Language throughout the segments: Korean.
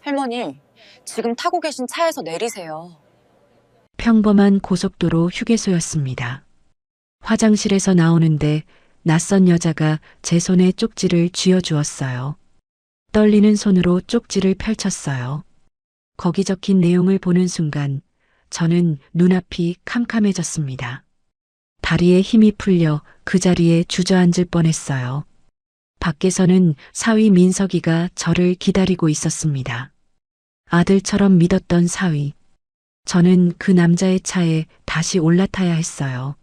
할머니, 지금 타고 계신 차에서 내리세요. 평범한 고속도로 휴게소였습니다. 화장실에서 나오는데 낯선 여자가 제 손에 쪽지를 쥐어주었어요. 떨리는 손으로 쪽지를 펼쳤어요. 거기 적힌 내용을 보는 순간 저는 눈앞이 캄캄해졌습니다. 다리에 힘이 풀려 그 자리에 주저앉을 뻔했어요. 밖에서는 사위 민석이가 저를 기다리고 있었습니다. 아들처럼 믿었던 사위. 저는 그 남자의 차에 다시 올라타야 했어요.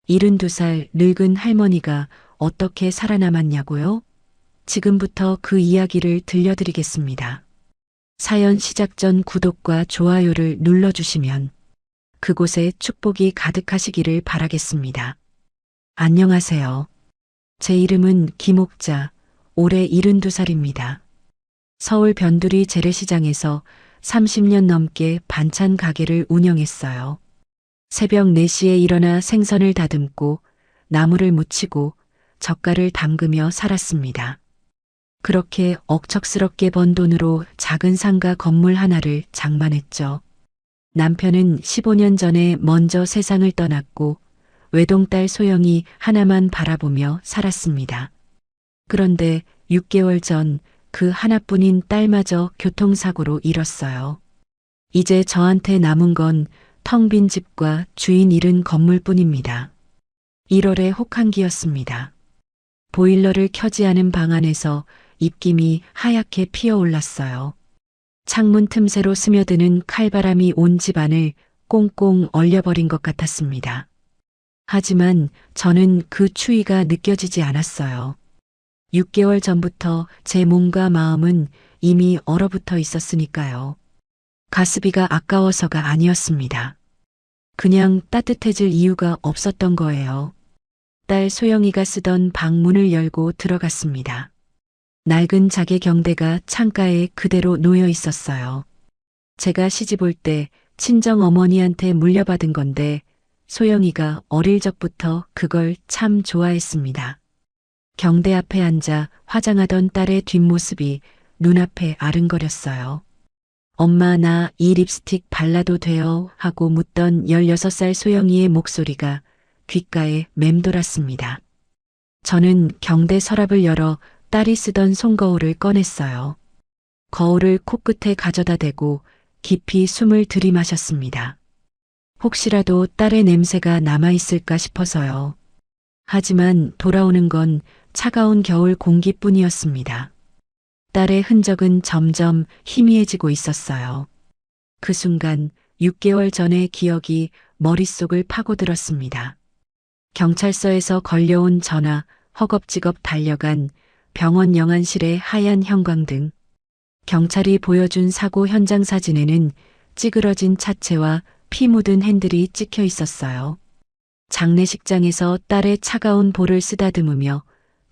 72살 늙은 할머니가 어떻게 살아남았냐고요? 지금부터 그 이야기를 들려드리겠습니다. 사연 시작 전 구독과 좋아요를 눌러주시면 그곳에 축복이 가득하시기를 바라겠습니다. 안녕하세요. 제 이름은 김옥자, 올해 72살입니다. 서울 변두리 재래시장에서 30년 넘게 반찬 가게를 운영했어요. 새벽 4시에 일어나 생선을 다듬고 나물을 무치고 젓갈을 담그며 살았습니다. 그렇게 억척스럽게 번 돈으로 작은 상가 건물 하나를 장만했죠. 남편은 15년 전에 먼저 세상을 떠났고 외동딸 소영이 하나만 바라보며 살았습니다. 그런데 6개월 전 그 하나뿐인 딸마저 교통사고로 잃었어요. 이제 저한테 남은 건 텅 빈 집과 주인 잃은 건물뿐입니다. 1월의 혹한기였습니다. 보일러를 켜지 않은 방 안에서 입김이 하얗게 피어올랐어요. 창문 틈새로 스며드는 칼바람이 온 집안을 꽁꽁 얼려버린 것 같았습니다. 하지만 저는 그 추위가 느껴지지 않았어요. 6개월 전부터 제 몸과 마음은 이미 얼어붙어 있었으니까요. 가스비가 아까워서가 아니었습니다. 그냥 따뜻해질 이유가 없었던 거예요. 딸 소영이가 쓰던 방 문을 열고 들어갔습니다. 낡은 자개 경대가 창가에 그대로 놓여 있었어요. 제가 시집 올 때 친정 어머니한테 물려받은 건데 소영이가 어릴 적부터 그걸 참 좋아했습니다. 경대 앞에 앉아 화장하던 딸의 뒷모습이 눈앞에 아른거렸어요. 엄마 나 이 립스틱 발라도 돼요? 하고 묻던 16살 소영이의 목소리가 귓가에 맴돌았습니다. 저는 경대 서랍을 열어 딸이 쓰던 손거울을 꺼냈어요. 거울을 코끝에 가져다 대고 깊이 숨을 들이마셨습니다. 혹시라도 딸의 냄새가 남아있을까 싶어서요. 하지만 돌아오는 건 차가운 겨울 공기뿐이었습니다. 딸의 흔적은 점점 희미해지고 있었어요. 그 순간 6개월 전의 기억이 머릿속을 파고들었습니다. 경찰서에서 걸려온 전화, 허겁지겁 달려간 병원 영안실의 하얀 형광등. 경찰이 보여준 사고 현장 사진에는 찌그러진 차체와 피 묻은 핸들이 찍혀 있었어요. 장례식장에서 딸의 차가운 볼을 쓰다듬으며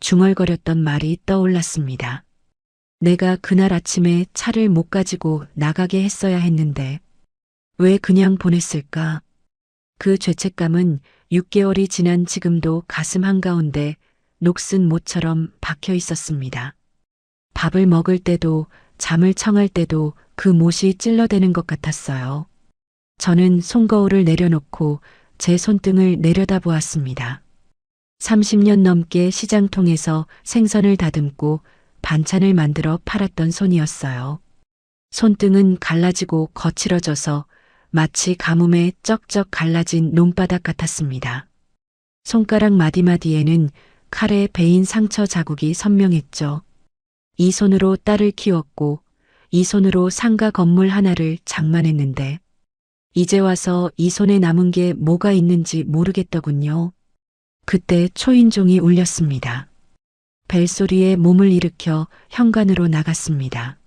중얼거렸던 말이 떠올랐습니다. 내가 그날 아침에 차를 못 가지고 나가게 했어야 했는데 왜 그냥 보냈을까? 그 죄책감은 6개월이 지난 지금도 가슴 한가운데 녹슨 못처럼 박혀 있었습니다. 밥을 먹을 때도 잠을 청할 때도 그 못이 찔러대는 것 같았어요. 저는 손거울을 내려놓고 제 손등을 내려다보았습니다. 30년 넘게 시장통에서 생선을 다듬고 반찬을 만들어 팔았던 손이었어요. 손등은 갈라지고 거칠어져서 마치 가뭄에 쩍쩍 갈라진 논바닥 같았습니다. 손가락 마디마디에는 칼에 베인 상처 자국이 선명했죠. 이 손으로 딸을 키웠고 이 손으로 상가 건물 하나를 장만했는데 이제 와서 이 손에 남은 게 뭐가 있는지 모르겠더군요. 그때 초인종이 울렸습니다. 벨소리에 몸을 일으켜 현관으로 나갔습니다.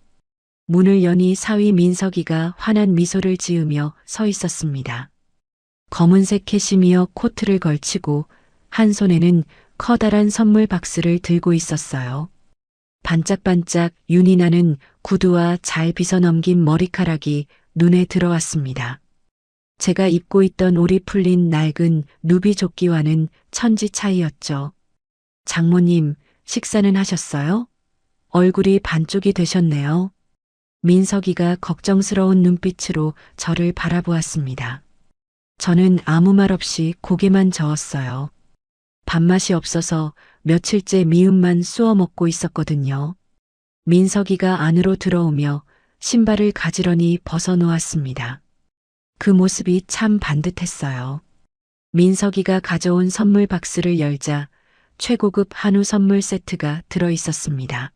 문을 여니 사위 민석이가 환한 미소를 지으며 서 있었습니다. 검은색 캐시미어 코트를 걸치고 한 손에는 커다란 선물 박스를 들고 있었어요. 반짝반짝 윤이 나는 구두와 잘 빗어넘긴 머리카락이 눈에 들어왔습니다. 제가 입고 있던 올이 풀린 낡은 누비 조끼와는 천지 차이였죠. 장모님, 식사는 하셨어요? 얼굴이 반쪽이 되셨네요. 민석이가 걱정스러운 눈빛으로 저를 바라보았습니다. 저는 아무 말 없이 고개만 저었어요. 밥맛이 없어서 며칠째 미음만 쑤어 먹고 있었거든요. 민석이가 안으로 들어오며 신발을 가지런히 벗어놓았습니다. 그 모습이 참 반듯했어요. 민석이가 가져온 선물 박스를 열자 최고급 한우 선물 세트가 들어 있었습니다.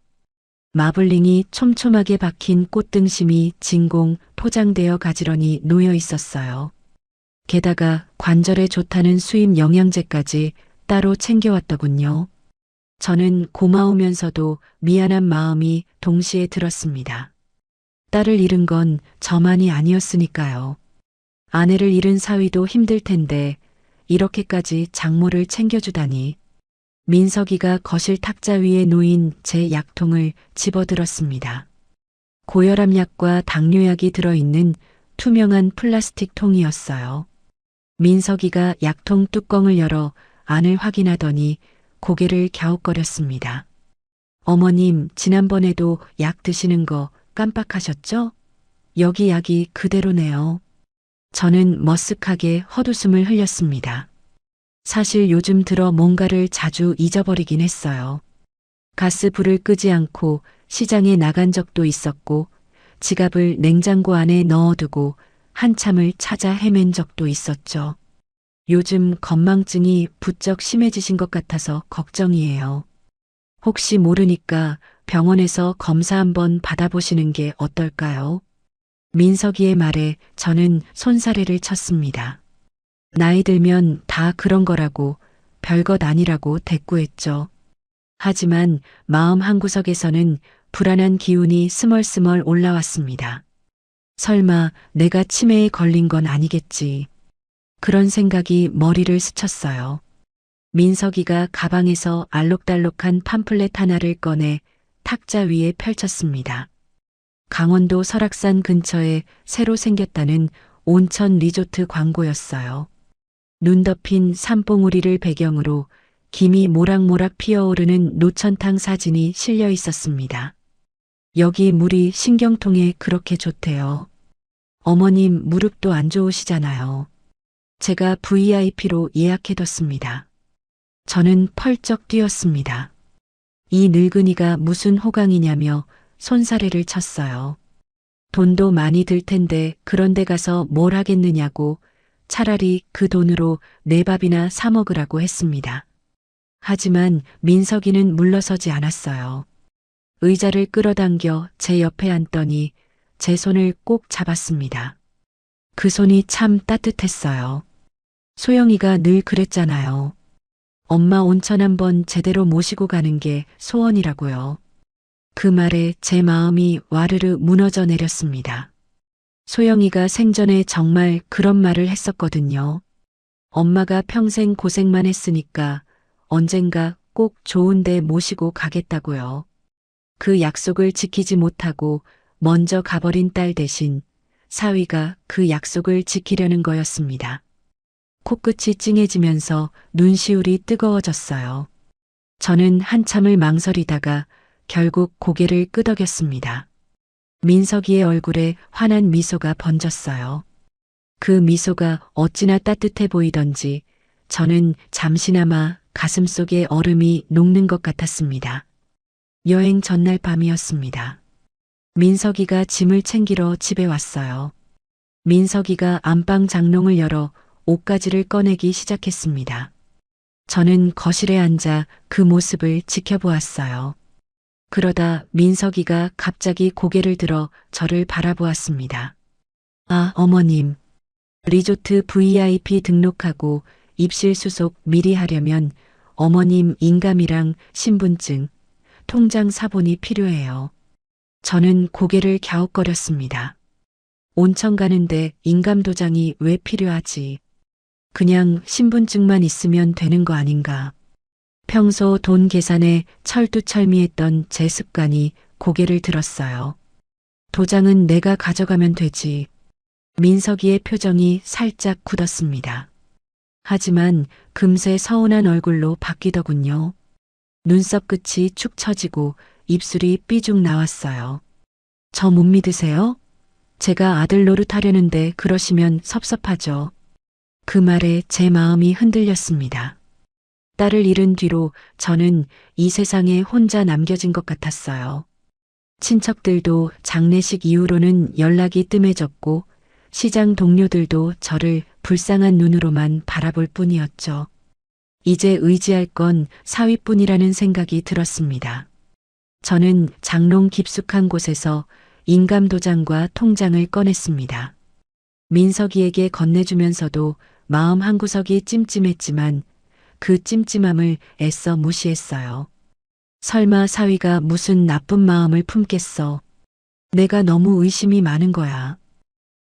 마블링이 촘촘하게 박힌 꽃등심이 진공 포장되어 가지런히 놓여 있었어요. 게다가 관절에 좋다는 수입 영양제까지 따로 챙겨왔더군요. 저는 고마우면서도 미안한 마음이 동시에 들었습니다. 딸을 잃은 건 저만이 아니었으니까요. 아내를 잃은 사위도 힘들 텐데 이렇게까지 장모를 챙겨주다니. 민석이가 거실 탁자 위에 놓인 제 약통을 집어들었습니다. 고혈압 약과 당뇨약이 들어있는 투명한 플라스틱 통이었어요. 민석이가 약통 뚜껑을 열어 안을 확인하더니 고개를 갸웃거렸습니다. 어머님, 지난번에도 약 드시는 거 깜빡하셨죠? 여기 약이 그대로네요. 저는 머쓱하게 헛웃음을 흘렸습니다. 사실 요즘 들어 뭔가를 자주 잊어버리긴 했어요. 가스 불을 끄지 않고 시장에 나간 적도 있었고, 지갑을 냉장고 안에 넣어두고 한참을 찾아 헤맨 적도 있었죠. 요즘 건망증이 부쩍 심해지신 것 같아서 걱정이에요. 혹시 모르니까 병원에서 검사 한번 받아보시는 게 어떨까요? 민석이의 말에 저는 손사래를 쳤습니다. 나이 들면 다 그런 거라고, 별것 아니라고 대꾸했죠. 하지만 마음 한구석에서는 불안한 기운이 스멀스멀 올라왔습니다. 설마 내가 치매에 걸린 건 아니겠지. 그런 생각이 머리를 스쳤어요. 민석이가 가방에서 알록달록한 팜플렛 하나를 꺼내 탁자 위에 펼쳤습니다. 강원도 설악산 근처에 새로 생겼다는 온천 리조트 광고였어요. 눈 덮인 산봉우리를 배경으로 김이 모락모락 피어오르는 노천탕 사진이 실려 있었습니다. 여기 물이 신경통에 그렇게 좋대요. 어머님 무릎도 안 좋으시잖아요. 제가 VIP로 예약해뒀습니다. 저는 펄쩍 뛰었습니다. 이 늙은이가 무슨 호강이냐며 손사래를 쳤어요. 돈도 많이 들 텐데 그런 데 가서 뭘 하겠느냐고 차라리 그 돈으로 내 밥이나 사 먹으라고 했습니다. 하지만 민석이는 물러서지 않았어요. 의자를 끌어당겨 제 옆에 앉더니 제 손을 꼭 잡았습니다. 그 손이 참 따뜻했어요. 소영이가 늘 그랬잖아요. 엄마 온천 한번 제대로 모시고 가는 게 소원이라고요. 그 말에 제 마음이 와르르 무너져 내렸습니다. 소영이가 생전에 정말 그런 말을 했었거든요. 엄마가 평생 고생만 했으니까 언젠가 꼭 좋은 데 모시고 가겠다고요. 그 약속을 지키지 못하고 먼저 가버린 딸 대신 사위가 그 약속을 지키려는 거였습니다. 코끝이 찡해지면서 눈시울이 뜨거워졌어요. 저는 한참을 망설이다가 결국 고개를 끄덕였습니다. 민석이의 얼굴에 환한 미소가 번졌어요. 그 미소가 어찌나 따뜻해 보이던지 저는 잠시나마 가슴속에 얼음이 녹는 것 같았습니다. 여행 전날 밤이었습니다. 민석이가 짐을 챙기러 집에 왔어요. 민석이가 안방 장롱을 열어 옷가지를 꺼내기 시작했습니다. 저는 거실에 앉아 그 모습을 지켜보았어요. 그러다 민석이가 갑자기 고개를 들어 저를 바라보았습니다. 아, 어머님. 리조트 VIP 등록하고 입실 수속 미리 하려면 어머님 인감이랑 신분증, 통장 사본이 필요해요. 저는 고개를 갸웃거렸습니다. 온천 가는데 인감도장이 왜 필요하지? 그냥 신분증만 있으면 되는 거 아닌가? 평소 돈 계산에 철두철미했던 제 습관이 고개를 들었어요. 도장은 내가 가져가면 되지. 민석이의 표정이 살짝 굳었습니다. 하지만 금세 서운한 얼굴로 바뀌더군요. 눈썹 끝이 축 처지고 입술이 삐죽 나왔어요. 저 못 믿으세요? 제가 아들 노릇하려는데 그러시면 섭섭하죠. 그 말에 제 마음이 흔들렸습니다. 딸을 잃은 뒤로 저는 이 세상에 혼자 남겨진 것 같았어요. 친척들도 장례식 이후로는 연락이 뜸해졌고 시장 동료들도 저를 불쌍한 눈으로만 바라볼 뿐이었죠. 이제 의지할 건 사위뿐이라는 생각이 들었습니다. 저는 장롱 깊숙한 곳에서 인감도장과 통장을 꺼냈습니다. 민석이에게 건네주면서도 마음 한구석이 찜찜했지만 그 찜찜함을 애써 무시했어요. 설마 사위가 무슨 나쁜 마음을 품겠어. 내가 너무 의심이 많은 거야.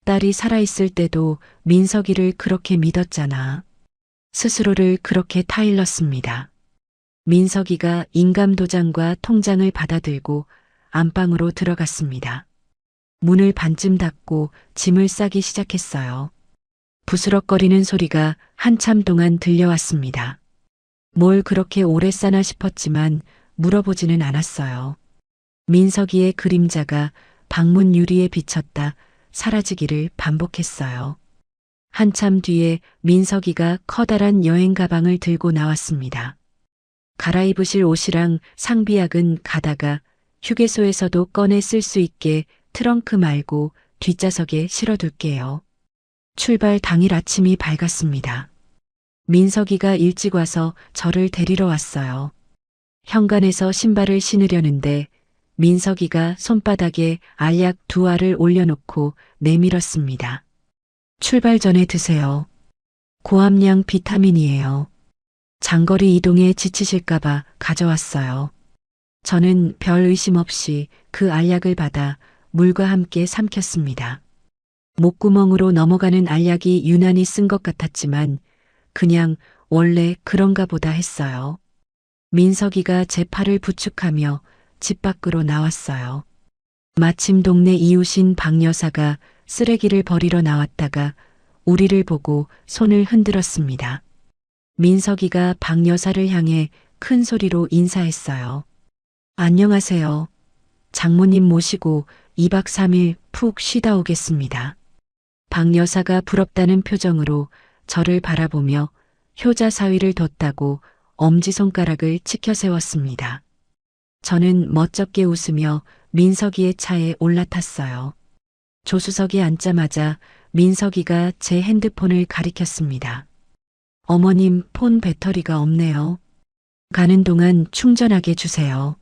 딸이 살아있을 때도 민석이를 그렇게 믿었잖아. 스스로를 그렇게 타일렀습니다. 민석이가 인감도장과 통장을 받아들고 안방으로 들어갔습니다. 문을 반쯤 닫고 짐을 싸기 시작했어요. 부스럭거리는 소리가 한참 동안 들려왔습니다. 뭘 그렇게 오래 싸나 싶었지만 물어보지는 않았어요. 민석이의 그림자가 방문 유리에 비쳤다 사라지기를 반복했어요. 한참 뒤에 민석이가 커다란 여행 가방을 들고 나왔습니다. 갈아입으실 옷이랑 상비약은 가다가 휴게소에서도 꺼내 쓸 수 있게 트렁크 말고 뒷좌석에 실어둘게요. 출발 당일 아침이 밝았습니다. 민석이가 일찍 와서 저를 데리러 왔어요. 현관에서 신발을 신으려는데 민석이가 손바닥에 알약 2알을 올려놓고 내밀었습니다. 출발 전에 드세요. 고함량 비타민이에요. 장거리 이동에 지치실까봐 가져왔어요. 저는 별 의심 없이 그 알약을 받아 물과 함께 삼켰습니다. 목구멍으로 넘어가는 알약이 유난히 쓴 것 같았지만 그냥 원래 그런가 보다 했어요. 민석이가 제 팔을 부축하며 집 밖으로 나왔어요. 마침 동네 이웃인 박 여사가 쓰레기를 버리러 나왔다가 우리를 보고 손을 흔들었습니다. 민석이가 박 여사를 향해 큰 소리로 인사했어요. 안녕하세요. 장모님 모시고 2박 3일 푹 쉬다 오겠습니다. 박 여사가 부럽다는 표정으로 저를 바라보며 효자 사위를 뒀다고 엄지손가락을 치켜 세웠습니다. 저는 멋쩍게 웃으며 민석이의 차에 올라탔어요. 조수석에 앉자마자 민석이가 제 핸드폰을 가리켰습니다. 어머님 폰 배터리가 없네요. 가는 동안 충전하게 주세요.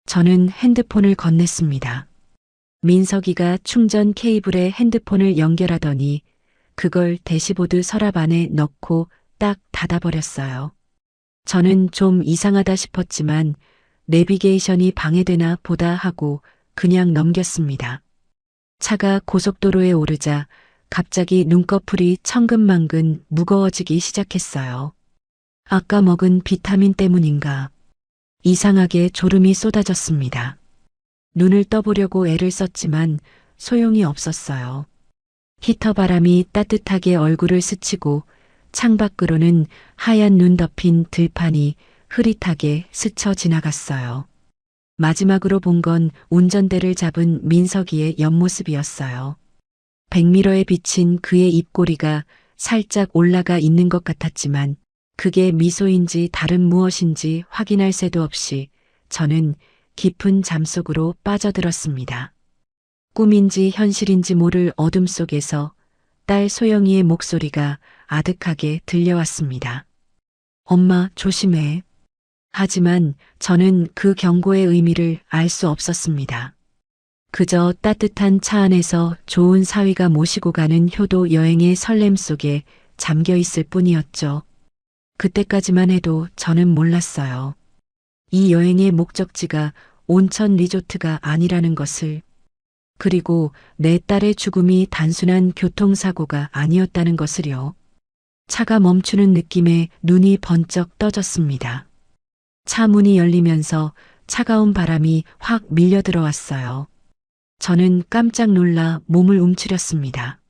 저는 핸드폰을 건넸습니다. 민석이가 충전 케이블에 핸드폰을 연결하더니 그걸 대시보드 서랍 안에 넣고 딱 닫아버렸어요. 저는 좀 이상하다 싶었지만 내비게이션이 방해되나 보다 하고 그냥 넘겼습니다. 차가 고속도로에 오르자 갑자기 눈꺼풀이 천근만근 무거워지기 시작했어요. 아까 먹은 비타민 때문인가 이상하게 졸음이 쏟아졌습니다. 눈을 떠보려고 애를 썼지만 소용이 없었어요. 히터 바람이 따뜻하게 얼굴을 스치고 창밖으로는 하얀 눈 덮인 들판이 흐릿하게 스쳐 지나갔어요. 마지막으로 본 건 운전대를 잡은 민석이의 옆모습이었어요. 백미러에 비친 그의 입꼬리가 살짝 올라가 있는 것 같았지만 그게 미소인지 다른 무엇인지 확인할 새도 없이 저는 깊은 잠속으로 빠져들었습니다. 꿈인지 현실인지 모를 어둠 속에서 딸 소영이의 목소리가 아득하게 들려왔습니다. 엄마 조심해. 하지만 저는 그 경고의 의미를 알 수 없었습니다. 그저 따뜻한 차 안에서 좋은 사위가 모시고 가는 효도 여행의 설렘 속에 잠겨 있을 뿐이었죠. 그때까지만 해도 저는 몰랐어요. 이 여행의 목적지가 온천 리조트가 아니라는 것을, 그리고 내 딸의 죽음이 단순한 교통사고가 아니었다는 것을요. 차가 멈추는 느낌에 눈이 번쩍 떠졌습니다. 차 문이 열리면서 차가운 바람이 확 밀려 들어왔어요. 저는 깜짝 놀라 몸을 움츠렸습니다.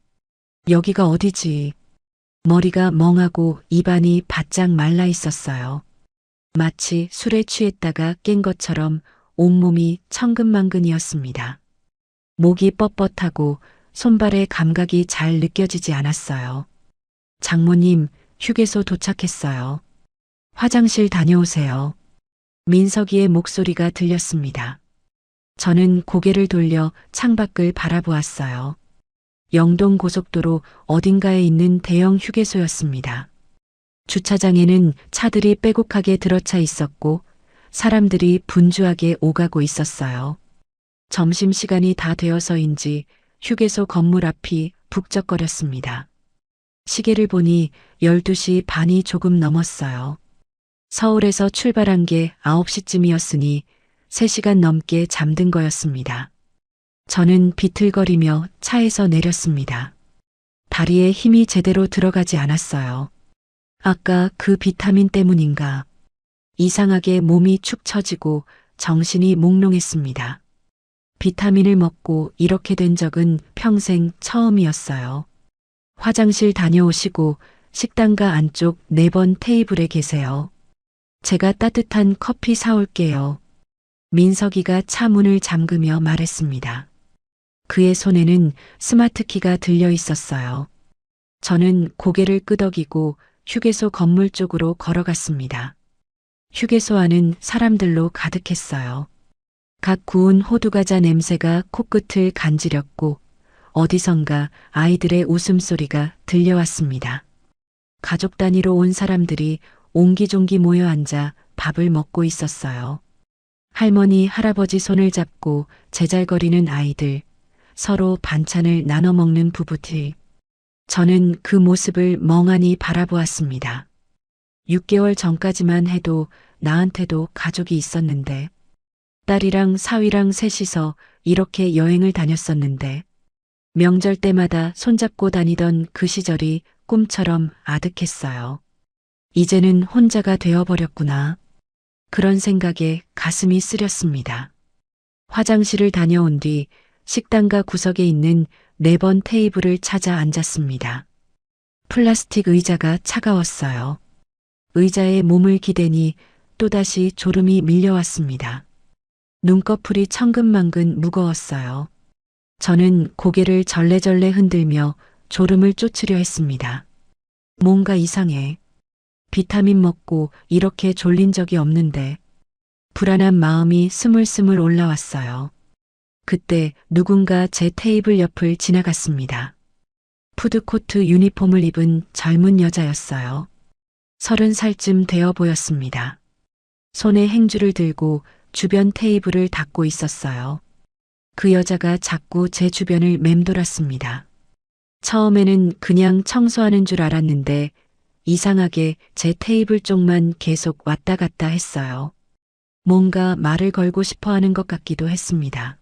여기가 어디지? 머리가 멍하고 입안이 바짝 말라 있었어요. 마치 술에 취했다가 깬 것처럼 온몸이 천근만근이었습니다. 목이 뻣뻣하고 손발의 감각이 잘 느껴지지 않았어요. 장모님, 휴게소 도착했어요. 화장실 다녀오세요. 민석이의 목소리가 들렸습니다. 저는 고개를 돌려 창밖을 바라보았어요. 영동 고속도로 어딘가에 있는 대형 휴게소였습니다. 주차장에는 차들이 빼곡하게 들어차 있었고 사람들이 분주하게 오가고 있었어요. 점심시간이 다 되어서인지 휴게소 건물 앞이 북적거렸습니다. 시계를 보니 12시 반이 조금 넘었어요. 서울에서 출발한 게 9시쯤이었으니 3시간 넘게 잠든 거였습니다. 저는 비틀거리며 차에서 내렸습니다. 다리에 힘이 제대로 들어가지 않았어요. 아까 그 비타민 때문인가 이상하게 몸이 축 처지고 정신이 몽롱했습니다. 비타민을 먹고 이렇게 된 적은 평생 처음이었어요. 화장실 다녀오시고 식당가 안쪽 4번 테이블에 계세요. 제가 따뜻한 커피 사올게요. 민석이가 차 문을 잠그며 말했습니다. 그의 손에는 스마트키가 들려 있었어요. 저는 고개를 끄덕이고 휴게소 건물 쪽으로 걸어갔습니다. 휴게소 안은 사람들로 가득했어요. 각 구운 호두과자 냄새가 코끝을 간지렸고 어디선가 아이들의 웃음소리가 들려왔습니다. 가족 단위로 온 사람들이 옹기종기 모여 앉아 밥을 먹고 있었어요. 할머니, 할아버지 손을 잡고 제잘거리는 아이들, 서로 반찬을 나눠 먹는 부부들. 저는 그 모습을 멍하니 바라보았습니다. 6개월 전까지만 해도 나한테도 가족이 있었는데, 딸이랑 사위랑 셋이서 이렇게 여행을 다녔었는데, 명절 때마다 손잡고 다니던 그 시절이 꿈처럼 아득했어요. 이제는 혼자가 되어버렸구나. 그런 생각에 가슴이 쓰렸습니다. 화장실을 다녀온 뒤 식당가 구석에 있는 4번 테이블을 찾아 앉았습니다. 플라스틱 의자가 차가웠어요. 의자에 몸을 기대니 또다시 졸음이 밀려왔습니다. 눈꺼풀이 천근만근 무거웠어요. 저는 고개를 절레절레 흔들며 졸음을 쫓으려 했습니다. 뭔가 이상해. 비타민 먹고 이렇게 졸린 적이 없는데 불안한 마음이 스물스물 올라왔어요. 그때 누군가 제 테이블 옆을 지나갔습니다. 푸드코트 유니폼을 입은 젊은 여자였어요. 30살쯤 되어 보였습니다. 손에 행주를 들고 주변 테이블을 닦고 있었어요. 그 여자가 자꾸 제 주변을 맴돌았습니다. 처음에는 그냥 청소하는 줄 알았는데 이상하게 제 테이블 쪽만 계속 왔다 갔다 했어요. 뭔가 말을 걸고 싶어 하는 것 같기도 했습니다.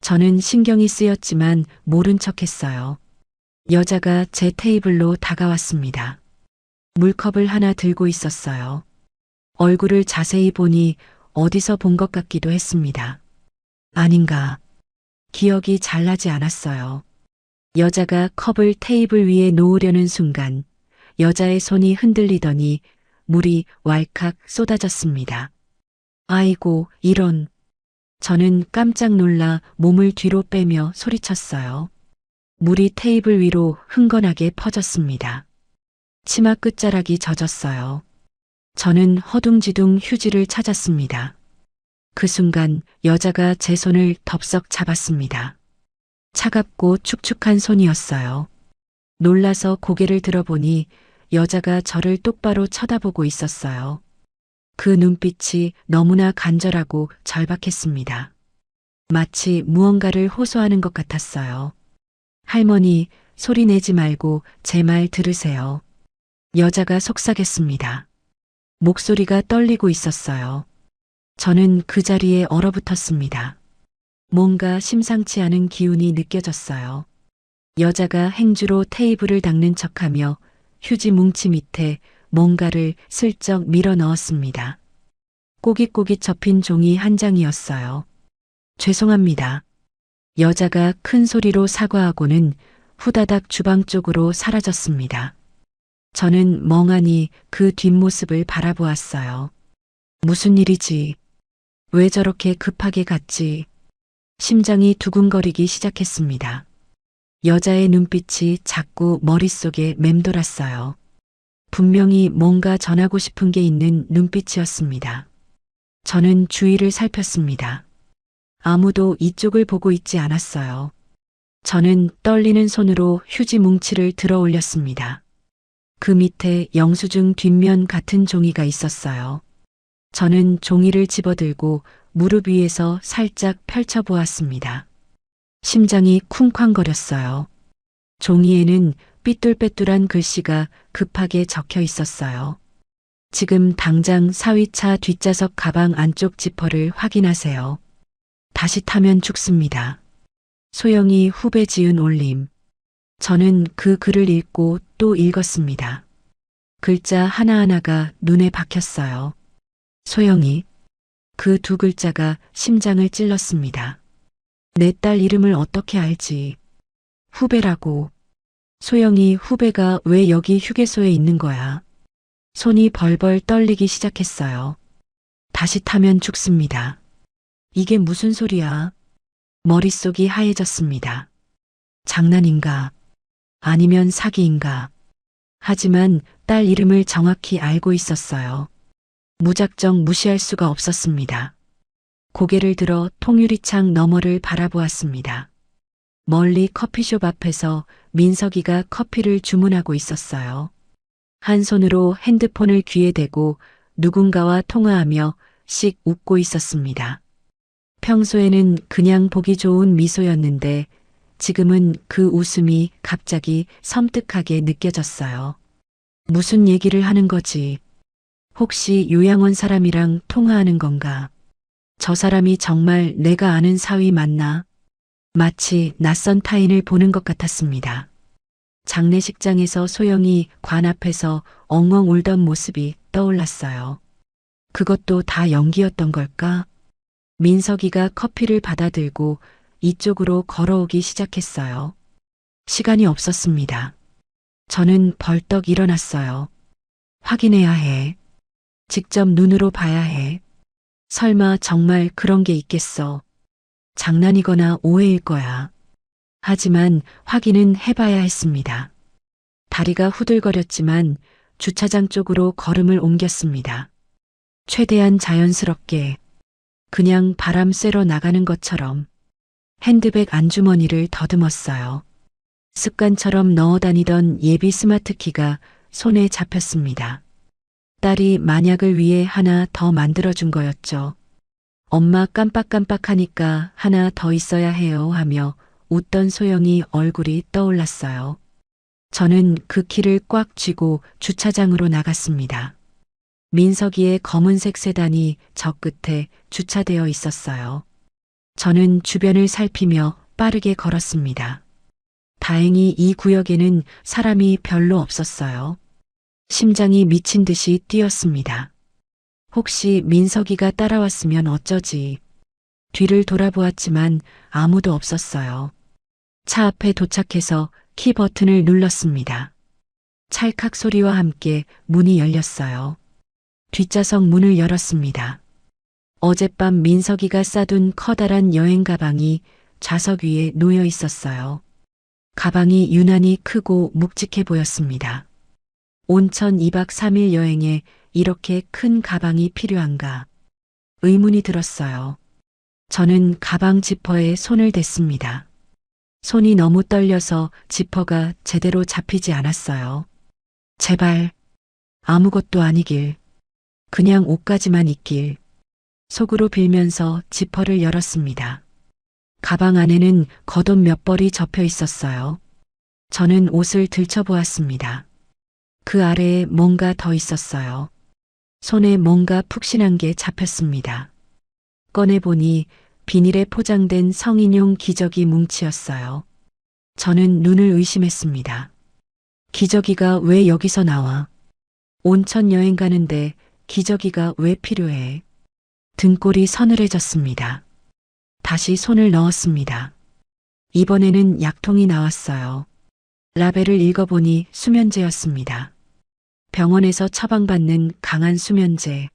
저는 신경이 쓰였지만 모른 척 했어요. 여자가 제 테이블로 다가왔습니다. 물컵을 하나 들고 있었어요. 얼굴을 자세히 보니 어디서 본 것 같기도 했습니다. 아닌가. 기억이 잘 나지 않았어요. 여자가 컵을 테이블 위에 놓으려는 순간 여자의 손이 흔들리더니 물이 왈칵 쏟아졌습니다. 아이고, 이런. 저는 깜짝 놀라 몸을 뒤로 빼며 소리쳤어요. 물이 테이블 위로 흥건하게 퍼졌습니다. 치마 끝자락이 젖었어요. 저는 허둥지둥 휴지를 찾았습니다. 그 순간 여자가 제 손을 덥석 잡았습니다. 차갑고 축축한 손이었어요. 놀라서 고개를 들어보니 여자가 저를 똑바로 쳐다보고 있었어요. 그 눈빛이 너무나 간절하고 절박했습니다. 마치 무언가를 호소하는 것 같았어요. 할머니, 소리 내지 말고 제 말 들으세요. 여자가 속삭였습니다. 목소리가 떨리고 있었어요. 저는 그 자리에 얼어붙었습니다. 뭔가 심상치 않은 기운이 느껴졌어요. 여자가 행주로 테이블을 닦는 척하며 휴지 뭉치 밑에 뭔가를 슬쩍 밀어 넣었습니다. 꼬깃꼬깃 접힌 종이 한 장이었어요. 죄송합니다. 여자가 큰 소리로 사과하고는 후다닥 주방 쪽으로 사라졌습니다. 저는 멍하니 그 뒷모습을 바라보았어요. 무슨 일이지? 왜 저렇게 급하게 갔지? 심장이 두근거리기 시작했습니다. 여자의 눈빛이 자꾸 머릿속에 맴돌았어요. 분명히 뭔가 전하고 싶은 게 있는 눈빛이었습니다. 저는 주위를 살폈습니다. 아무도 이쪽을 보고 있지 않았어요. 저는 떨리는 손으로 휴지 뭉치를 들어 올렸습니다. 그 밑에 영수증 뒷면 같은 종이가 있었어요. 저는 종이를 집어들고 무릎 위에서 살짝 펼쳐보았습니다. 심장이 쿵쾅거렸어요. 종이에는 삐뚤빼뚤한 글씨가 급하게 적혀 있었어요. 지금 당장 사위차 뒷좌석 가방 안쪽 지퍼를 확인하세요. 다시 타면 죽습니다. 소영이 후배 지은 올림. 저는 그 글을 읽고 또 읽었습니다. 글자 하나하나가 눈에 박혔어요. 소영이. 그 두 글자가 심장을 찔렀습니다. 내 딸 이름을 어떻게 알지? 후배라고. 소영이 후배가 왜 여기 휴게소에 있는 거야? 손이 벌벌 떨리기 시작했어요. 다시 타면 죽습니다. 이게 무슨 소리야? 머릿속이 하얘졌습니다. 장난인가? 아니면 사기인가? 하지만 딸 이름을 정확히 알고 있었어요. 무작정 무시할 수가 없었습니다. 고개를 들어 통유리창 너머를 바라보았습니다. 멀리 커피숍 앞에서 민석이가 커피를 주문하고 있었어요. 한 손으로 핸드폰을 귀에 대고 누군가와 통화하며 씩 웃고 있었습니다. 평소에는 그냥 보기 좋은 미소였는데 지금은 그 웃음이 갑자기 섬뜩하게 느껴졌어요. 무슨 얘기를 하는 거지? 혹시 요양원 사람이랑 통화하는 건가? 저 사람이 정말 내가 아는 사위 맞나? 마치 낯선 타인을 보는 것 같았습니다. 장례식장에서 소영이 관 앞에서 엉엉 울던 모습이 떠올랐어요. 그것도 다 연기였던 걸까? 민석이가 커피를 받아들고 이쪽으로 걸어오기 시작했어요. 시간이 없었습니다. 저는 벌떡 일어났어요. 확인해야 해. 직접 눈으로 봐야 해. 설마 정말 그런 게 있겠어. 장난이거나 오해일 거야. 하지만 확인은 해봐야 했습니다. 다리가 후들거렸지만 주차장 쪽으로 걸음을 옮겼습니다. 최대한 자연스럽게, 그냥 바람 쐬러 나가는 것처럼 핸드백 안주머니를 더듬었어요. 습관처럼 넣어 다니던 예비 스마트키가 손에 잡혔습니다. 딸이 만약을 위해 하나 더 만들어준 거였죠. 엄마 깜빡깜빡하니까 하나 더 있어야 해요 하며 웃던 소영이 얼굴이 떠올랐어요. 저는 그 키를 꽉 쥐고 주차장으로 나갔습니다. 민석이의 검은색 세단이 저 끝에 주차되어 있었어요. 저는 주변을 살피며 빠르게 걸었습니다. 다행히 이 구역에는 사람이 별로 없었어요. 심장이 미친 듯이 뛰었습니다. 혹시 민석이가 따라왔으면 어쩌지. 뒤를 돌아보았지만 아무도 없었어요. 차 앞에 도착해서 키 버튼을 눌렀습니다. 찰칵 소리와 함께 문이 열렸어요. 뒷좌석 문을 열었습니다. 어젯밤 민석이가 싸둔 커다란 여행 가방이 좌석 위에 놓여 있었어요. 가방이 유난히 크고 묵직해 보였습니다. 온천 2박 3일 여행에 이렇게 큰 가방이 필요한가? 의문이 들었어요. 저는 가방 지퍼에 손을 댔습니다. 손이 너무 떨려서 지퍼가 제대로 잡히지 않았어요. 제발 아무것도 아니길. 그냥 옷가지만 있길. 속으로 빌면서 지퍼를 열었습니다. 가방 안에는 겉옷 몇 벌이 접혀 있었어요. 저는 옷을 들춰보았습니다. 그 아래에 뭔가 더 있었어요. 손에 뭔가 푹신한 게 잡혔습니다. 꺼내보니 비닐에 포장된 성인용 기저귀 뭉치였어요. 저는 눈을 의심했습니다. 기저귀가 왜 여기서 나와? 온천 여행 가는데 기저귀가 왜 필요해? 등골이 서늘해졌습니다. 다시 손을 넣었습니다. 이번에는 약통이 나왔어요. 라벨을 읽어보니 수면제였습니다. 병원에서 처방받는 강한 수면제.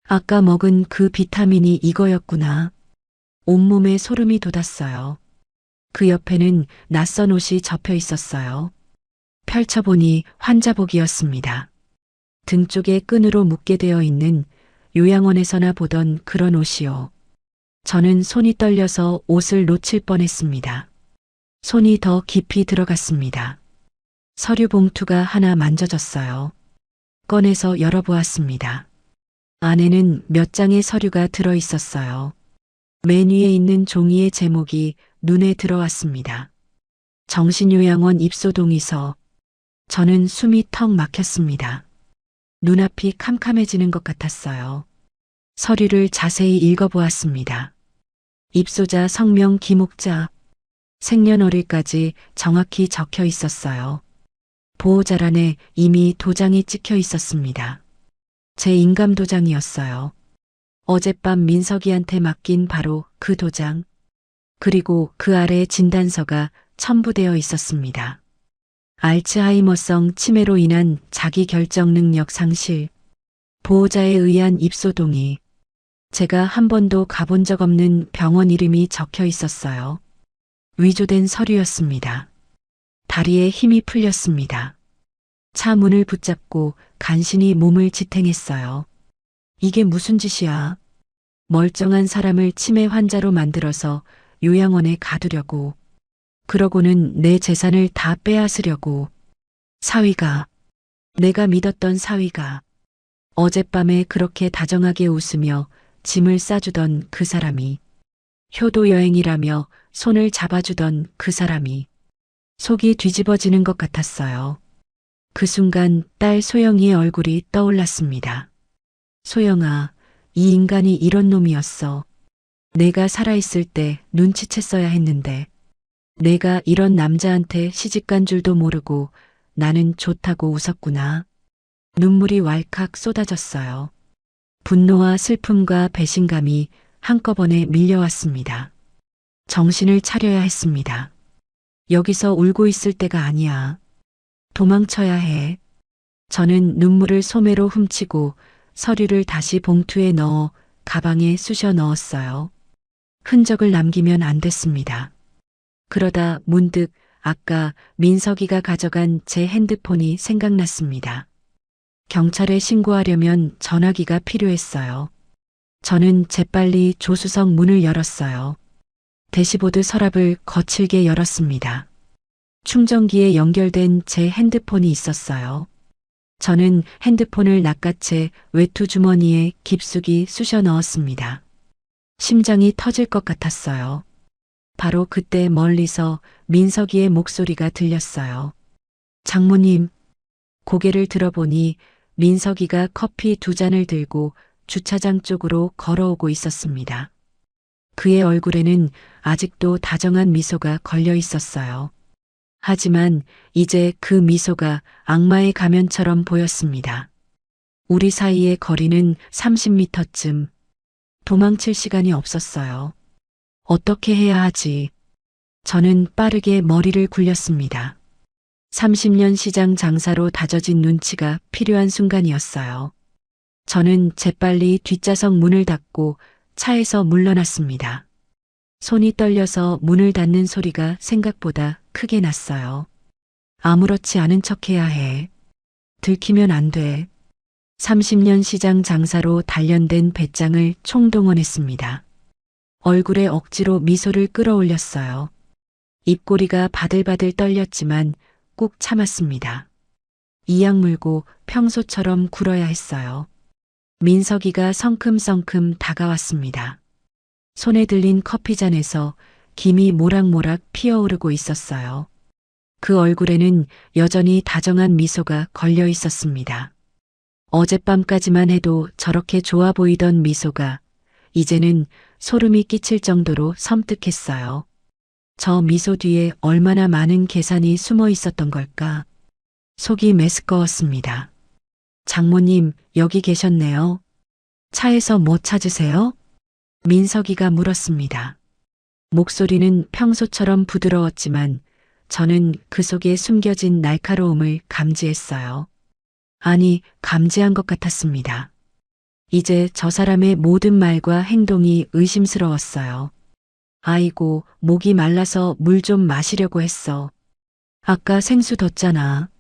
아까 먹은 그 비타민이 이거였구나. 온몸에 소름이 돋았어요. 그 옆에는 낯선 옷이 접혀 있었어요. 펼쳐보니 환자복이었습니다. 등 쪽에 끈으로 묶게 되어 있는 요양원에서나 보던 그런 옷이요. 저는 손이 떨려서 옷을 놓칠 뻔했습니다. 손이 더 깊이 들어갔습니다. 서류 봉투가 하나 만져졌어요. 꺼내서 열어보았습니다. 안에는 몇 장의 서류가 들어 있었어요. 맨 위에 있는 종이의 제목이 눈에 들어왔습니다. 정신요양원 입소 동의서. 저는 숨이 턱 막혔습니다. 눈앞이 캄캄해지는 것 같았어요. 서류를 자세히 읽어보았습니다. 입소자 성명 기목자, 생년월일까지 정확히 적혀 있었어요. 보호자란에 이미 도장이 찍혀 있었습니다. 제 인감 도장이었어요. 어젯밤 민석이한테 맡긴 바로 그 도장. 그리고 그 아래 진단서가 첨부되어 있었습니다. 알츠하이머성 치매로 인한 자기 결정 능력 상실, 보호자에 의한 입소 동의. 제가 한 번도 가본 적 없는 병원 이름이 적혀 있었어요. 위조된 서류였습니다. 다리에 힘이 풀렸습니다. 차 문을 붙잡고 간신히 몸을 지탱했어요. 이게 무슨 짓이야? 멀쩡한 사람을 치매 환자로 만들어서 요양원에 가두려고. 그러고는 내 재산을 다 빼앗으려고. 사위가, 내가 믿었던 사위가, 어젯밤에 그렇게 다정하게 웃으며 짐을 싸주던 그 사람이, 효도 여행이라며 손을 잡아주던 그 사람이, 속이 뒤집어지는 것 같았어요. 그 순간 딸 소영이의 얼굴이 떠올랐습니다. 소영아, 이 인간이 이런 놈이었어. 내가 살아있을 때 눈치챘어야 했는데, 내가 이런 남자한테 시집간 줄도 모르고 나는 좋다고 웃었구나. 눈물이 왈칵 쏟아졌어요. 분노와 슬픔과 배신감이 한꺼번에 밀려왔습니다. 정신을 차려야 했습니다. 여기서 울고 있을 때가 아니야. 도망쳐야 해. 저는 눈물을 소매로 훔치고 서류를 다시 봉투에 넣어 가방에 쑤셔 넣었어요. 흔적을 남기면 안 됐습니다. 그러다 문득 아까 민석이가 가져간 제 핸드폰이 생각났습니다. 경찰에 신고하려면 전화기가 필요했어요. 저는 재빨리 조수석 문을 열었어요. 대시보드 서랍을 거칠게 열었습니다. 충전기에 연결된 제 핸드폰이 있었어요. 저는 핸드폰을 낚아채 외투 주머니에 깊숙이 쑤셔 넣었습니다. 심장이 터질 것 같았어요. 바로 그때 멀리서 민석이의 목소리가 들렸어요. 장모님. 고개를 들어보니 민석이가 커피 2잔을 들고 주차장 쪽으로 걸어오고 있었습니다. 그의 얼굴에는 아직도 다정한 미소가 걸려 있었어요. 하지만 이제 그 미소가 악마의 가면처럼 보였습니다. 우리 사이의 거리는 30m쯤. 도망칠 시간이 없었어요. 어떻게 해야 하지? 저는 빠르게 머리를 굴렸습니다. 30년 시장 장사로 다져진 눈치가 필요한 순간이었어요. 저는 재빨리 뒷좌석 문을 닫고 차에서 물러났습니다. 손이 떨려서 문을 닫는 소리가 생각보다 크게 났어요. 아무렇지 않은 척해야 해. 들키면 안 돼. 30년 시장 장사로 단련된 배짱을 총동원했습니다. 얼굴에 억지로 미소를 끌어올렸어요. 입꼬리가 바들바들 떨렸지만 꾹 참았습니다. 이악 물고 평소처럼 굴어야 했어요. 민석이가 성큼성큼 다가왔습니다. 손에 들린 커피잔에서 김이 모락모락 피어오르고 있었어요. 그 얼굴에는 여전히 다정한 미소가 걸려 있었습니다. 어젯밤까지만 해도 저렇게 좋아 보이던 미소가 이제는 소름이 끼칠 정도로 섬뜩했어요. 저 미소 뒤에 얼마나 많은 계산이 숨어 있었던 걸까? 속이 메스꺼웠습니다. 장모님, 여기 계셨네요. 차에서 뭐 찾으세요? 민석이가 물었습니다. 목소리는 평소처럼 부드러웠지만 저는 그 속에 숨겨진 날카로움을 감지했어요. 아니, 감지한 것 같았습니다. 이제 저 사람의 모든 말과 행동이 의심스러웠어요. 아이고, 목이 말라서 물 좀 마시려고 했어. 아까 생수 뒀잖아.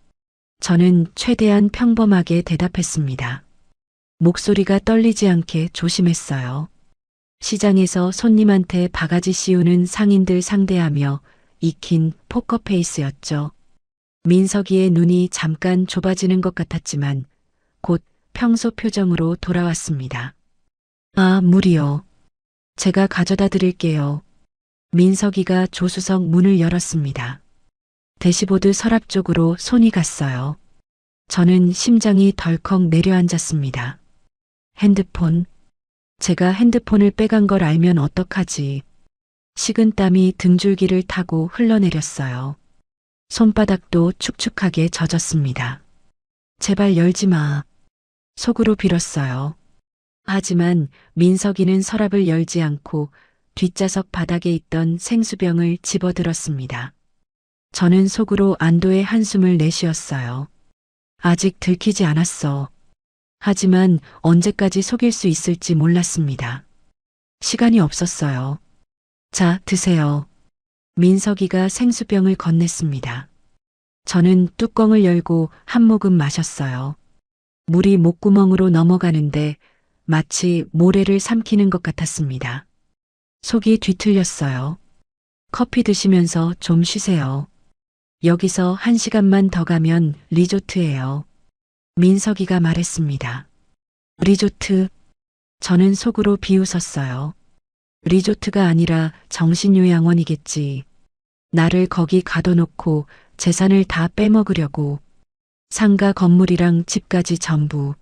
저는 최대한 평범하게 대답했습니다. 목소리가 떨리지 않게 조심했어요. 시장에서 손님한테 바가지 씌우는 상인들 상대하며 익힌 포커페이스였죠. 민석이의 눈이 잠깐 좁아지는 것 같았지만 곧 평소 표정으로 돌아왔습니다. 아, 물이요. 제가 가져다 드릴게요. 민석이가 조수석 문을 열었습니다. 대시보드 서랍 쪽으로 손이 갔어요. 저는 심장이 덜컥 내려앉았습니다. 핸드폰. 제가 핸드폰을 빼간 걸 알면 어떡하지. 식은땀이 등줄기를 타고 흘러내렸어요. 손바닥도 축축하게 젖었습니다. 제발 열지 마. 속으로 빌었어요. 하지만 민석이는 서랍을 열지 않고 뒷좌석 바닥에 있던 생수병을 집어들었습니다. 저는 속으로 안도의 한숨을 내쉬었어요. 아직 들키지 않았어. 하지만 언제까지 속일 수 있을지 몰랐습니다. 시간이 없었어요. 자, 드세요. 민석이가 생수병을 건넸습니다. 저는 뚜껑을 열고 한 모금 마셨어요. 물이 목구멍으로 넘어가는데 마치 모래를 삼키는 것 같았습니다. 속이 뒤틀렸어요. 커피 드시면서 좀 쉬세요. 여기서 1시간만 더 가면 리조트예요. 민석이가 말했습니다. 리조트. 저는 속으로 비웃었어요. 리조트가 아니라 정신요양원이겠지. 나를 거기 가둬놓고 재산을 다 빼먹으려고. 상가 건물이랑 집까지 전부.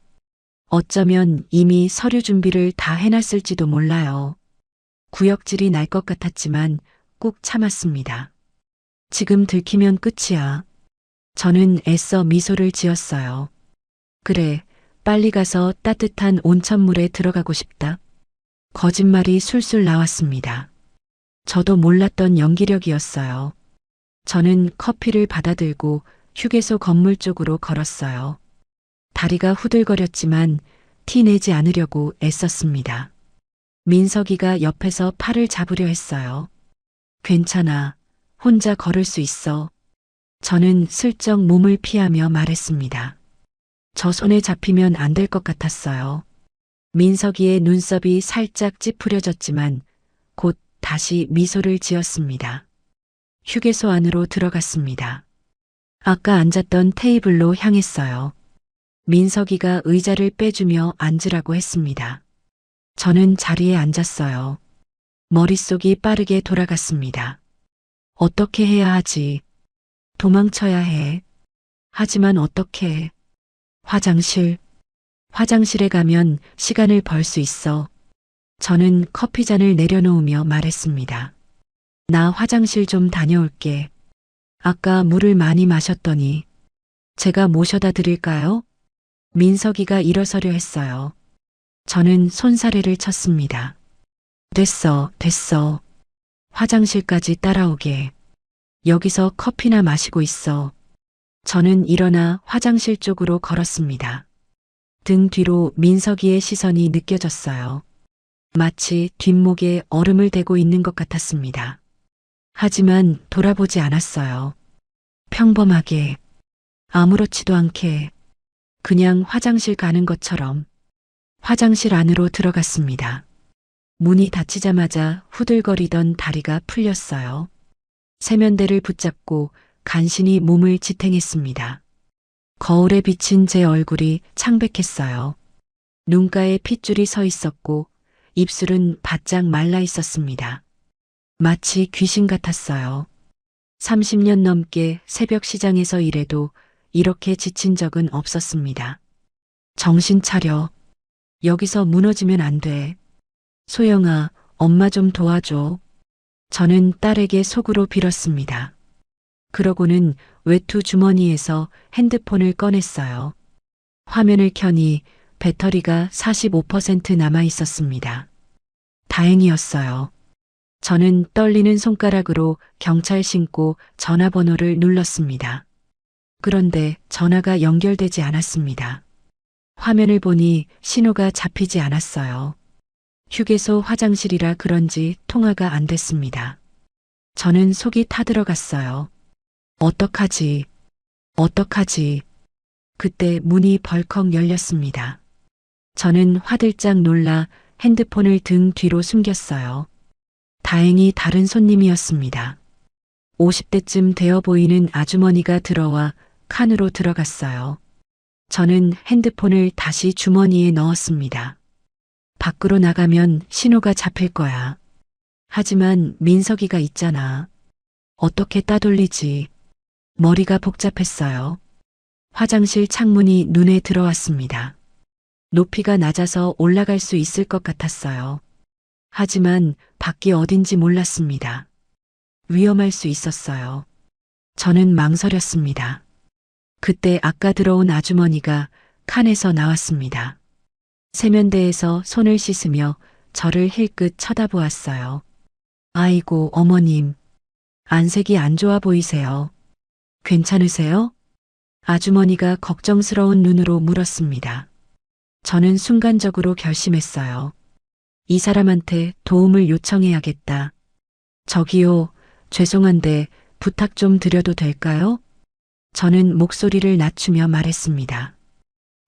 어쩌면 이미 서류 준비를 다 해놨을지도 몰라요. 구역질이 날 것 같았지만 꾹 참았습니다. 지금 들키면 끝이야. 저는 애써 미소를 지었어요. 그래, 빨리 가서 따뜻한 온천물에 들어가고 싶다. 거짓말이 술술 나왔습니다. 저도 몰랐던 연기력이었어요. 저는 커피를 받아들고 휴게소 건물 쪽으로 걸었어요. 다리가 후들거렸지만 티 내지 않으려고 애썼습니다. 민석이가 옆에서 팔을 잡으려 했어요. 괜찮아. 혼자 걸을 수 있어. 저는 슬쩍 몸을 피하며 말했습니다. 저 손에 잡히면 안 될 것 같았어요. 민석이의 눈썹이 살짝 찌푸려졌지만 곧 다시 미소를 지었습니다. 휴게소 안으로 들어갔습니다. 아까 앉았던 테이블로 향했어요. 민석이가 의자를 빼주며 앉으라고 했습니다. 저는 자리에 앉았어요. 머릿속이 빠르게 돌아갔습니다. 어떻게 해야 하지? 도망쳐야 해. 하지만 어떻게? 화장실에 가면 시간을 벌 수 있어. 저는 커피잔을 내려놓으며 말했습니다. 나 화장실 좀 다녀올게. 아까 물을 많이 마셨더니 제가 모셔다 드릴까요? 민석이가 일어서려 했어요. 저는 손사래를 쳤습니다. 됐어. 화장실까지 따라오게. 여기서 커피나 마시고 있어. 저는 일어나 화장실 쪽으로 걸었습니다. 등 뒤로 민석이의 시선이 느껴졌어요. 마치 뒷목에 얼음을 대고 있는 것 같았습니다. 하지만 돌아보지 않았어요. 평범하게, 아무렇지도 않게, 그냥 화장실 가는 것처럼 화장실 안으로 들어갔습니다. 문이 닫히자마자 후들거리던 다리가 풀렸어요. 세면대를 붙잡고 간신히 몸을 지탱했습니다. 거울에 비친 제 얼굴이 창백했어요. 눈가에 핏줄이 서 있었고 입술은 바짝 말라 있었습니다. 마치 귀신 같았어요. 30년 넘게 새벽 시장에서 일해도 이렇게 지친 적은 없었습니다. 정신 차려. 여기서 무너지면 안 돼. 소영아, 엄마 좀 도와줘. 저는 딸에게 속으로 빌었습니다. 그러고는 외투 주머니에서 핸드폰을 꺼냈어요. 화면을 켜니 배터리가 45% 남아 있었습니다. 다행이었어요. 저는 떨리는 손가락으로 경찰 신고 전화번호를 눌렀습니다. 그런데 전화가 연결되지 않았습니다. 화면을 보니 신호가 잡히지 않았어요. 휴게소 화장실이라 그런지 통화가 안 됐습니다. 저는 속이 타들어갔어요. 어떡하지? 어떡하지? 그때 문이 벌컥 열렸습니다. 저는 화들짝 놀라 핸드폰을 등 뒤로 숨겼어요. 다행히 다른 손님이었습니다. 50대쯤 되어 보이는 아주머니가 들어와 칸으로 들어갔어요. 저는 핸드폰을 다시 주머니에 넣었습니다. 밖으로 나가면 신호가 잡힐 거야. 하지만 민석이가 있잖아. 어떻게 따돌리지? 머리가 복잡했어요. 화장실 창문이 눈에 들어왔습니다. 높이가 낮아서 올라갈 수 있을 것 같았어요. 하지만 밖이 어딘지 몰랐습니다. 위험할 수 있었어요. 저는 망설였습니다. 그때 아까 들어온 아주머니가 칸에서 나왔습니다. 세면대에서 손을 씻으며 저를 힐끗 쳐다보았어요. 아이고, 어머님. 안색이 안 좋아 보이세요. 괜찮으세요? 아주머니가 걱정스러운 눈으로 물었습니다. 저는 순간적으로 결심했어요. 이 사람한테 도움을 요청해야겠다. 저기요, 죄송한데 부탁 좀 드려도 될까요? 저는 목소리를 낮추며 말했습니다.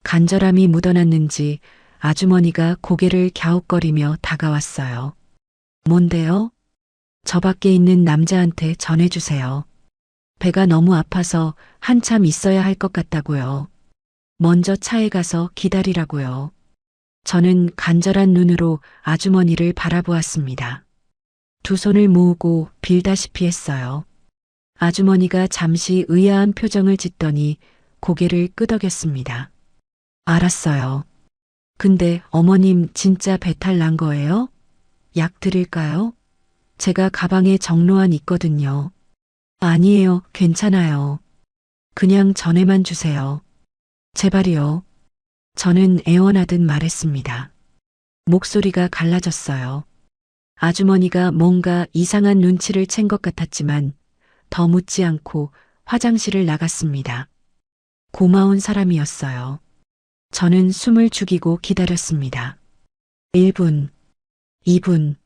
간절함이 묻어났는지 아주머니가 고개를 갸웃거리며 다가왔어요. 뭔데요? 저 밖에 있는 남자한테 전해주세요. 배가 너무 아파서 한참 있어야 할 것 같다고요. 먼저 차에 가서 기다리라고요. 저는 간절한 눈으로 아주머니를 바라보았습니다. 두 손을 모으고 빌다시피 했어요. 아주머니가 잠시 의아한 표정을 짓더니 고개를 끄덕였습니다. 알았어요. 근데 어머님 진짜 배탈 난 거예요? 약 드릴까요? 제가 가방에 정로환 있거든요. 아니에요, 괜찮아요. 그냥 전에만 주세요. 제발이요. 저는 애원하듯 말했습니다. 목소리가 갈라졌어요. 아주머니가 뭔가 이상한 눈치를 챈 것 같았지만 더 묻지 않고 화장실을 나갔습니다. 고마운 사람이었어요. 저는 숨을 죽이고 기다렸습니다. 1분, 2분,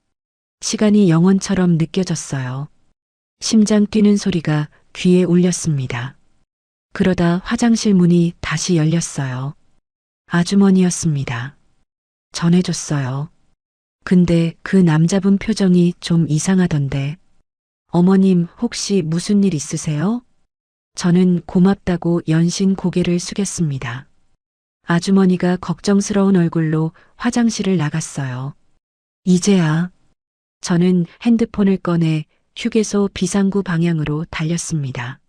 시간이 영원처럼 느껴졌어요. 심장 뛰는 소리가 귀에 울렸습니다. 그러다 화장실 문이 다시 열렸어요. 아주머니였습니다. 전해줬어요. 근데 그 남자분 표정이 좀 이상하던데. 어머님 혹시 무슨 일 있으세요? 저는 고맙다고 연신 고개를 숙였습니다. 아주머니가 걱정스러운 얼굴로 화장실을 나갔어요. 이제야. 저는 핸드폰을 꺼내 휴게소 비상구 방향으로 달렸습니다.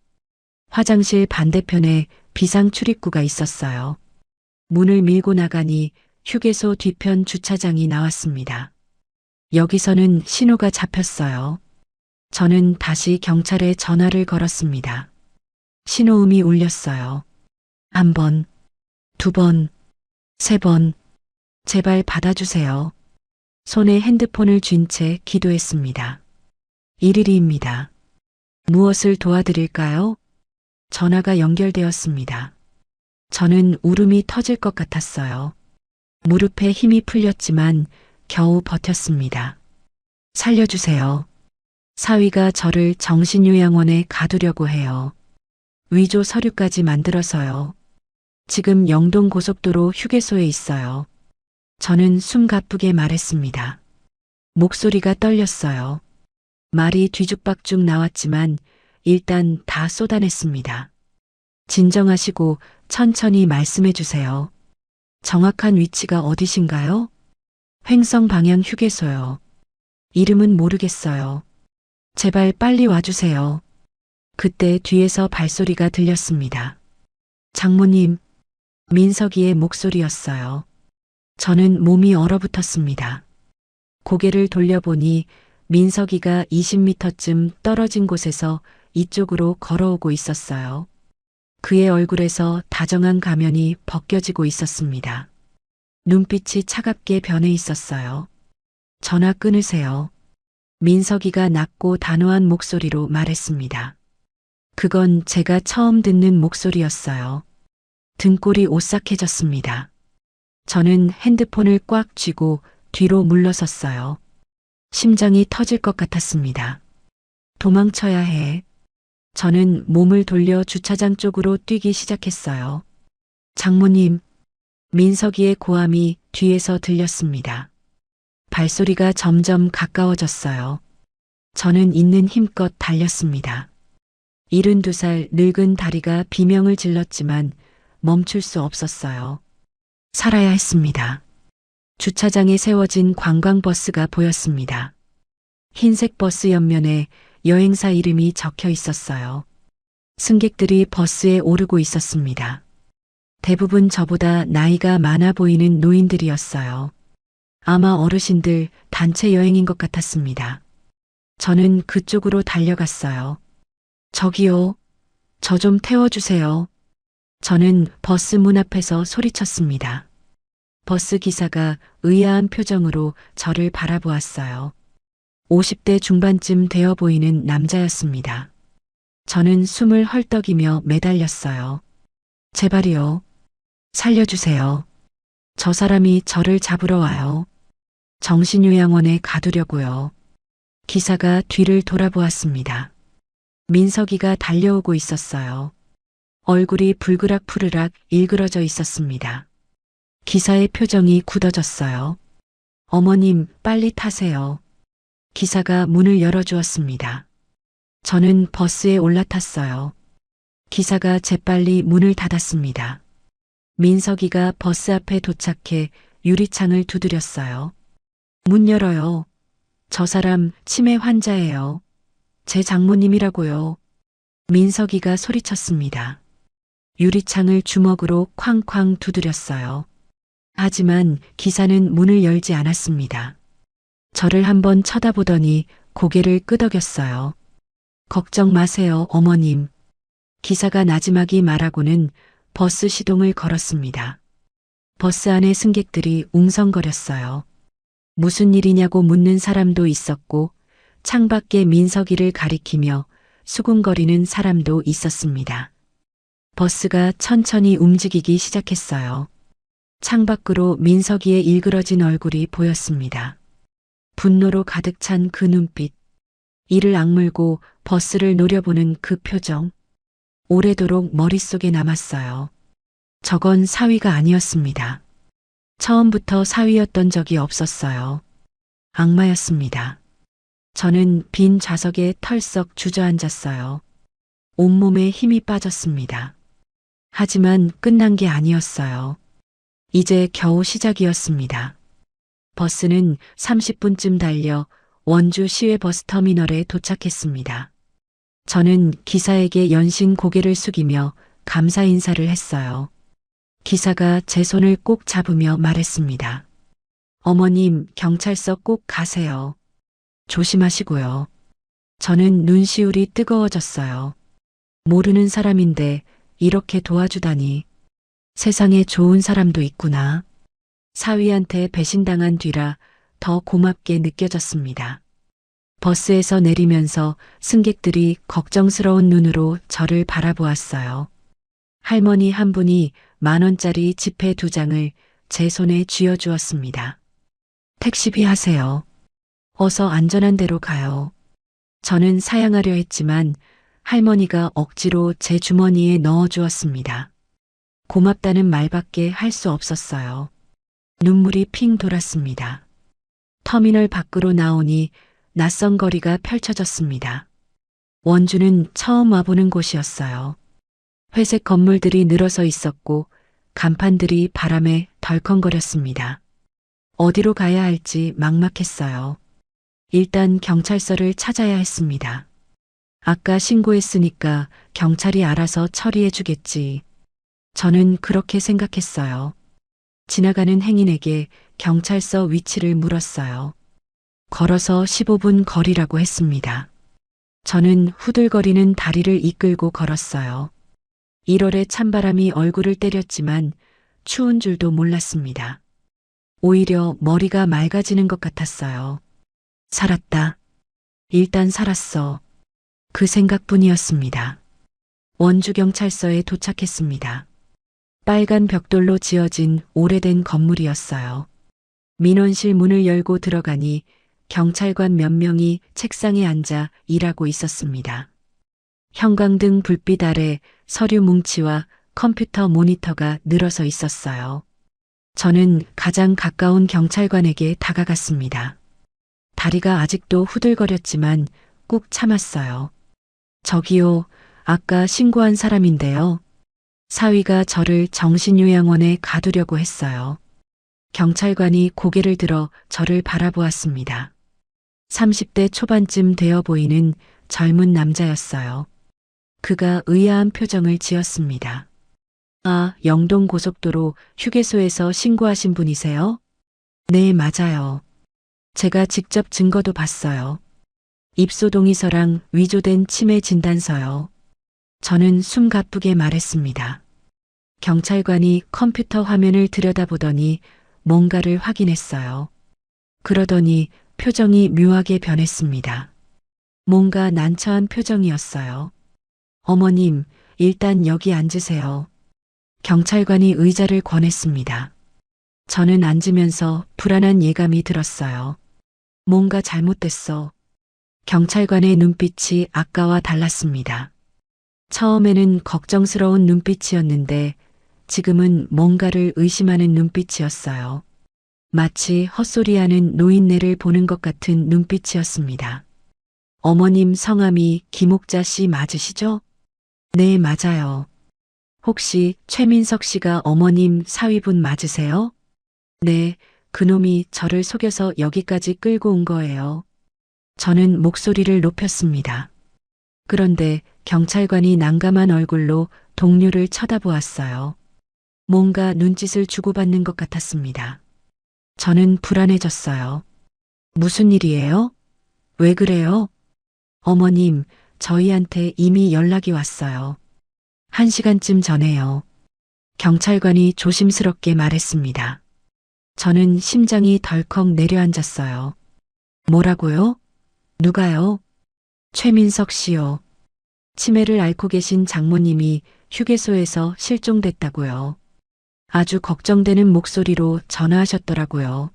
화장실 반대편에 비상 출입구가 있었어요. 문을 밀고 나가니 휴게소 뒤편 주차장이 나왔습니다. 여기서는 신호가 잡혔어요. 저는 다시 경찰에 전화를 걸었습니다. 신호음이 울렸어요. 1번, 2번, 3번. 제발 받아주세요. 손에 핸드폰을 쥔 채 기도했습니다. 112입니다. 무엇을 도와드릴까요? 전화가 연결되었습니다. 저는 울음이 터질 것 같았어요. 무릎에 힘이 풀렸지만 겨우 버텼습니다. 살려주세요. 사위가 저를 정신요양원에 가두려고 해요. 위조 서류까지 만들어서요. 지금 영동 고속도로 휴게소에 있어요. 저는 숨가쁘게 말했습니다. 목소리가 떨렸어요. 말이 뒤죽박죽 나왔지만 일단 다 쏟아냈습니다. 진정하시고 천천히 말씀해 주세요. 정확한 위치가 어디신가요? 횡성 방향 휴게소요. 이름은 모르겠어요. 제발 빨리 와주세요. 그때 뒤에서 발소리가 들렸습니다. 장모님, 민석이의 목소리였어요. 저는 몸이 얼어붙었습니다. 고개를 돌려보니 민석이가 20m쯤 떨어진 곳에서 이쪽으로 걸어오고 있었어요. 그의 얼굴에서 다정한 가면이 벗겨지고 있었습니다. 눈빛이 차갑게 변해 있었어요. 전화 끊으세요. 민석이가 낮고 단호한 목소리로 말했습니다. 그건 제가 처음 듣는 목소리였어요. 등골이 오싹해졌습니다. 저는 핸드폰을 꽉 쥐고 뒤로 물러섰어요. 심장이 터질 것 같았습니다. 도망쳐야 해. 저는 몸을 돌려 주차장 쪽으로 뛰기 시작했어요. 장모님, 민석이의 고함이 뒤에서 들렸습니다. 발소리가 점점 가까워졌어요. 저는 있는 힘껏 달렸습니다. 72살 늙은 다리가 비명을 질렀지만 멈출 수 없었어요. 살아야 했습니다. 주차장에 세워진 관광버스가 보였습니다. 흰색 버스 옆면에 여행사 이름이 적혀 있었어요. 승객들이 버스에 오르고 있었습니다. 대부분 저보다 나이가 많아 보이는 노인들이었어요. 아마 어르신들 단체 여행인 것 같았습니다. 저는 그쪽으로 달려갔어요. 저기요, 저 좀 태워주세요. 저는 버스 문 앞에서 소리쳤습니다. 버스 기사가 의아한 표정으로 저를 바라보았어요. 50대 중반쯤 되어 보이는 남자였습니다. 저는 숨을 헐떡이며 매달렸어요. 제발이요. 살려주세요. 저 사람이 저를 잡으러 와요. 정신요양원에 가두려고요. 기사가 뒤를 돌아보았습니다. 민석이가 달려오고 있었어요. 얼굴이 불그락푸르락 일그러져 있었습니다. 기사의 표정이 굳어졌어요. 어머님, 빨리 타세요. 기사가 문을 열어주었습니다. 저는 버스에 올라탔어요. 기사가 재빨리 문을 닫았습니다. 민석이가 버스 앞에 도착해 유리창을 두드렸어요. 문 열어요. 저 사람 치매 환자예요. 제 장모님이라고요. 민석이가 소리쳤습니다. 유리창을 주먹으로 쾅쾅 두드렸어요. 하지만 기사는 문을 열지 않았습니다. 저를 한번 쳐다보더니 고개를 끄덕였어요. 걱정 마세요, 어머님. 기사가 나지막이 말하고는 버스 시동을 걸었습니다. 버스 안의 승객들이 웅성거렸어요. 무슨 일이냐고 묻는 사람도 있었고 창밖에 민석이를 가리키며 수군거리는 사람도 있었습니다. 버스가 천천히 움직이기 시작했어요. 창밖으로 민석이의 일그러진 얼굴이 보였습니다. 분노로 가득 찬 그 눈빛, 이를 악물고 버스를 노려보는 그 표정, 오래도록 머릿속에 남았어요. 저건 사위가 아니었습니다. 처음부터 사위였던 적이 없었어요. 악마였습니다. 저는 빈 좌석에 털썩 주저앉았어요. 온몸에 힘이 빠졌습니다. 하지만 끝난 게 아니었어요. 이제 겨우 시작이었습니다. 버스는 30분쯤 달려 원주 시외 버스터미널에 도착했습니다. 저는 기사에게 연신 고개를 숙이며 감사 인사를 했어요. 기사가 제 손을 꼭 잡으며 말했습니다. 어머님, 경찰서 꼭 가세요. 조심하시고요. 저는 눈시울이 뜨거워졌어요. 모르는 사람인데 이렇게 도와주다니. 세상에 좋은 사람도 있구나. 사위한테 배신당한 뒤라 더 고맙게 느껴졌습니다. 버스에서 내리면서 승객들이 걱정스러운 눈으로 저를 바라보았어요. 할머니 한 분이 10,000원짜리 지폐 2장을 제 손에 쥐어주었습니다. 택시비 하세요. 어서 안전한 데로 가요. 저는 사양하려 했지만 할머니가 억지로 제 주머니에 넣어주었습니다. 고맙다는 말밖에 할 수 없었어요. 눈물이 핑 돌았습니다. 터미널 밖으로 나오니 낯선 거리가 펼쳐졌습니다. 원주는 처음 와보는 곳이었어요. 회색 건물들이 늘어서 있었고 간판들이 바람에 덜컹거렸습니다. 어디로 가야 할지 막막했어요. 일단 경찰서를 찾아야 했습니다. 아까 신고했으니까 경찰이 알아서 처리해 주겠지. 저는 그렇게 생각했어요. 지나가는 행인에게 경찰서 위치를 물었어요. 걸어서 15분 거리라고 했습니다. 저는 후들거리는 다리를 이끌고 걸었어요. 1월의 찬바람이 얼굴을 때렸지만 추운 줄도 몰랐습니다. 오히려 머리가 맑아지는 것 같았어요. 살았다. 일단 살았어. 그 생각뿐이었습니다. 원주경찰서에 도착했습니다. 빨간 벽돌로 지어진 오래된 건물이었어요. 민원실 문을 열고 들어가니 경찰관 몇 명이 책상에 앉아 일하고 있었습니다. 형광등 불빛 아래 서류 뭉치와 컴퓨터 모니터가 늘어서 있었어요. 저는 가장 가까운 경찰관에게 다가갔습니다. 다리가 아직도 후들거렸지만 꾹 참았어요. 저기요, 아까 신고한 사람인데요. 사위가 저를 정신요양원에 가두려고 했어요. 경찰관이 고개를 들어 저를 바라보았습니다. 30대 초반쯤 되어 보이는 젊은 남자였어요. 그가 의아한 표정을 지었습니다. 아, 영동 고속도로 휴게소에서 신고하신 분이세요? 네, 맞아요. 제가 직접 증거도 봤어요. 입소 동의서랑 위조된 치매 진단서요. 저는 숨 가쁘게 말했습니다. 경찰관이 컴퓨터 화면을 들여다보더니 뭔가를 확인했어요. 그러더니 표정이 묘하게 변했습니다. 뭔가 난처한 표정이었어요. 어머님, 일단 여기 앉으세요. 경찰관이 의자를 권했습니다. 저는 앉으면서 불안한 예감이 들었어요. 뭔가 잘못됐어. 경찰관의 눈빛이 아까와 달랐습니다. 처음에는 걱정스러운 눈빛이었는데 지금은 뭔가를 의심하는 눈빛이었어요. 마치 헛소리하는 노인네를 보는 것 같은 눈빛이었습니다. 어머님 성함이 김옥자 씨 맞으시죠? 네, 맞아요. 혹시 최민석 씨가 어머님 사위분 맞으세요? 네, 그놈이 저를 속여서 여기까지 끌고 온 거예요. 저는 목소리를 높였습니다. 그런데 경찰관이 난감한 얼굴로 동료를 쳐다보았어요. 뭔가 눈짓을 주고받는 것 같았습니다. 저는 불안해졌어요. 무슨 일이에요? 왜 그래요? 어머님, 저희한테 이미 연락이 왔어요. 1시간쯤 전에요. 경찰관이 조심스럽게 말했습니다. 저는 심장이 덜컥 내려앉았어요. 뭐라고요? 누가요? 최민석 씨요. 치매를 앓고 계신 장모님이 휴게소에서 실종됐다고요. 아주 걱정되는 목소리로 전화하셨더라고요.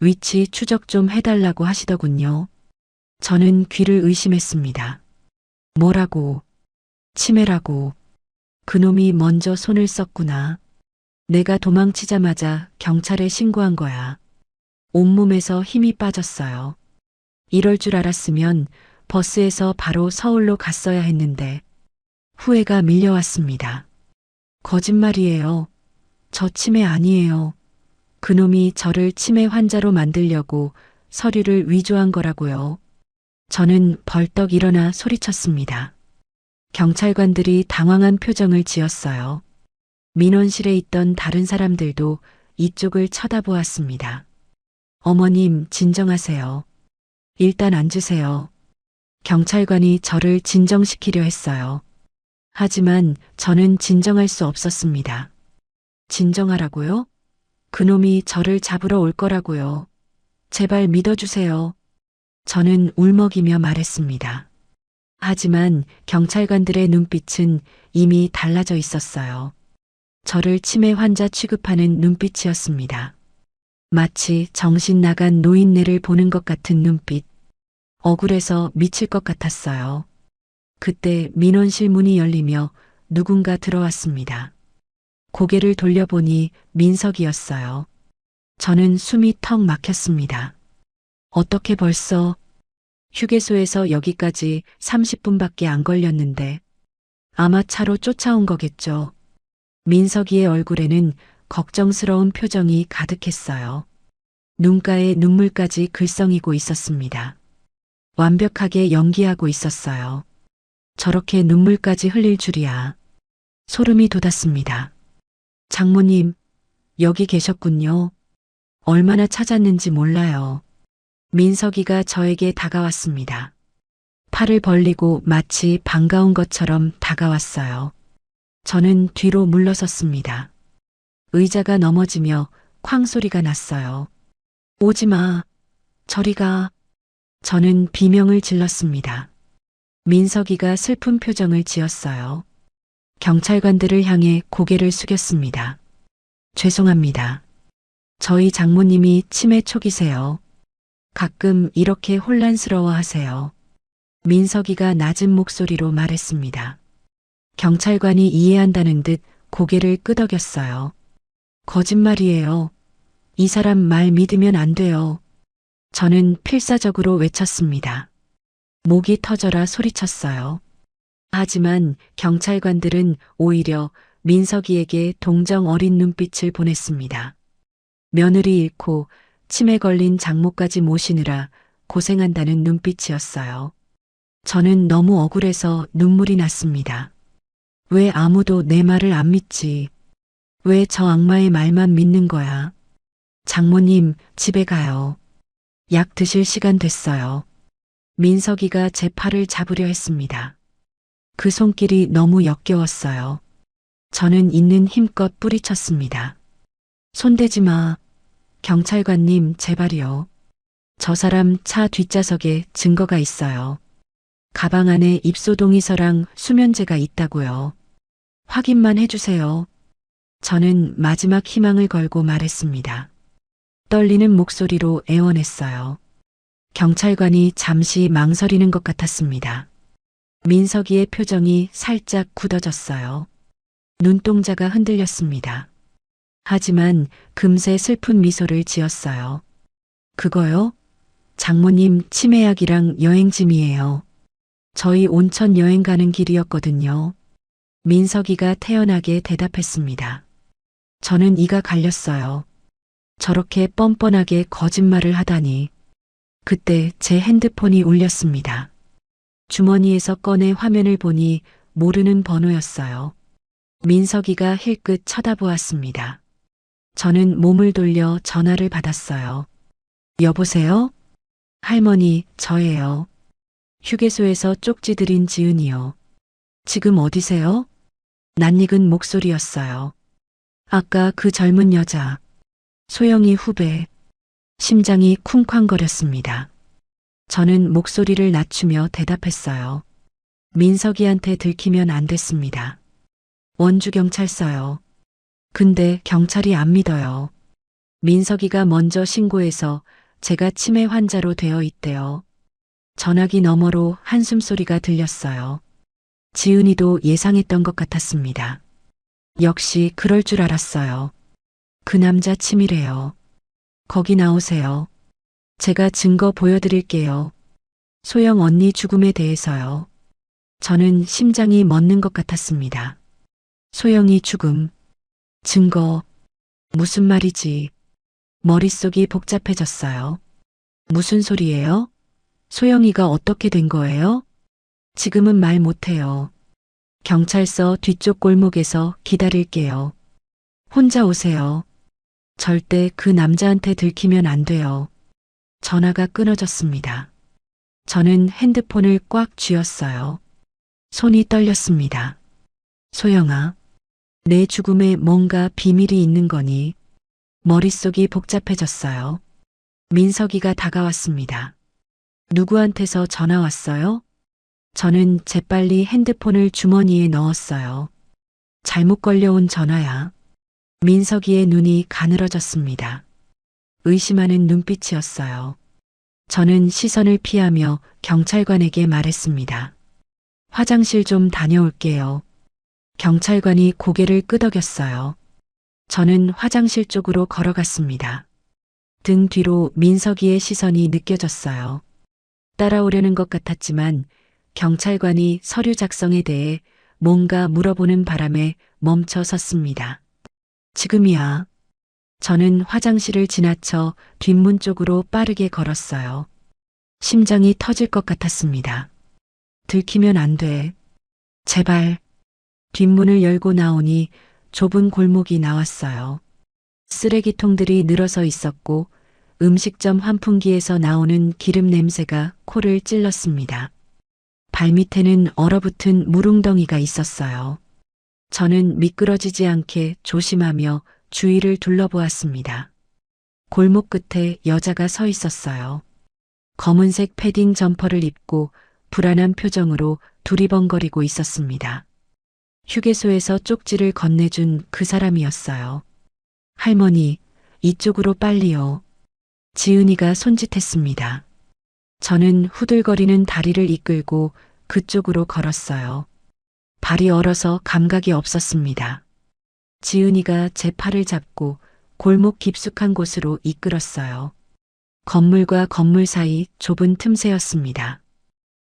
위치 추적 좀 해달라고 하시더군요. 저는 귀를 의심했습니다. 뭐라고? 치매라고. 그놈이 먼저 손을 썼구나. 내가 도망치자마자 경찰에 신고한 거야. 온몸에서 힘이 빠졌어요. 이럴 줄 알았으면 버스에서 바로 서울로 갔어야 했는데 후회가 밀려왔습니다. 거짓말이에요. 저 치매 아니에요. 그놈이 저를 치매 환자로 만들려고 서류를 위조한 거라고요. 저는 벌떡 일어나 소리쳤습니다. 경찰관들이 당황한 표정을 지었어요. 민원실에 있던 다른 사람들도 이쪽을 쳐다보았습니다. 어머님, 진정하세요. 일단 앉으세요. 경찰관이 저를 진정시키려 했어요. 하지만 저는 진정할 수 없었습니다. 진정하라고요? 그놈이 저를 잡으러 올 거라고요. 제발 믿어주세요. 저는 울먹이며 말했습니다. 하지만 경찰관들의 눈빛은 이미 달라져 있었어요. 저를 치매 환자 취급하는 눈빛이었습니다. 마치 정신 나간 노인네를 보는 것 같은 눈빛. 억울해서 미칠 것 같았어요. 그때 민원실 문이 열리며 누군가 들어왔습니다. 고개를 돌려보니 민석이었어요. 저는 숨이 턱 막혔습니다. 어떻게 벌써 휴게소에서 여기까지 30분밖에 안 걸렸는데 아마 차로 쫓아온 거겠죠. 민석이의 얼굴에는 걱정스러운 표정이 가득했어요. 눈가에 눈물까지 글썽이고 있었습니다. 완벽하게 연기하고 있었어요. 저렇게 눈물까지 흘릴 줄이야. 소름이 돋았습니다. 장모님, 여기 계셨군요. 얼마나 찾았는지 몰라요. 민석이가 저에게 다가왔습니다. 팔을 벌리고 마치 반가운 것처럼 다가왔어요. 저는 뒤로 물러섰습니다. 의자가 넘어지며 쾅 소리가 났어요. 오지 마. 저리 가. 저는 비명을 질렀습니다. 민석이가 슬픈 표정을 지었어요. 경찰관들을 향해 고개를 숙였습니다. 죄송합니다. 저희 장모님이 치매 초기세요. 가끔 이렇게 혼란스러워 하세요. 민석이가 낮은 목소리로 말했습니다. 경찰관이 이해한다는 듯 고개를 끄덕였어요. 거짓말이에요. 이 사람 말 믿으면 안 돼요. 저는 필사적으로 외쳤습니다. 목이 터져라 소리쳤어요. 하지만 경찰관들은 오히려 민석이에게 동정 어린 눈빛을 보냈습니다. 며느리 잃고 치매 걸린 장모까지 모시느라 고생한다는 눈빛이었어요. 저는 너무 억울해서 눈물이 났습니다. 왜 아무도 내 말을 안 믿지? 왜 저 악마의 말만 믿는 거야? 장모님, 집에 가요. 약 드실 시간 됐어요. 민석이가 제 팔을 잡으려 했습니다. 그 손길이 너무 역겨웠어요. 저는 있는 힘껏 뿌리쳤습니다. 손대지 마. 경찰관님, 제발이요. 저 사람 차 뒷좌석에 증거가 있어요. 가방 안에 입소동의서랑 수면제가 있다고요. 확인만 해주세요. 저는 마지막 희망을 걸고 말했습니다. 떨리는 목소리로 애원했어요. 경찰관이 잠시 망설이는 것 같았습니다. 민석이의 표정이 살짝 굳어졌어요. 눈동자가 흔들렸습니다. 하지만 금세 슬픈 미소를 지었어요. 그거요? 장모님 치매약이랑 여행짐이에요. 저희 온천 여행 가는 길이었거든요. 민석이가 태연하게 대답했습니다. 저는 이가 갈렸어요. 저렇게 뻔뻔하게 거짓말을 하다니. 그때 제 핸드폰이 울렸습니다. 주머니에서 꺼내 화면을 보니 모르는 번호였어요. 민석이가 힐끗 쳐다보았습니다. 저는 몸을 돌려 전화를 받았어요. 여보세요? 할머니, 저예요. 휴게소에서 쪽지 드린 지은이요. 지금 어디세요? 낯익은 목소리였어요. 아까 그 젊은 여자. 소영이 후배. 심장이 쿵쾅거렸습니다. 저는 목소리를 낮추며 대답했어요. 민석이한테 들키면 안 됐습니다. 원주경찰서요. 근데 경찰이 안 믿어요. 민석이가 먼저 신고해서 제가 치매 환자로 되어 있대요. 전화기 너머로 한숨소리가 들렸어요. 지은이도 예상했던 것 같았습니다. 역시 그럴 줄 알았어요. 그 남자 치밀해요. 거기 나오세요. 제가 증거 보여드릴게요. 소영 언니 죽음에 대해서요. 저는 심장이 멎는 것 같았습니다. 소영이 죽음. 증거. 무슨 말이지? 머릿속이 복잡해졌어요. 무슨 소리예요? 소영이가 어떻게 된 거예요? 지금은 말 못해요. 경찰서 뒤쪽 골목에서 기다릴게요. 혼자 오세요. 절대 그 남자한테 들키면 안 돼요. 전화가 끊어졌습니다. 저는 핸드폰을 꽉 쥐었어요. 손이 떨렸습니다. 소영아, 내 죽음에 뭔가 비밀이 있는 거니? 머릿속이 복잡해졌어요. 민석이가 다가왔습니다. 누구한테서 전화 왔어요? 저는 재빨리 핸드폰을 주머니에 넣었어요. 잘못 걸려온 전화야. 민석이의 눈이 가늘어졌습니다. 의심하는 눈빛이었어요. 저는 시선을 피하며 경찰관에게 말했습니다. 화장실 좀 다녀올게요. 경찰관이 고개를 끄덕였어요. 저는 화장실 쪽으로 걸어갔습니다. 등 뒤로 민석이의 시선이 느껴졌어요. 따라오려는 것 같았지만 경찰관이 서류 작성에 대해 뭔가 물어보는 바람에 멈춰 섰습니다. 지금이야. 저는 화장실을 지나쳐 뒷문 쪽으로 빠르게 걸었어요. 심장이 터질 것 같았습니다. 들키면 안 돼. 제발. 뒷문을 열고 나오니 좁은 골목이 나왔어요. 쓰레기통들이 늘어서 있었고 음식점 환풍기에서 나오는 기름 냄새가 코를 찔렀습니다. 발밑에는 얼어붙은 물웅덩이가 있었어요. 저는 미끄러지지 않게 조심하며 주위를 둘러보았습니다. 골목 끝에 여자가 서 있었어요. 검은색 패딩 점퍼를 입고 불안한 표정으로 두리번거리고 있었습니다. 휴게소에서 쪽지를 건네준 그 사람이었어요. 할머니, 이쪽으로 빨리요. 지은이가 손짓했습니다. 저는 후들거리는 다리를 이끌고 그쪽으로 걸었어요. 발이 얼어서 감각이 없었습니다. 지은이가 제 팔을 잡고 골목 깊숙한 곳으로 이끌었어요. 건물과 건물 사이 좁은 틈새였습니다.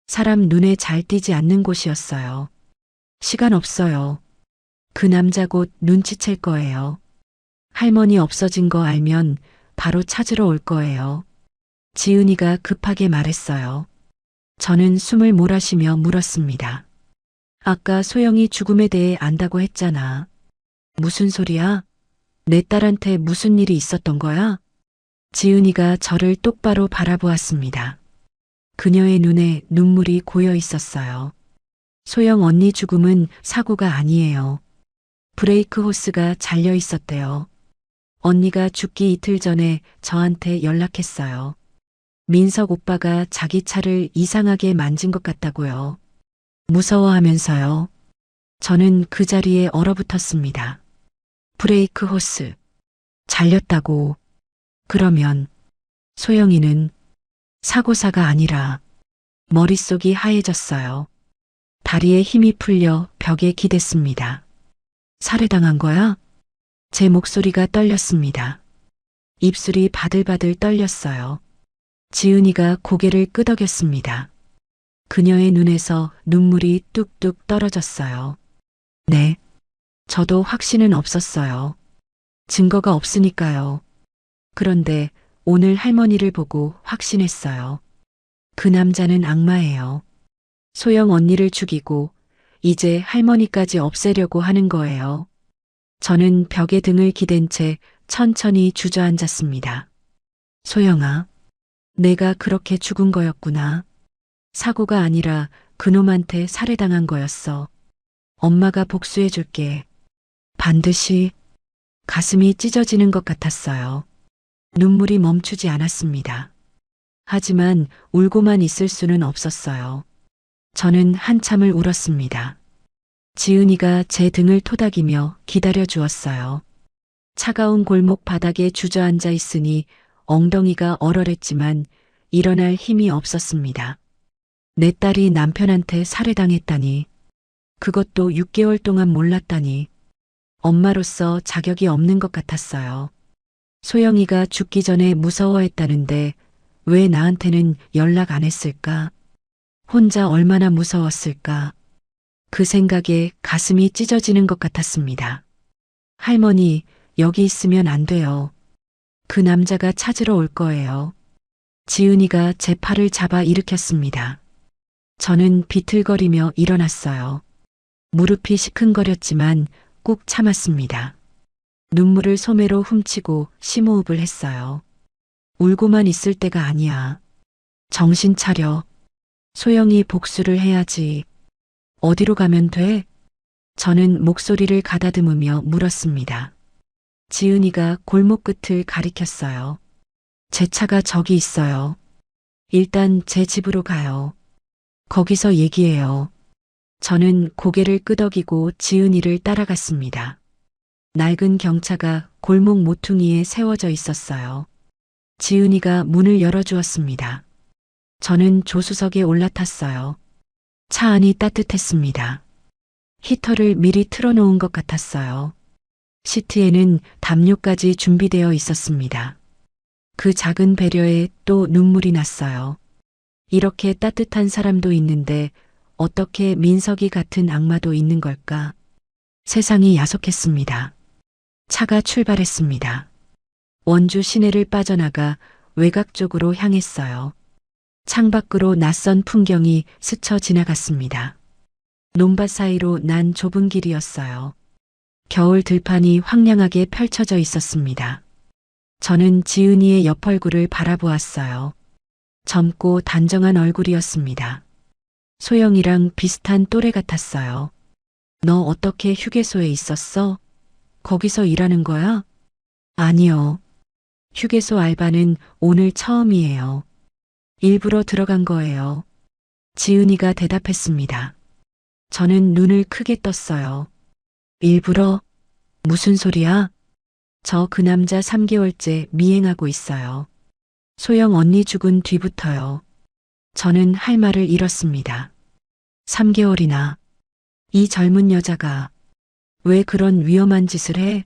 사람 눈에 잘 띄지 않는 곳이었어요. 시간 없어요. 그 남자 곧 눈치챌 거예요. 할머니 없어진 거 알면 바로 찾으러 올 거예요. 지은이가 급하게 말했어요. 저는 숨을 몰아쉬며 물었습니다. 아까 소영이 죽음에 대해 안다고 했잖아. 무슨 소리야? 내 딸한테 무슨 일이 있었던 거야? 지은이가 저를 똑바로 바라보았습니다. 그녀의 눈에 눈물이 고여 있었어요. 소영 언니 죽음은 사고가 아니에요. 브레이크 호스가 잘려 있었대요. 언니가 죽기 이틀 전에 저한테 연락했어요. 민석 오빠가 자기 차를 이상하게 만진 것 같다고요. 무서워하면서요. 저는 그 자리에 얼어붙었습니다. 브레이크 호스. 잘렸다고. 그러면 소영이는 사고사가 아니라 머릿속이 하얘졌어요. 다리에 힘이 풀려 벽에 기댔습니다. 살해당한 거야? 제 목소리가 떨렸습니다. 입술이 바들바들 떨렸어요. 지은이가 고개를 끄덕였습니다. 그녀의 눈에서 눈물이 뚝뚝 떨어졌어요. 네. 저도 확신은 없었어요. 증거가 없으니까요. 그런데 오늘 할머니를 보고 확신했어요. 그 남자는 악마예요. 소영 언니를 죽이고 이제 할머니까지 없애려고 하는 거예요. 저는 벽에 등을 기댄 채 천천히 주저앉았습니다. 소영아, 내가 그렇게 죽은 거였구나. 사고가 아니라 그놈한테 살해당한 거였어. 엄마가 복수해 줄게. 반드시. 가슴이 찢어지는 것 같았어요. 눈물이 멈추지 않았습니다. 하지만 울고만 있을 수는 없었어요. 저는 한참을 울었습니다. 지은이가 제 등을 토닥이며 기다려 주었어요. 차가운 골목 바닥에 주저앉아 있으니 엉덩이가 얼얼했지만 일어날 힘이 없었습니다. 내 딸이 남편한테 살해당했다니. 그것도 6개월 동안 몰랐다니. 엄마로서 자격이 없는 것 같았어요. 소영이가 죽기 전에 무서워했다는데 왜 나한테는 연락 안 했을까? 혼자 얼마나 무서웠을까? 그 생각에 가슴이 찢어지는 것 같았습니다. 할머니, 여기 있으면 안 돼요. 그 남자가 찾으러 올 거예요. 지은이가 제 팔을 잡아 일으켰습니다. 저는 비틀거리며 일어났어요. 무릎이 시큰거렸지만 꾹 참았습니다. 눈물을 소매로 훔치고 심호흡을 했어요. 울고만 있을 때가 아니야. 정신 차려. 소영이 복수를 해야지. 어디로 가면 돼? 저는 목소리를 가다듬으며 물었습니다. 지은이가 골목 끝을 가리켰어요. 제 차가 저기 있어요. 일단 제 집으로 가요. 거기서 얘기해요. 저는 고개를 끄덕이고 지은이를 따라갔습니다. 낡은 경차가 골목 모퉁이에 세워져 있었어요. 지은이가 문을 열어주었습니다. 저는 조수석에 올라탔어요. 차 안이 따뜻했습니다. 히터를 미리 틀어놓은 것 같았어요. 시트에는 담요까지 준비되어 있었습니다. 그 작은 배려에 또 눈물이 났어요. 이렇게 따뜻한 사람도 있는데 어떻게 민석이 같은 악마도 있는 걸까? 세상이 야속했습니다. 차가 출발했습니다. 원주 시내를 빠져나가 외곽 쪽으로 향했어요. 창밖으로 낯선 풍경이 스쳐 지나갔습니다. 논밭 사이로 난 좁은 길이었어요. 겨울 들판이 황량하게 펼쳐져 있었습니다. 저는 지은이의 옆 얼굴을 바라보았어요. 젊고 단정한 얼굴이었습니다. 소영이랑 비슷한 또래 같았어요. 너 어떻게 휴게소에 있었어? 거기서 일하는 거야? 아니요. 휴게소 알바는 오늘 처음이에요. 일부러 들어간 거예요. 지은이가 대답했습니다. 저는 눈을 크게 떴어요. 일부러? 무슨 소리야? 저 그 남자 3개월째 미행하고 있어요. 소영 언니 죽은 뒤부터요. 저는 할 말을 잃었습니다. 3개월이나. 이 젊은 여자가 왜 그런 위험한 짓을 해?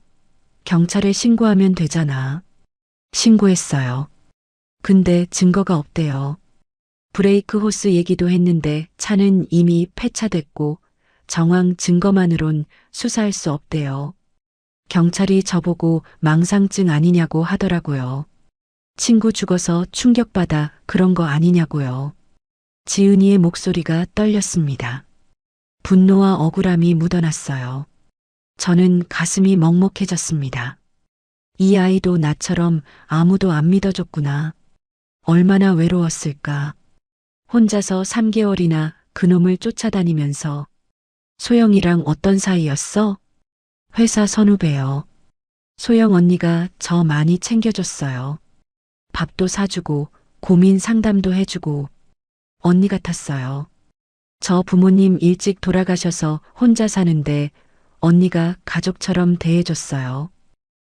경찰에 신고하면 되잖아. 신고했어요. 근데 증거가 없대요. 브레이크 호스 얘기도 했는데 차는 이미 폐차됐고 정황 증거만으론 수사할 수 없대요. 경찰이 저보고 망상증 아니냐고 하더라고요. 친구 죽어서 충격받아 그런 거 아니냐고요. 지은이의 목소리가 떨렸습니다. 분노와 억울함이 묻어났어요. 저는 가슴이 먹먹해졌습니다. 이 아이도 나처럼 아무도 안 믿어줬구나. 얼마나 외로웠을까. 혼자서 3개월이나 그놈을 쫓아다니면서. 소영이랑 어떤 사이였어? 회사 선후배요. 소영 언니가 저 많이 챙겨줬어요. 밥도 사주고 고민 상담도 해주고 언니 같았어요. 저 부모님 일찍 돌아가셔서 혼자 사는데 언니가 가족처럼 대해줬어요.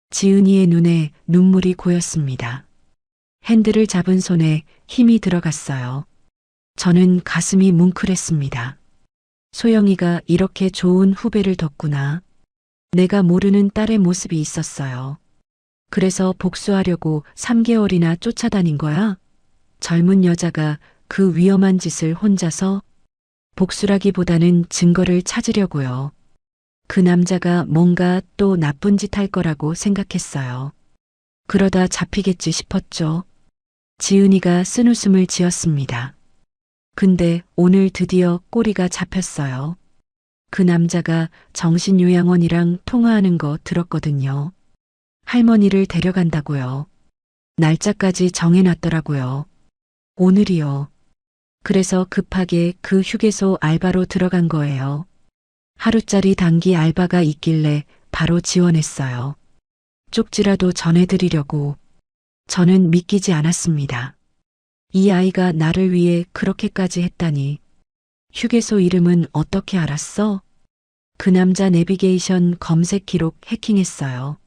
지은이의 눈에 눈물이 고였습니다. 핸들을 잡은 손에 힘이 들어갔어요. 저는 가슴이 뭉클했습니다. 소영이가 이렇게 좋은 후배를 뒀구나. 내가 모르는 딸의 모습이 있었어요. 그래서 복수하려고 3개월이나 쫓아다닌 거야? 젊은 여자가 그 위험한 짓을 혼자서? 복수라기보다는 증거를 찾으려고요. 그 남자가 뭔가 또 나쁜 짓 할 거라고 생각했어요. 그러다 잡히겠지 싶었죠. 지은이가 쓴웃음을 지었습니다. 근데 오늘 드디어 꼬리가 잡혔어요. 그 남자가 정신요양원이랑 통화하는 거 들었거든요. 할머니를 데려간다고요. 날짜까지 정해놨더라고요. 오늘이요. 그래서 급하게 그 휴게소 알바로 들어간 거예요. 하루짜리 단기 알바가 있길래 바로 지원했어요. 쪽지라도 전해드리려고. 저는 믿기지 않았습니다. 이 아이가 나를 위해 그렇게까지 했다니. 휴게소 이름은 어떻게 알았어? 그 남자 내비게이션 검색 기록 해킹했어요.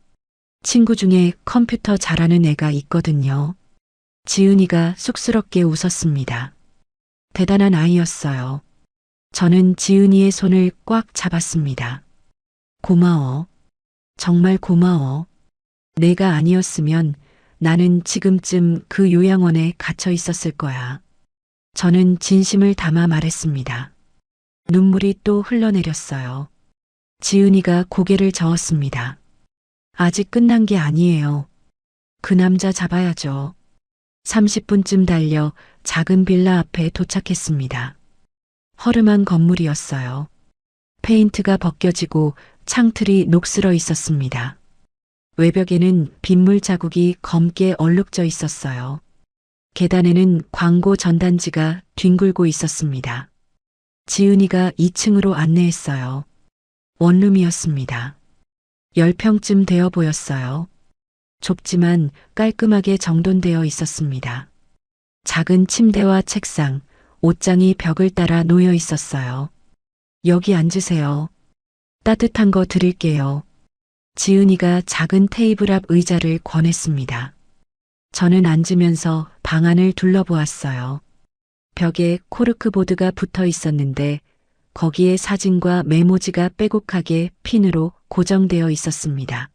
친구 중에 컴퓨터 잘하는 애가 있거든요. 지은이가 쑥스럽게 웃었습니다. 대단한 아이였어요. 저는 지은이의 손을 꽉 잡았습니다. 고마워. 정말 고마워. 내가 아니었으면 나는 지금쯤 그 요양원에 갇혀 있었을 거야. 저는 진심을 담아 말했습니다. 눈물이 또 흘러내렸어요. 지은이가 고개를 저었습니다. 아직 끝난 게 아니에요. 그 남자 잡아야죠. 30분쯤 달려 작은 빌라 앞에 도착했습니다. 허름한 건물이었어요. 페인트가 벗겨지고 창틀이 녹슬어 있었습니다. 외벽에는 빗물 자국이 검게 얼룩져 있었어요. 계단에는 광고 전단지가 뒹굴고 있었습니다. 지은이가 2층으로 안내했어요. 원룸이었습니다. 10평쯤 되어 보였어요. 좁지만 깔끔하게 정돈되어 있었습니다. 작은 침대와 책상, 옷장이 벽을 따라 놓여 있었어요. 여기 앉으세요. 따뜻한 거 드릴게요. 지은이가 작은 테이블 앞 의자를 권했습니다. 저는 앉으면서 방 안을 둘러보았어요. 벽에 코르크보드가 붙어 있었는데 거기에 사진과 메모지가 빼곡하게 핀으로 고정되어 있었습니다.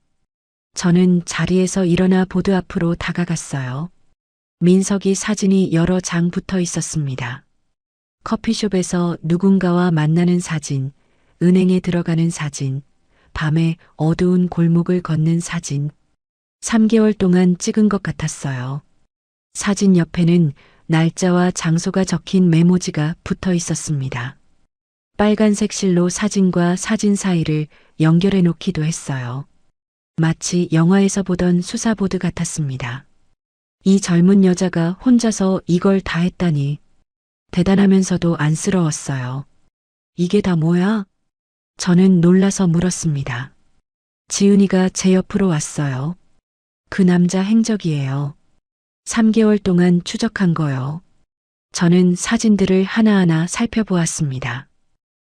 저는 자리에서 일어나 보드 앞으로 다가갔어요. 민석이 사진이 여러 장 붙어 있었습니다. 커피숍에서 누군가와 만나는 사진, 은행에 들어가는 사진, 밤에 어두운 골목을 걷는 사진. 3개월 동안 찍은 것 같았어요. 사진 옆에는 날짜와 장소가 적힌 메모지가 붙어 있었습니다. 빨간색 실로 사진과 사진 사이를 연결해 놓기도 했어요. 마치 영화에서 보던 수사보드 같았습니다. 이 젊은 여자가 혼자서 이걸 다 했다니 대단하면서도 안쓰러웠어요. 이게 다 뭐야? 저는 놀라서 물었습니다. 지은이가 제 옆으로 왔어요. 그 남자 행적이에요. 3개월 동안 추적한 거요. 저는 사진들을 하나하나 살펴보았습니다.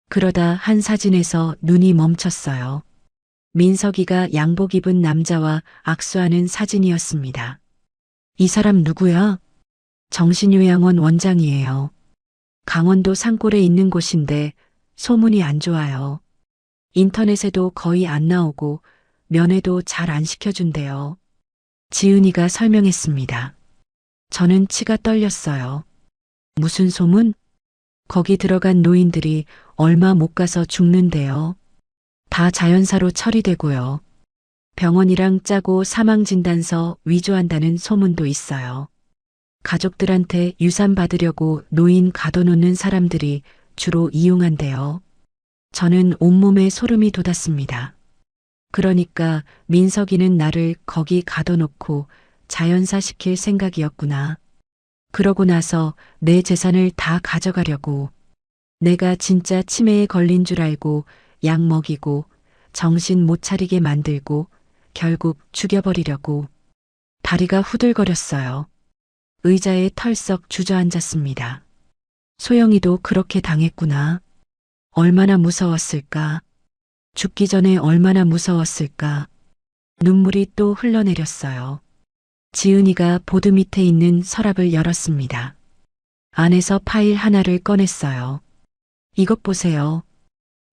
그러다 한 사진에서 눈이 멈췄어요. 민석이가 양복 입은 남자와 악수하는 사진이었습니다. 이 사람 누구야? 정신요양원 원장이에요. 강원도 산골에 있는 곳인데 소문이 안 좋아요. 인터넷에도 거의 안 나오고 면회도 잘 안 시켜준대요. 지은이가 설명했습니다. 저는 치가 떨렸어요. 무슨 소문? 거기 들어간 노인들이 얼마 못 가서 죽는데요. 다 자연사로 처리되고요. 병원이랑 짜고 사망진단서 위조한다는 소문도 있어요. 가족들한테 유산 받으려고 노인 가둬놓는 사람들이 주로 이용한대요. 저는 온몸에 소름이 돋았습니다. 그러니까 민석이는 나를 거기 가둬놓고 자연사 시킬 생각이었구나. 그러고 나서 내 재산을 다 가져가려고. 내가 진짜 치매에 걸린 줄 알고 약 먹이고 정신 못 차리게 만들고 결국 죽여버리려고. 다리가 후들거렸어요. 의자에 털썩 주저앉았습니다. 소영이도 그렇게 당했구나. 얼마나 무서웠을까. 죽기 전에 얼마나 무서웠을까. 눈물이 또 흘러내렸어요. 지은이가 보드 밑에 있는 서랍을 열었습니다. 안에서 파일 하나를 꺼냈어요. 이것 보세요.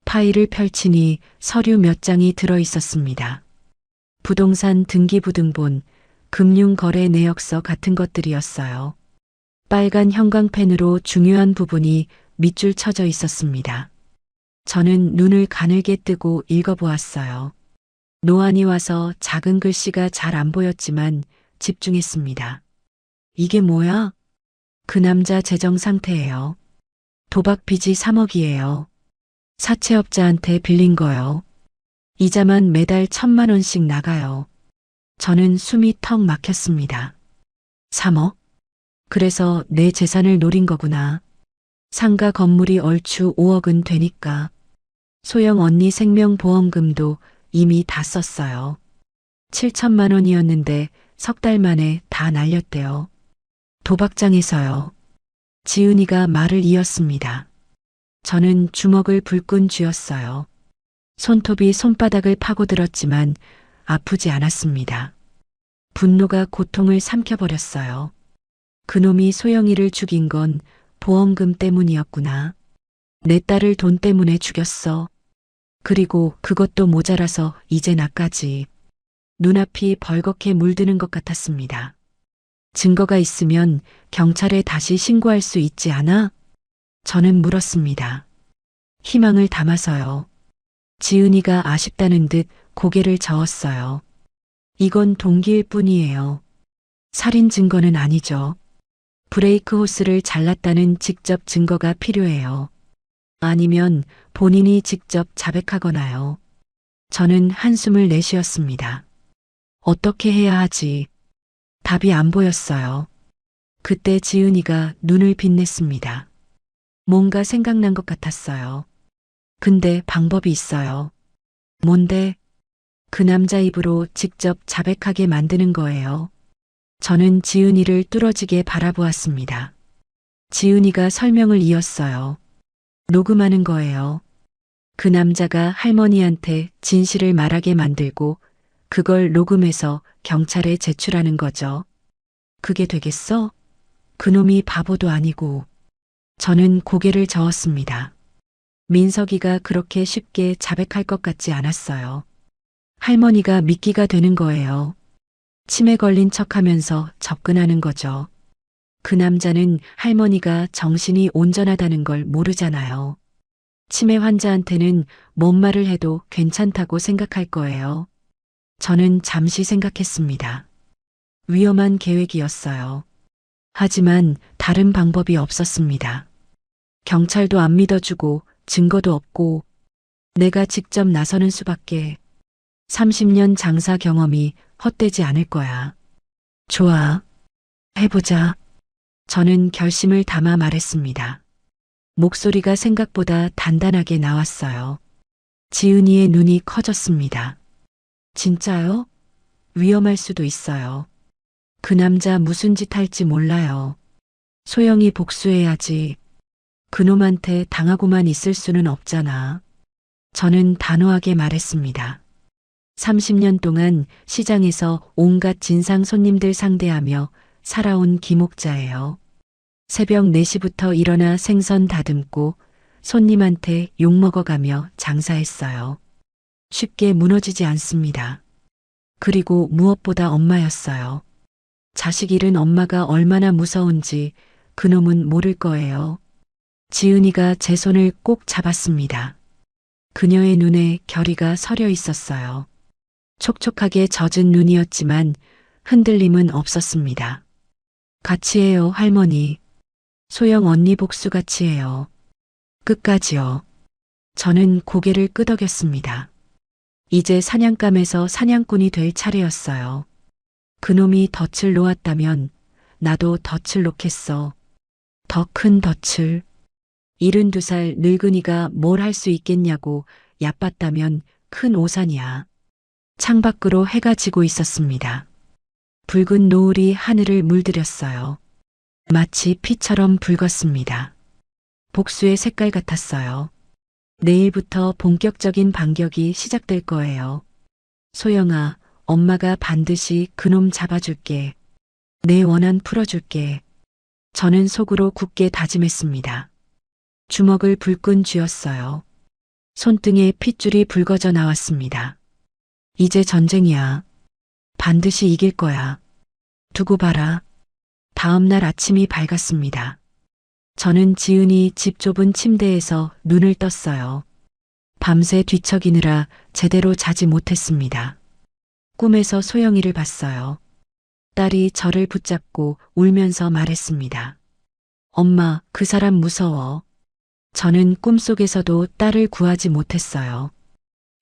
파일을 펼치니 서류 몇 장이 들어 있었습니다. 부동산 등기부등본, 금융거래 내역서 같은 것들이었어요. 빨간 형광펜으로 중요한 부분이 밑줄 쳐져 있었습니다. 저는 눈을 가늘게 뜨고 읽어보았어요. 노안이 와서 작은 글씨가 잘 안 보였지만 집중했습니다. 이게 뭐야? 그 남자 재정 상태예요. 도박 빚이 3억이에요. 사채업자한테 빌린 거요. 이자만 매달 1,000만 원씩 나가요. 저는 숨이 턱 막혔습니다. 3억? 그래서 내 재산을 노린 거구나. 상가 건물이 얼추 5억은 되니까. 소영 언니 생명보험금도 이미 다 썼어요. 7천만 원이었는데 석 달 만에 다 날렸대요. 도박장에서요. 지은이가 말을 이었습니다. 저는 주먹을 불끈 쥐었어요. 손톱이 손바닥을 파고들었지만 아프지 않았습니다. 분노가 고통을 삼켜버렸어요. 그놈이 소영이를 죽인 건 보험금 때문이었구나. 내 딸을 돈 때문에 죽였어. 그리고 그것도 모자라서 이제 나까지. 눈앞이 벌겋게 물드는 것 같았습니다. 증거가 있으면 경찰에 다시 신고할 수 있지 않아? 저는 물었습니다. 희망을 담아서요. 지은이가 아쉽다는 듯 고개를 저었어요. 이건 동기일 뿐이에요. 살인 증거는 아니죠. 브레이크 호스를 잘랐다는 직접 증거가 필요해요. 아니면 본인이 직접 자백하거나요. 저는 한숨을 내쉬었습니다. 어떻게 해야 하지? 답이 안 보였어요. 그때 지은이가 눈을 빛냈습니다. 뭔가 생각난 것 같았어요. 근데 방법이 있어요. 뭔데? 그 남자 입으로 직접 자백하게 만드는 거예요. 저는 지은이를 뚫어지게 바라보았습니다. 지은이가 설명을 이었어요. 녹음하는 거예요. 그 남자가 할머니한테 진실을 말하게 만들고 그걸 녹음해서 경찰에 제출하는 거죠. 그게 되겠어? 그놈이 바보도 아니고. 저는 고개를 저었습니다. 민석이가 그렇게 쉽게 자백할 것 같지 않았어요. 할머니가 미끼가 되는 거예요. 치매 걸린 척하면서 접근하는 거죠. 그 남자는 할머니가 정신이 온전하다는 걸 모르잖아요. 치매 환자한테는 뭔 말을 해도 괜찮다고 생각할 거예요. 저는 잠시 생각했습니다. 위험한 계획이었어요. 하지만 다른 방법이 없었습니다. 경찰도 안 믿어주고 증거도 없고 내가 직접 나서는 수밖에. 30년 장사 경험이 헛되지 않을 거야. 좋아. 해보자. 저는 결심을 담아 말했습니다. 목소리가 생각보다 단단하게 나왔어요. 지은이의 눈이 커졌습니다. 진짜요? 위험할 수도 있어요. 그 남자 무슨 짓 할지 몰라요. 소영이 복수해야지. 그놈한테 당하고만 있을 수는 없잖아. 저는 단호하게 말했습니다. 30년 동안 시장에서 온갖 진상 손님들 상대하며 살아온 김옥자예요. 새벽 4시부터 일어나 생선 다듬고 손님한테 욕먹어가며 장사했어요. 쉽게 무너지지 않습니다. 그리고 무엇보다 엄마였어요. 자식 잃은 엄마가 얼마나 무서운지 그놈은 모를 거예요. 지은이가 제 손을 꼭 잡았습니다. 그녀의 눈에 결의가 서려 있었어요. 촉촉하게 젖은 눈이었지만 흔들림은 없었습니다. 같이 해요, 할머니. 소영 언니 복수 같이 해요. 끝까지요. 저는 고개를 끄덕였습니다. 이제 사냥감에서 사냥꾼이 될 차례였어요. 그놈이 덫을 놓았다면 나도 덫을 놓겠어. 더 큰 덫을. 72살 늙은이가 뭘 할 수 있겠냐고 얕봤다면 큰 오산이야. 창밖으로 해가 지고 있었습니다. 붉은 노을이 하늘을 물들였어요. 마치 피처럼 붉었습니다. 복수의 색깔 같았어요. 내일부터 본격적인 반격이 시작될 거예요. 소영아, 엄마가 반드시 그놈 잡아줄게. 내 원한 풀어줄게. 저는 속으로 굳게 다짐했습니다. 주먹을 불끈 쥐었어요. 손등에 핏줄이 붉어져 나왔습니다. 이제 전쟁이야. 반드시 이길 거야. 두고 봐라. 다음 날 아침이 밝았습니다. 저는 지은이 집 좁은 침대에서 눈을 떴어요. 밤새 뒤척이느라 제대로 자지 못했습니다. 꿈에서 소영이를 봤어요. 딸이 저를 붙잡고 울면서 말했습니다. 엄마, 그 사람 무서워. 저는 꿈속에서도 딸을 구하지 못했어요.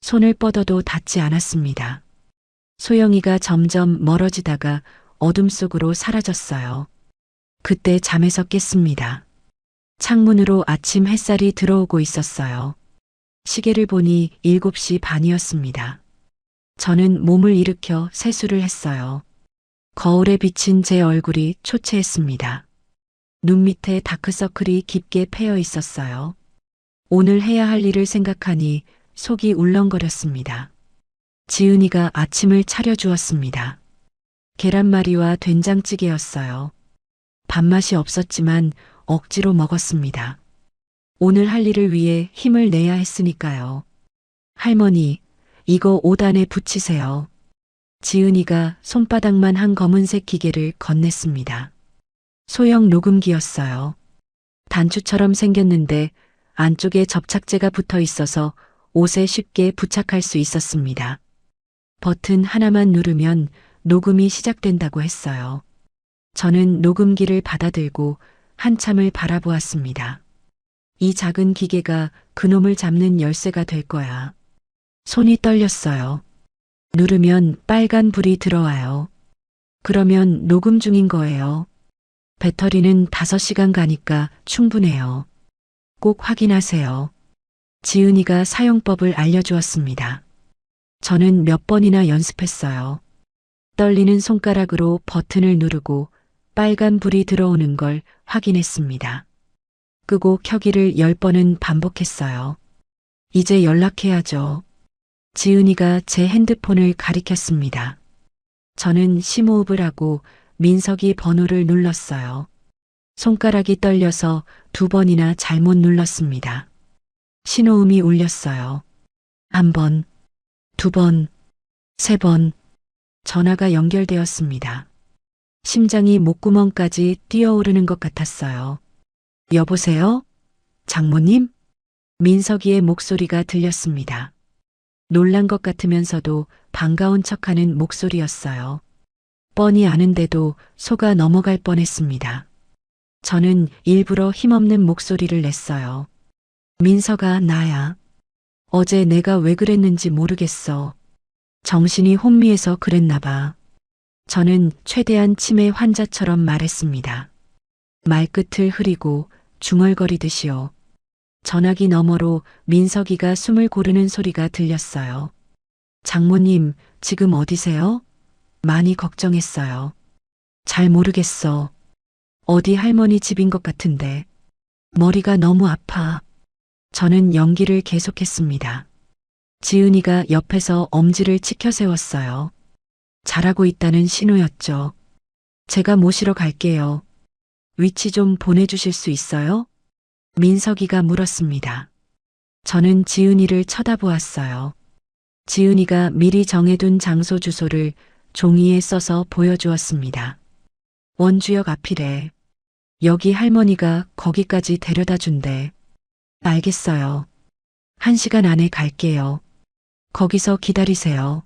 손을 뻗어도 닿지 않았습니다. 소영이가 점점 멀어지다가 어둠 속으로 사라졌어요. 그때 잠에서 깼습니다. 창문으로 아침 햇살이 들어오고 있었어요. 시계를 보니 7시 반이었습니다. 저는 몸을 일으켜 세수를 했어요. 거울에 비친 제 얼굴이 초췌했습니다. 눈 밑에 다크서클이 깊게 패여 있었어요. 오늘 해야 할 일을 생각하니 속이 울렁거렸습니다. 지은이가 아침을 차려주었습니다. 계란말이와 된장찌개였어요. 밥맛이 없었지만 억지로 먹었습니다. 오늘 할 일을 위해 힘을 내야 했으니까요. 할머니, 이거 5단에 붙이세요. 지은이가 손바닥만 한 검은색 기계를 건넸습니다. 소형 녹음기였어요. 단추처럼 생겼는데 안쪽에 접착제가 붙어 있어서 옷에 쉽게 부착할 수 있었습니다. 버튼 하나만 누르면 녹음이 시작된다고 했어요. 저는 녹음기를 받아들고 한참을 바라보았습니다. 이 작은 기계가 그놈을 잡는 열쇠가 될 거야. 손이 떨렸어요. 누르면 빨간 불이 들어와요. 그러면 녹음 중인 거예요. 배터리는 5시간 가니까 충분해요. 꼭 확인하세요. 지은이가 사용법을 알려주었습니다. 저는 몇 번이나 연습했어요. 떨리는 손가락으로 버튼을 누르고 빨간 불이 들어오는 걸 확인했습니다. 끄고 켜기를 10번은 반복했어요. 이제 연락해야죠. 지은이가 제 핸드폰을 가리켰습니다. 저는 심호흡을 하고 민석이 번호를 눌렀어요. 손가락이 떨려서 2번이나 잘못 눌렀습니다. 신호음이 울렸어요. 1번, 2번, 3번. 전화가 연결되었습니다. 심장이 목구멍까지 뛰어오르는 것 같았어요. 여보세요? 장모님? 민석이의 목소리가 들렸습니다. 놀란 것 같으면서도 반가운 척하는 목소리였어요. 뻔히 아는데도 속아 넘어갈 뻔했습니다. 저는 일부러 힘없는 목소리를 냈어요. 민석아, 나야. 어제 내가 왜 그랬는지 모르겠어. 정신이 혼미해서 그랬나 봐. 저는 최대한 치매 환자처럼 말했습니다. 말끝을 흐리고 중얼거리듯이요. 전화기 너머로 민석이가 숨을 고르는 소리가 들렸어요. 장모님, 지금 어디세요? 많이 걱정했어요. 잘 모르겠어. 어디 할머니 집인 것 같은데. 머리가 너무 아파. 저는 연기를 계속했습니다. 지은이가 옆에서 엄지를 치켜 세웠어요. 잘하고 있다는 신호였죠. 제가 모시러 갈게요. 위치 좀 보내주실 수 있어요? 민석이가 물었습니다. 저는 지은이를 쳐다보았어요. 지은이가 미리 정해둔 장소 주소를 종이에 써서 보여주었습니다. 원주역 앞이래. 여기 할머니가 거기까지 데려다 준대. 알겠어요. 1시간 안에 갈게요. 거기서 기다리세요.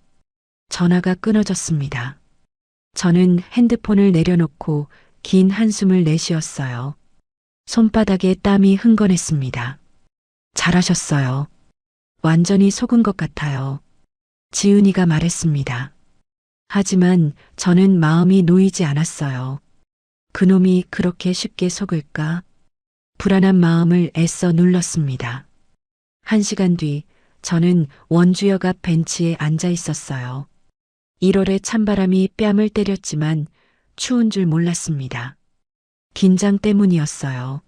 전화가 끊어졌습니다. 저는 핸드폰을 내려놓고 긴 한숨을 내쉬었어요. 손바닥에 땀이 흥건했습니다. 잘하셨어요. 완전히 속은 것 같아요. 지은이가 말했습니다. 하지만 저는 마음이 놓이지 않았어요. 그놈이 그렇게 쉽게 속을까? 불안한 마음을 애써 눌렀습니다. 1시간 뒤 저는 원주역 앞 벤치에 앉아 있었어요. 1월의 찬바람이 뺨을 때렸지만 추운 줄 몰랐습니다. 긴장 때문이었어요.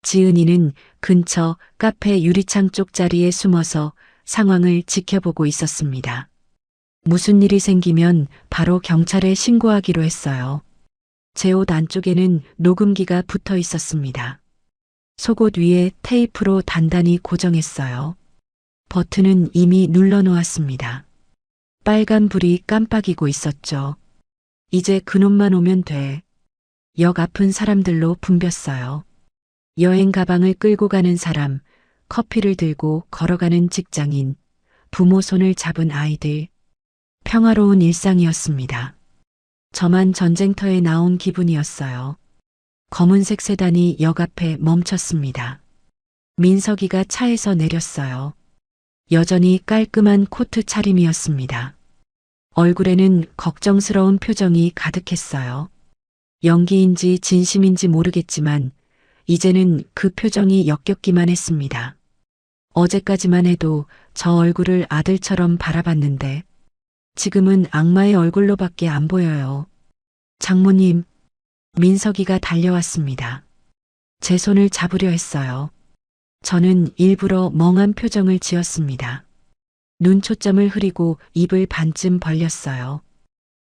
지은이는 근처 카페 유리창 쪽 자리에 숨어서 상황을 지켜보고 있었습니다. 무슨 일이 생기면 바로 경찰에 신고하기로 했어요. 제 옷 안쪽에는 녹음기가 붙어 있었습니다. 속옷 위에 테이프로 단단히 고정했어요. 버튼은 이미 눌러놓았습니다. 빨간 불이 깜빡이고 있었죠. 이제 그놈만 오면 돼. 역 앞은 사람들로 붐볐어요. 여행 가방을 끌고 가는 사람, 커피를 들고 걸어가는 직장인, 부모 손을 잡은 아이들. 평화로운 일상이었습니다. 저만 전쟁터에 나온 기분이었어요. 검은색 세단이 역 앞에 멈췄습니다. 민석이가 차에서 내렸어요. 여전히 깔끔한 코트 차림이었습니다. 얼굴에는 걱정스러운 표정이 가득했어요. 연기인지 진심인지 모르겠지만 이제는 그 표정이 역겹기만 했습니다. 어제까지만 해도 저 얼굴을 아들처럼 바라봤는데 지금은 악마의 얼굴로밖에 안 보여요. 장모님, 민석이가 달려왔습니다. 제 손을 잡으려 했어요. 저는 일부러 멍한 표정을 지었습니다. 눈초점을 흐리고 입을 반쯤 벌렸어요.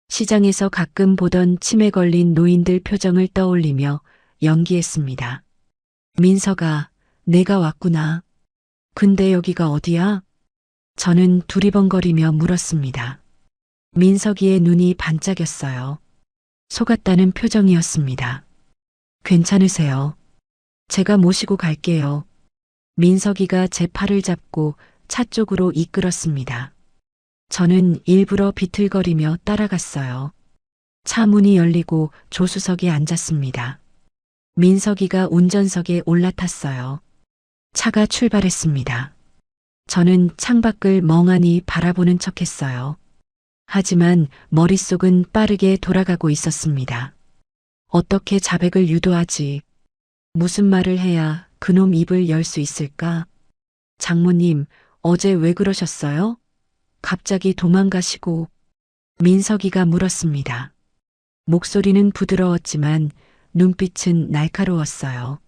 시장에서 가끔 보던 치매 걸린 노인들 표정을 떠올리며 연기했습니다. 민석아, 내가 왔구나. 근데 여기가 어디야? 저는 두리번거리며 물었습니다. 민석이의 눈이 반짝였어요. 속았다는 표정이었습니다. 괜찮으세요? 제가 모시고 갈게요. 민석이가 제 팔을 잡고 차 쪽으로 이끌었습니다. 저는 일부러 비틀거리며 따라갔어요. 차 문이 열리고 조수석에 앉았습니다. 민석이가 운전석에 올라탔어요. 차가 출발했습니다. 저는 창밖을 멍하니 바라보는 척했어요. 하지만 머릿속은 빠르게 돌아가고 있었습니다. 어떻게 자백을 유도하지? 무슨 말을 해야 그놈 입을 열 수 있을까? 장모님, 어제 왜 그러셨어요? 갑자기 도망가시고. 민석이가 물었습니다. 목소리는 부드러웠지만 눈빛은 날카로웠어요.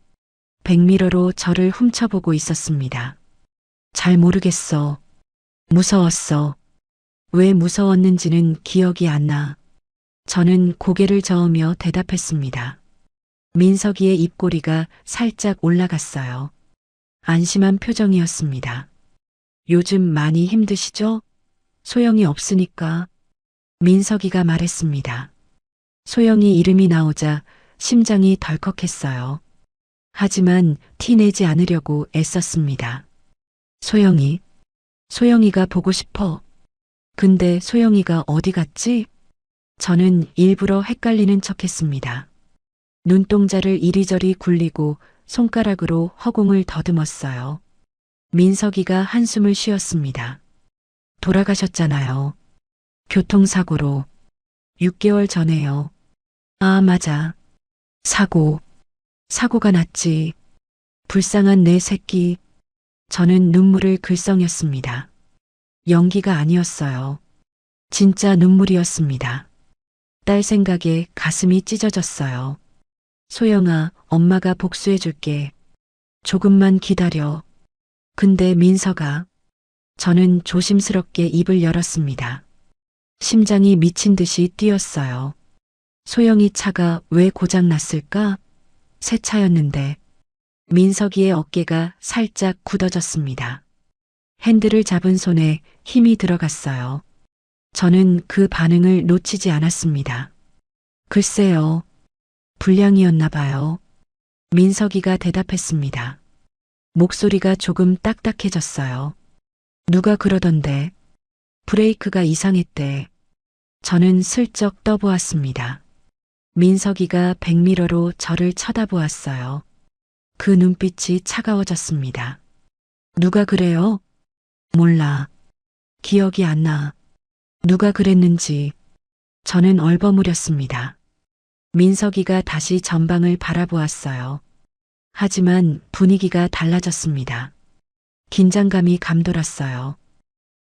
백미러로 저를 훔쳐보고 있었습니다. 잘 모르겠어. 무서웠어. 왜 무서웠는지는 기억이 안 나. 저는 고개를 저으며 대답했습니다. 민석이의 입꼬리가 살짝 올라갔어요. 안심한 표정이었습니다. 요즘 많이 힘드시죠? 소영이 없으니까. 민석이가 말했습니다. 소영이 이름이 나오자 심장이 덜컥했어요. 하지만 티내지 않으려고 애썼습니다. 소영이가 보고 싶어. 근데 소영이가 어디 갔지? 저는 일부러 헷갈리는 척했습니다. 눈동자를 이리저리 굴리고 손가락으로 허공을 더듬었어요. 민석이가 한숨을 쉬었습니다. 돌아가셨잖아요. 교통사고로. 6개월 전에요. 아, 맞아. 사고가 났지. 불쌍한 내 새끼. 저는 눈물을 글썽였습니다. 연기가 아니었어요. 진짜 눈물이었습니다. 딸 생각에 가슴이 찢어졌어요. 소영아, 엄마가 복수해줄게. 조금만 기다려. 근데 민석아, 저는 조심스럽게 입을 열었습니다. 심장이 미친 듯이 뛰었어요. 소영이 차가 왜 고장 났을까? 새 차였는데. 민석이의 어깨가 살짝 굳어졌습니다. 핸들을 잡은 손에 힘이 들어갔어요. 저는 그 반응을 놓치지 않았습니다. 글쎄요. 불량이었나 봐요. 민석이가 대답했습니다. 목소리가 조금 딱딱해졌어요. 누가 그러던데. 브레이크가 이상했대. 저는 슬쩍 떠보았습니다. 민석이가 백미러로 저를 쳐다보았어요. 그 눈빛이 차가워졌습니다. 누가 그래요? 몰라. 기억이 안 나. 누가 그랬는지. 저는 얼버무렸습니다. 민석이가 다시 전방을 바라보았어요. 하지만 분위기가 달라졌습니다. 긴장감이 감돌았어요.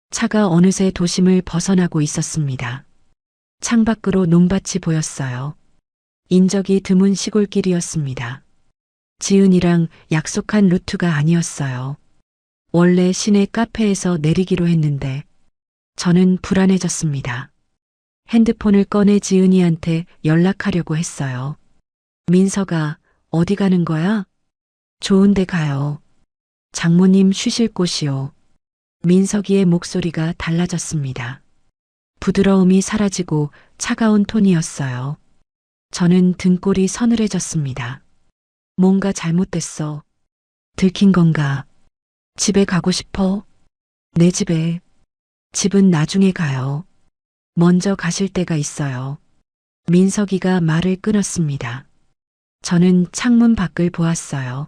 차가 어느새 도심을 벗어나고 있었습니다. 창밖으로 논밭이 보였어요. 인적이 드문 시골길이었습니다. 지은이랑 약속한 루트가 아니었어요. 원래 시내 카페에서 내리기로 했는데 저는 불안해졌습니다. 핸드폰을 꺼내 지은이한테 연락하려고 했어요. 민서가 어디 가는 거야? 좋은 데 가요. 장모님 쉬실 곳이요. 민석이의 목소리가 달라졌습니다. 부드러움이 사라지고 차가운 톤이었어요. 저는 등골이 서늘해졌습니다. 뭔가 잘못됐어. 들킨 건가? 집에 가고 싶어? 내 집에. 집은 나중에 가요. 먼저 가실 때가 있어요. 민석이가 말을 끊었습니다. 저는 창문 밖을 보았어요.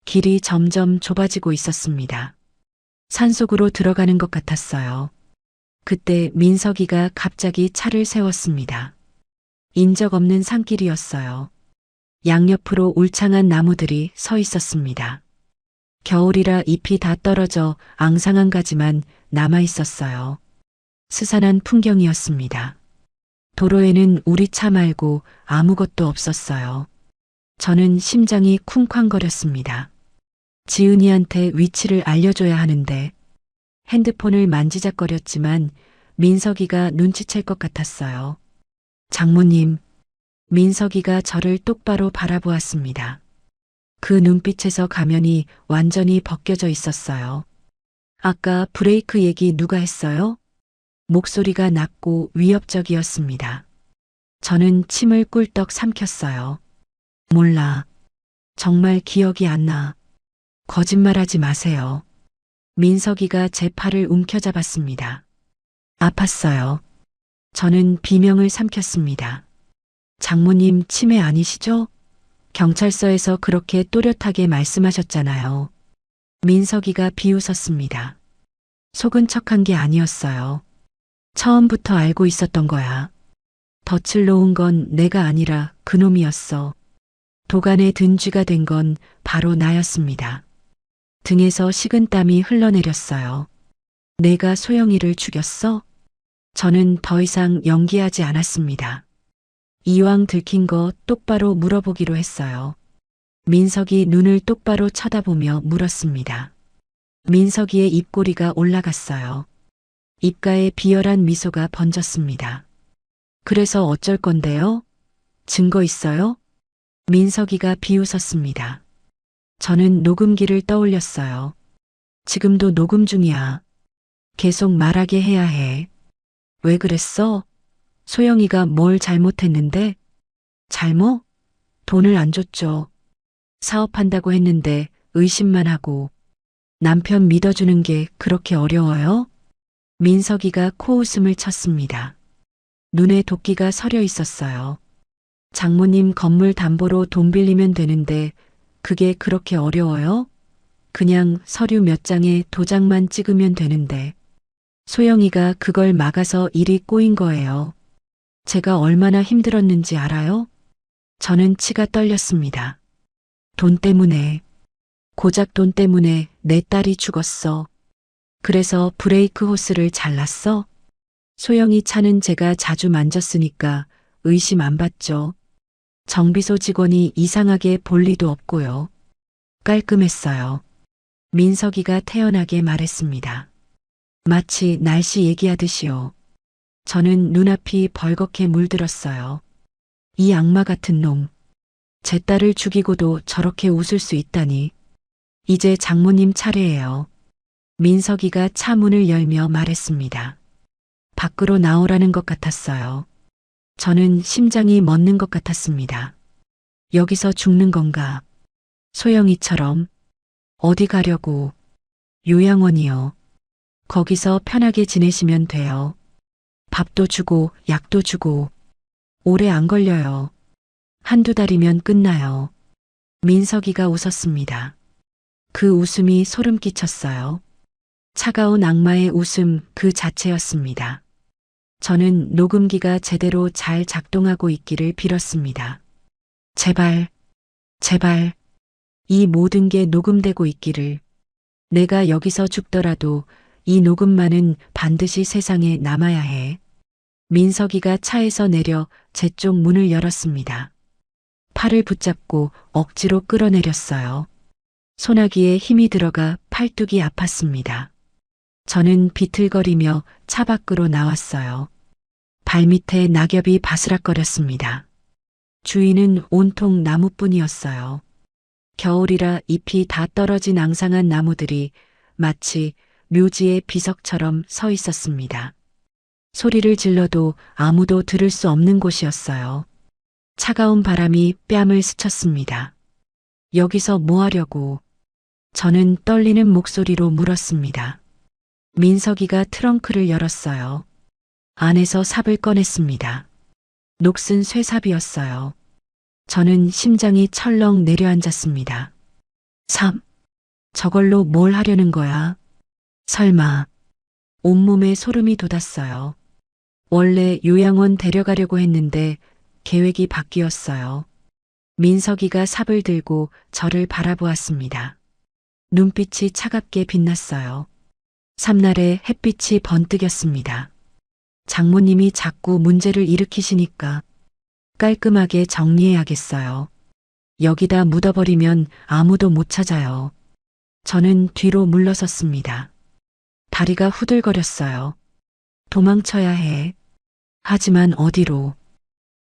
길이 점점 좁아지고 있었습니다. 산속으로 들어가는 것 같았어요. 그때 민석이가 갑자기 차를 세웠습니다. 인적 없는 산길이었어요. 양옆으로 울창한 나무들이 서 있었습니다. 겨울이라 잎이 다 떨어져 앙상한 가지만 남아 있었어요. 스산한 풍경이었습니다. 도로에는 우리 차 말고 아무것도 없었어요. 저는 심장이 쿵쾅거렸습니다. 지은이한테 위치를 알려줘야 하는데 핸드폰을 만지작거렸지만 민석이가 눈치챌 것 같았어요. 장모님, 민석이가 저를 똑바로 바라보았습니다. 그 눈빛에서 가면이 완전히 벗겨져 있었어요. 아까 브레이크 얘기 누가 했어요? 목소리가 낮고 위협적이었습니다. 저는 침을 꿀떡 삼켰어요. 몰라. 정말 기억이 안 나. 거짓말하지 마세요. 민석이가 제 팔을 움켜잡았습니다. 아팠어요. 저는 비명을 삼켰습니다. 장모님 치매 아니시죠? 경찰서에서 그렇게 또렷하게 말씀하셨잖아요. 민석이가 비웃었습니다. 속은 척한 게 아니었어요. 처음부터 알고 있었던 거야. 덫을 놓은 건 내가 아니라 그놈이었어. 도간에 든 쥐가 된 건 바로 나였습니다. 등에서 식은땀이 흘러내렸어요. 내가 소영이를 죽였어? 저는 더 이상 연기하지 않았습니다. 이왕 들킨 거 똑바로 물어보기로 했어요. 민석이 눈을 똑바로 쳐다보며 물었습니다. 민석이의 입꼬리가 올라갔어요. 입가에 비열한 미소가 번졌습니다. 그래서 어쩔 건데요? 증거 있어요? 민석이가 비웃었습니다. 저는 녹음기를 떠올렸어요. 지금도 녹음 중이야. 계속 말하게 해야 해. 왜 그랬어? 소영이가 뭘 잘못했는데? 잘못? 돈을 안 줬죠. 사업한다고 했는데 의심만 하고. 남편 믿어주는 게 그렇게 어려워요? 민석이가 코웃음을 쳤습니다. 눈에 도끼가 서려 있었어요. 장모님 건물 담보로 돈 빌리면 되는데 그게 그렇게 어려워요? 그냥 서류 몇 장에 도장만 찍으면 되는데. 소영이가 그걸 막아서 일이 꼬인 거예요. 제가 얼마나 힘들었는지 알아요? 저는 치가 떨렸습니다. 돈 때문에, 고작 돈 때문에 내 딸이 죽었어. 그래서 브레이크 호스를 잘랐어? 소영이 차는 제가 자주 만졌으니까 의심 안 받죠. 정비소 직원이 이상하게 볼 리도 없고요. 깔끔했어요. 민석이가 태연하게 말했습니다. 마치 날씨 얘기하듯이요. 저는 눈앞이 벌겋게 물들었어요. 이 악마 같은 놈. 제 딸을 죽이고도 저렇게 웃을 수 있다니. 이제 장모님 차례예요. 민석이가 차 문을 열며 말했습니다. 밖으로 나오라는 것 같았어요. 저는 심장이 멎는 것 같았습니다. 여기서 죽는 건가? 소영이처럼. 어디 가려고? 요양원이요. 거기서 편하게 지내시면 돼요. 밥도 주고 약도 주고. 오래 안 걸려요. 한두 달이면 끝나요. 민석이가 웃었습니다. 그 웃음이 소름 끼쳤어요. 차가운 악마의 웃음 그 자체였습니다. 저는 녹음기가 제대로 잘 작동하고 있기를 빌었습니다. 제발, 제발, 이 모든 게 녹음되고 있기를. 내가 여기서 죽더라도 이 녹음만은 반드시 세상에 남아야 해. 민석이가 차에서 내려 제 쪽 문을 열었습니다. 팔을 붙잡고 억지로 끌어내렸어요. 소나기에 힘이 들어가 팔뚝이 아팠습니다. 저는 비틀거리며 차 밖으로 나왔어요. 발밑에 낙엽이 바스락거렸습니다. 주위는 온통 나무뿐이었어요. 겨울이라 잎이 다 떨어진 앙상한 나무들이 마치 묘지의 비석처럼 서 있었습니다. 소리를 질러도 아무도 들을 수 없는 곳이었어요. 차가운 바람이 뺨을 스쳤습니다. 여기서 뭐 하려고? 저는 떨리는 목소리로 물었습니다. 민석이가 트렁크를 열었어요. 안에서 삽을 꺼냈습니다. 녹슨 쇠삽이었어요. 저는 심장이 철렁 내려앉았습니다. 저걸로 뭘 하려는 거야? 설마. 온몸에 소름이 돋았어요. 원래 요양원 데려가려고 했는데 계획이 바뀌었어요. 민석이가 삽을 들고 저를 바라보았습니다. 눈빛이 차갑게 빛났어요. 삼날에 햇빛이 번뜩였습니다. 장모님이 자꾸 문제를 일으키시니까 깔끔하게 정리해야겠어요. 여기다 묻어버리면 아무도 못 찾아요. 저는 뒤로 물러섰습니다. 다리가 후들거렸어요. 도망쳐야 해. 하지만 어디로?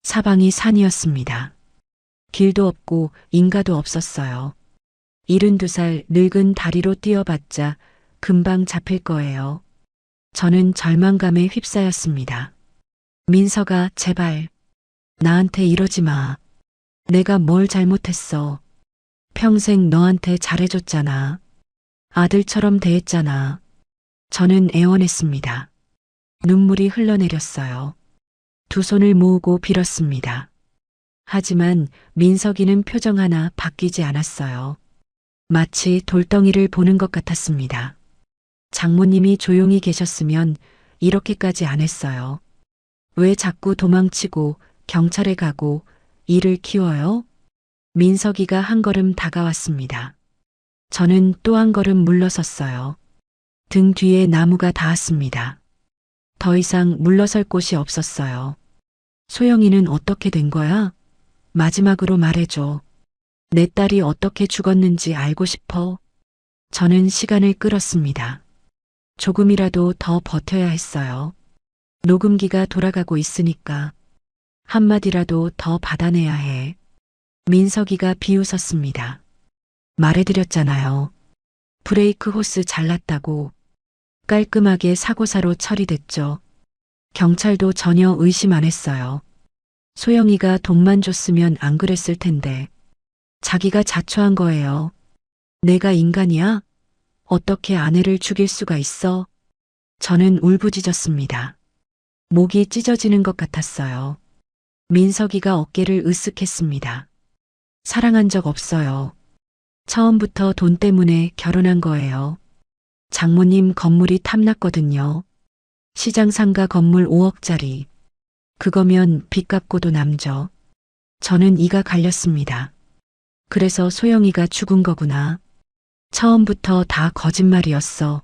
사방이 산이었습니다. 길도 없고 인가도 없었어요. 72살 늙은 다리로 뛰어봤자 금방 잡힐 거예요. 저는 절망감에 휩싸였습니다. 민석아, 제발. 나한테 이러지 마. 내가 뭘 잘못했어. 평생 너한테 잘해줬잖아. 아들처럼 대했잖아. 저는 애원했습니다. 눈물이 흘러내렸어요. 두 손을 모으고 빌었습니다. 하지만 민석이는 표정 하나 바뀌지 않았어요. 마치 돌덩이를 보는 것 같았습니다. 장모님이 조용히 계셨으면 이렇게까지 안 했어요. 왜 자꾸 도망치고 경찰에 가고 일을 키워요? 민석이가 한 걸음 다가왔습니다. 저는 또 한 걸음 물러섰어요. 등 뒤에 나무가 닿았습니다. 더 이상 물러설 곳이 없었어요. 소영이는 어떻게 된 거야? 마지막으로 말해줘. 내 딸이 어떻게 죽었는지 알고 싶어. 저는 시간을 끌었습니다. 조금이라도 더 버텨야 했어요. 녹음기가 돌아가고 있으니까 한마디라도 더 받아내야 해. 민석이가 비웃었습니다. 말해드렸잖아요. 브레이크 호스 잘랐다고. 깔끔하게 사고사로 처리됐죠. 경찰도 전혀 의심 안 했어요. 소영이가 돈만 줬으면 안 그랬을 텐데. 자기가 자초한 거예요. 내가 인간이야? 어떻게 아내를 죽일 수가 있어? 저는 울부짖었습니다. 목이 찢어지는 것 같았어요. 민석이가 어깨를 으쓱했습니다. 사랑한 적 없어요. 처음부터 돈 때문에 결혼한 거예요. 장모님 건물이 탐났거든요. 시장 상가 건물 5억짜리. 그거면 빚 갚고도 남죠. 저는 이가 갈렸습니다. 그래서 소영이가 죽은 거구나. 처음부터 다 거짓말이었어.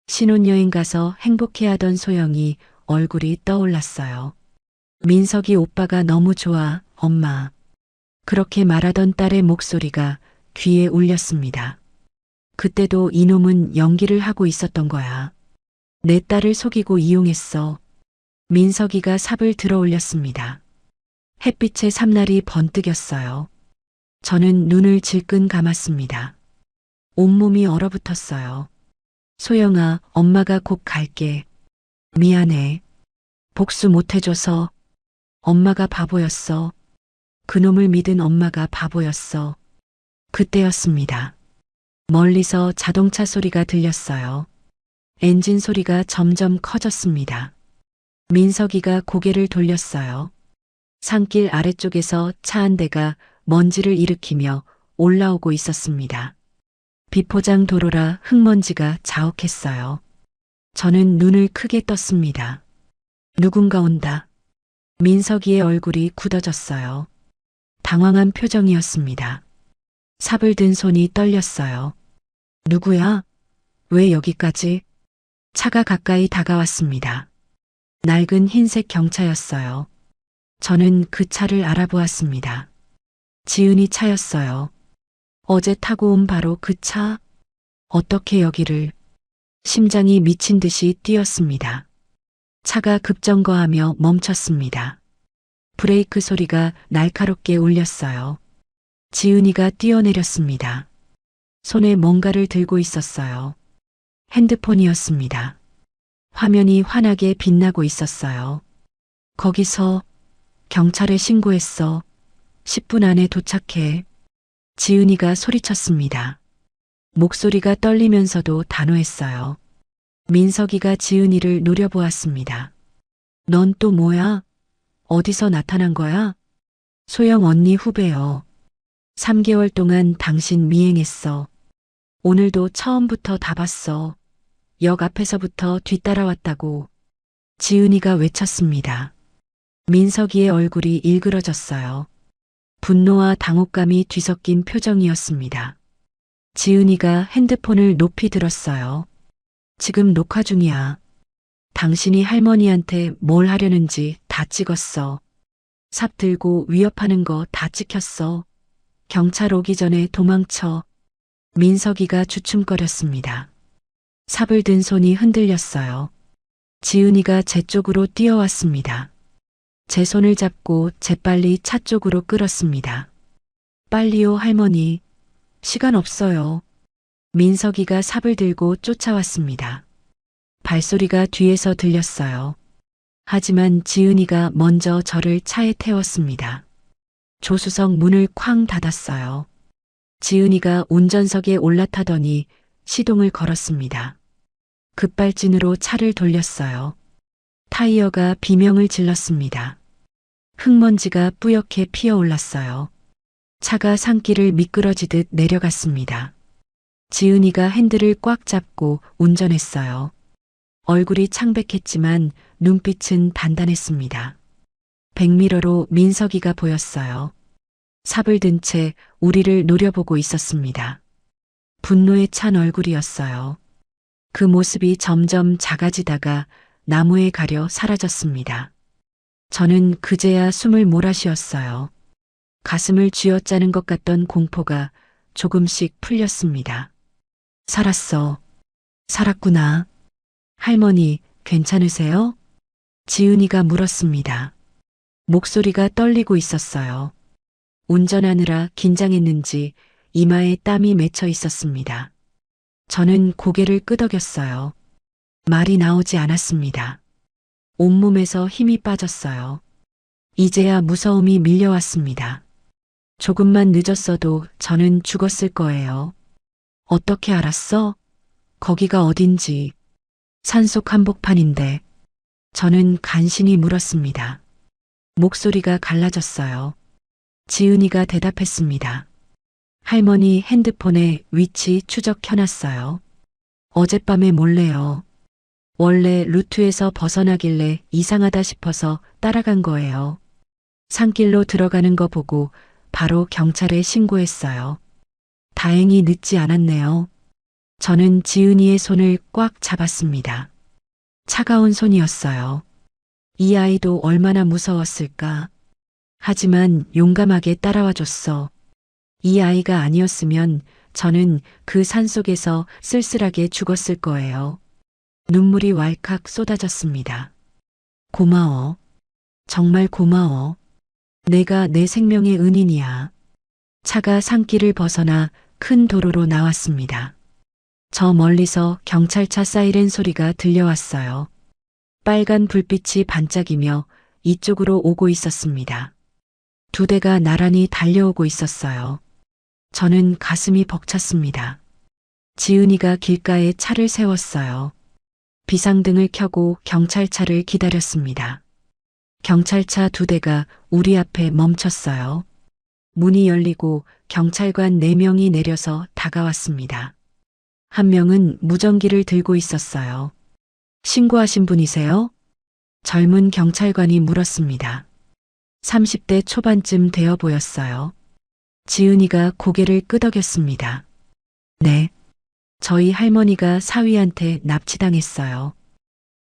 신혼여행 가서 행복해하던 소영이 얼굴이 떠올랐어요. 민석이 오빠가 너무 좋아, 엄마. 그렇게 말하던 딸의 목소리가 귀에 울렸습니다. 그때도 이놈은 연기를 하고 있었던 거야. 내 딸을 속이고 이용했어. 민석이가 삽을 들어 올렸습니다. 햇빛에 삼날이 번뜩였어요. 저는 눈을 질끈 감았습니다. 온몸이 얼어붙었어요. 소영아, 엄마가 곧 갈게. 미안해. 복수 못해줘서. 엄마가 바보였어. 그놈을 믿은 엄마가 바보였어. 그때였습니다. 멀리서 자동차 소리가 들렸어요. 엔진 소리가 점점 커졌습니다. 민석이가 고개를 돌렸어요. 산길 아래쪽에서 차 한 대가 먼지를 일으키며 올라오고 있었습니다. 비포장 도로라 흙먼지가 자욱했어요. 저는 눈을 크게 떴습니다. 누군가 온다. 민석이의 얼굴이 굳어졌어요. 당황한 표정이었습니다. 삽을 든 손이 떨렸어요. 누구야? 왜 여기까지? 차가 가까이 다가왔습니다. 낡은 흰색 경차였어요. 저는 그 차를 알아보았습니다. 지은이 차였어요. 어제 타고 온 바로 그 차? 어떻게 여기를? 심장이 미친 듯이 뛰었습니다. 차가 급정거하며 멈췄습니다. 브레이크 소리가 날카롭게 울렸어요. 지은이가 뛰어내렸습니다. 손에 뭔가를 들고 있었어요. 핸드폰이었습니다. 화면이 환하게 빛나고 있었어요. 거기서 경찰에 신고했어. 10분 안에 도착해. 지은이가 소리쳤습니다. 목소리가 떨리면서도 단호했어요. 민석이가 지은이를 노려보았습니다. 넌 또 뭐야? 어디서 나타난 거야? 소영 언니 후배요. 3개월 동안 당신 미행했어. 오늘도 처음부터 다 봤어. 역 앞에서부터 뒤따라왔다고. 지은이가 외쳤습니다. 민석이의 얼굴이 일그러졌어요. 분노와 당혹감이 뒤섞인 표정이었습니다. 지은이가 핸드폰을 높이 들었어요. 지금 녹화 중이야. 당신이 할머니한테 뭘 하려는지 다 찍었어. 삽 들고 위협하는 거 다 찍혔어. 경찰 오기 전에 도망쳐. 민석이가 주춤거렸습니다. 삽을 든 손이 흔들렸어요. 지은이가 제 쪽으로 뛰어왔습니다. 제 손을 잡고 재빨리 차 쪽으로 끌었습니다. 빨리요, 할머니. 시간 없어요. 민석이가 삽을 들고 쫓아왔습니다. 발소리가 뒤에서 들렸어요. 하지만 지은이가 먼저 저를 차에 태웠습니다. 조수석 문을 쾅 닫았어요. 지은이가 운전석에 올라타더니 시동을 걸었습니다. 급발진으로 차를 돌렸어요. 타이어가 비명을 질렀습니다. 흙먼지가 뿌옇게 피어올랐어요. 차가 산길을 미끄러지듯 내려갔습니다. 지은이가 핸들을 꽉 잡고 운전했어요. 얼굴이 창백했지만 눈빛은 단단했습니다. 백미러로 민석이가 보였어요. 삽을 든 채 우리를 노려보고 있었습니다. 분노에 찬 얼굴이었어요. 그 모습이 점점 작아지다가 나무에 가려 사라졌습니다. 저는 그제야 숨을 몰아쉬었어요. 가슴을 쥐어짜는 것 같던 공포가 조금씩 풀렸습니다. 살았어. 살았구나. 할머니, 괜찮으세요? 지은이가 물었습니다. 목소리가 떨리고 있었어요. 운전하느라 긴장했는지 이마에 땀이 맺혀 있었습니다. 저는 고개를 끄덕였어요. 말이 나오지 않았습니다. 온몸에서 힘이 빠졌어요. 이제야 무서움이 밀려왔습니다. 조금만 늦었어도 저는 죽었을 거예요. 어떻게 알았어? 거기가 어딘지. 산속 한복판인데. 저는 간신히 물었습니다. 목소리가 갈라졌어요. 지은이가 대답했습니다. 할머니 핸드폰에 위치 추적해놨어요. 어젯밤에 몰래요. 원래 루트에서 벗어나길래 이상하다 싶어서 따라간 거예요. 산길로 들어가는 거 보고 바로 경찰에 신고했어요. 다행히 늦지 않았네요. 저는 지은이의 손을 꽉 잡았습니다. 차가운 손이었어요. 이 아이도 얼마나 무서웠을까. 하지만 용감하게 따라와 줬어. 이 아이가 아니었으면 저는 그 산속에서 쓸쓸하게 죽었을 거예요. 눈물이 왈칵 쏟아졌습니다. 고마워. 정말 고마워. 내가 내 생명의 은인이야. 차가 산길을 벗어나 큰 도로로 나왔습니다. 저 멀리서 경찰차 사이렌 소리가 들려왔어요. 빨간 불빛이 반짝이며 이쪽으로 오고 있었습니다. 두 대가 나란히 달려오고 있었어요. 저는 가슴이 벅찼습니다. 지은이가 길가에 차를 세웠어요. 비상등을 켜고 경찰차를 기다렸습니다. 경찰차 두 대가 우리 앞에 멈췄어요. 문이 열리고 경찰관 4명이 내려서 다가왔습니다. 한 명은 무전기를 들고 있었어요. 신고하신 분이세요? 젊은 경찰관이 물었습니다. 30대 초반쯤 되어 보였어요. 지은이가 고개를 끄덕였습니다. 네. 저희 할머니가 사위한테 납치당했어요.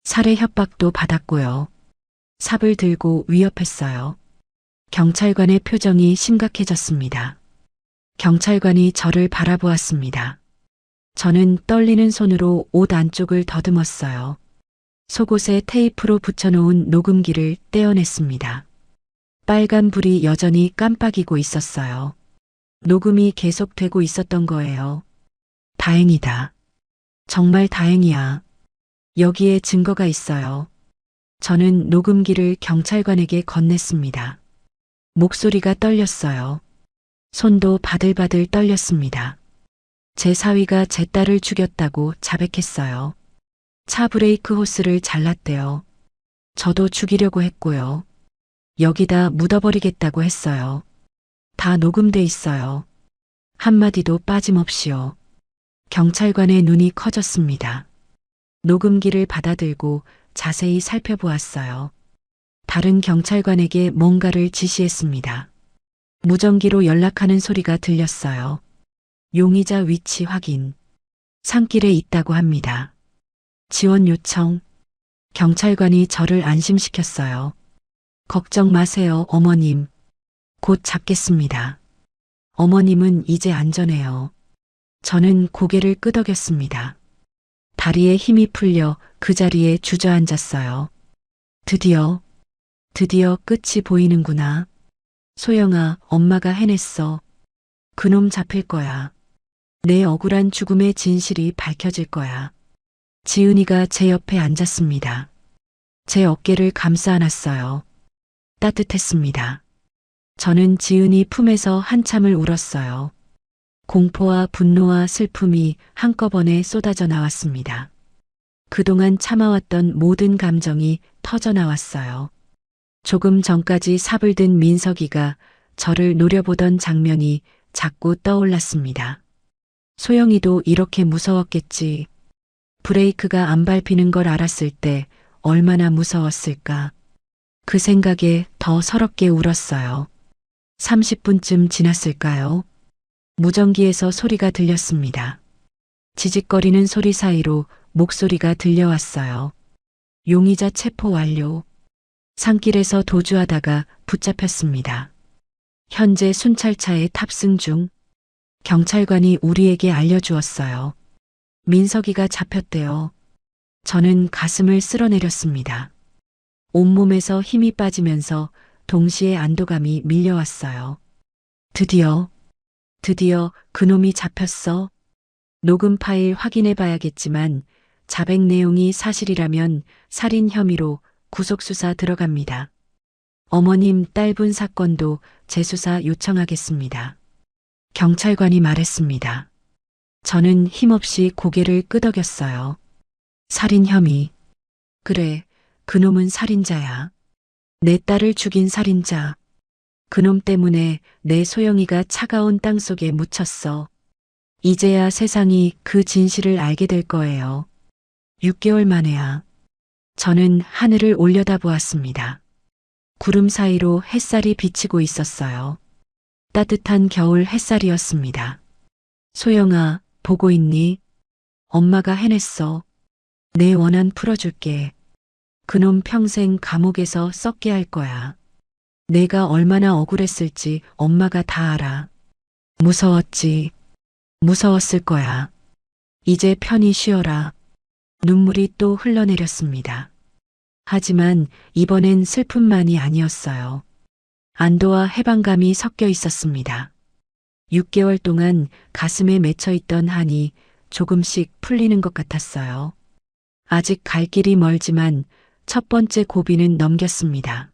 살해 협박도 받았고요. 삽을 들고 위협했어요. 경찰관의 표정이 심각해졌습니다. 경찰관이 저를 바라보았습니다. 저는 떨리는 손으로 옷 안쪽을 더듬었어요. 속옷에 테이프로 붙여놓은 녹음기를 떼어냈습니다. 빨간 불이 여전히 깜빡이고 있었어요. 녹음이 계속되고 있었던 거예요. 다행이다. 정말 다행이야. 여기에 증거가 있어요. 저는 녹음기를 경찰관에게 건넸습니다. 목소리가 떨렸어요. 손도 바들바들 떨렸습니다. 제 사위가 제 딸을 죽였다고 자백했어요. 차 브레이크 호스를 잘랐대요. 저도 죽이려고 했고요. 여기다 묻어버리겠다고 했어요. 다 녹음돼 있어요. 한마디도 빠짐없이요. 경찰관의 눈이 커졌습니다. 녹음기를 받아들고 자세히 살펴보았어요. 다른 경찰관에게 뭔가를 지시했습니다. 무전기로 연락하는 소리가 들렸어요. 용의자 위치 확인. 산길에 있다고 합니다. 지원 요청. 경찰관이 저를 안심시켰어요. 걱정 마세요, 어머님. 곧 잡겠습니다. 어머님은 이제 안전해요. 저는 고개를 끄덕였습니다. 다리에 힘이 풀려 그 자리에 주저앉았어요. 드디어 끝이 보이는구나. 소영아, 엄마가 해냈어. 그놈 잡힐 거야. 내 억울한 죽음의 진실이 밝혀질 거야. 지은이가 제 옆에 앉았습니다. 제 어깨를 감싸 안았어요. 따뜻했습니다. 저는 지은이 품에서 한참을 울었어요. 공포와 분노와 슬픔이 한꺼번에 쏟아져 나왔습니다. 그동안 참아왔던 모든 감정이 터져 나왔어요. 조금 전까지 삽을 든 민석이가 저를 노려보던 장면이 자꾸 떠올랐습니다. 소영이도 이렇게 무서웠겠지. 브레이크가 안 밟히는 걸 알았을 때 얼마나 무서웠을까. 그 생각에 더 서럽게 울었어요. 30분쯤 지났을까요? 무전기에서 소리가 들렸습니다. 지직거리는 소리 사이로 목소리가 들려왔어요. 용의자 체포 완료. 산길에서 도주하다가 붙잡혔습니다. 현재 순찰차에 탑승 중. 경찰관이 우리에게 알려주었어요. 민석이가 잡혔대요. 저는 가슴을 쓸어내렸습니다. 온몸에서 힘이 빠지면서 동시에 안도감이 밀려왔어요. 드디어 그놈이 잡혔어. 녹음 파일 확인해 봐야겠지만 자백 내용이 사실이라면 살인 혐의로 구속수사 들어갑니다. 어머님 딸분 사건도 재수사 요청하겠습니다. 경찰관이 말했습니다. 저는 힘없이 고개를 끄덕였어요. 살인 혐의. 그래, 그놈은 살인자야. 내 딸을 죽인 살인자. 그놈 때문에 내 소영이가 차가운 땅 속에 묻혔어. 이제야 세상이 그 진실을 알게 될 거예요. 6개월 만에야. 저는 하늘을 올려다보았습니다. 구름 사이로 햇살이 비치고 있었어요. 따뜻한 겨울 햇살이었습니다. 소영아, 보고 있니? 엄마가 해냈어. 내 원한 풀어줄게. 그놈 평생 감옥에서 썩게 할 거야. 내가 얼마나 억울했을지 엄마가 다 알아. 무서웠지. 무서웠을 거야. 이제 편히 쉬어라. 눈물이 또 흘러내렸습니다. 하지만 이번엔 슬픔만이 아니었어요. 안도와 해방감이 섞여 있었습니다. 6개월 동안 가슴에 맺혀 있던 한이 조금씩 풀리는 것 같았어요. 아직 갈 길이 멀지만 첫 번째 고비는 넘겼습니다.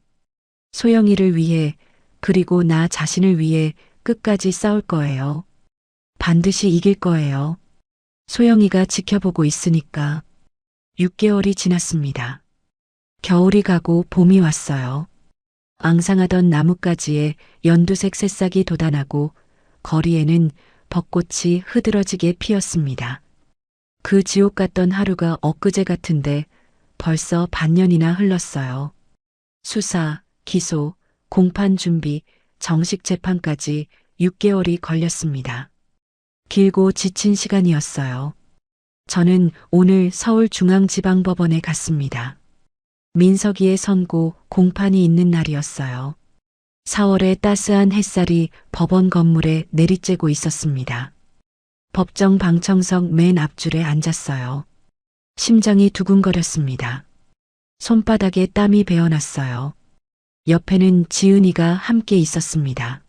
소영이를 위해, 그리고 나 자신을 위해 끝까지 싸울 거예요. 반드시 이길 거예요. 소영이가 지켜보고 있으니까. 6개월이 지났습니다. 겨울이 가고 봄이 왔어요. 앙상하던 나뭇가지에 연두색 새싹이 돋아나고 거리에는 벚꽃이 흐드러지게 피었습니다. 그 지옥 같던 하루가 엊그제 같은데 벌써 반년이나 흘렀어요. 수사, 기소, 공판 준비, 정식 재판까지 6개월이 걸렸습니다. 길고 지친 시간이었어요. 저는 오늘 서울중앙지방법원에 갔습니다. 민석이의 선고, 공판이 있는 날이었어요. 4월의 따스한 햇살이 법원 건물에 내리쬐고 있었습니다. 법정 방청석 맨 앞줄에 앉았어요. 심장이 두근거렸습니다. 손바닥에 땀이 배어났어요. 옆에는 지은이가 함께 있었습니다.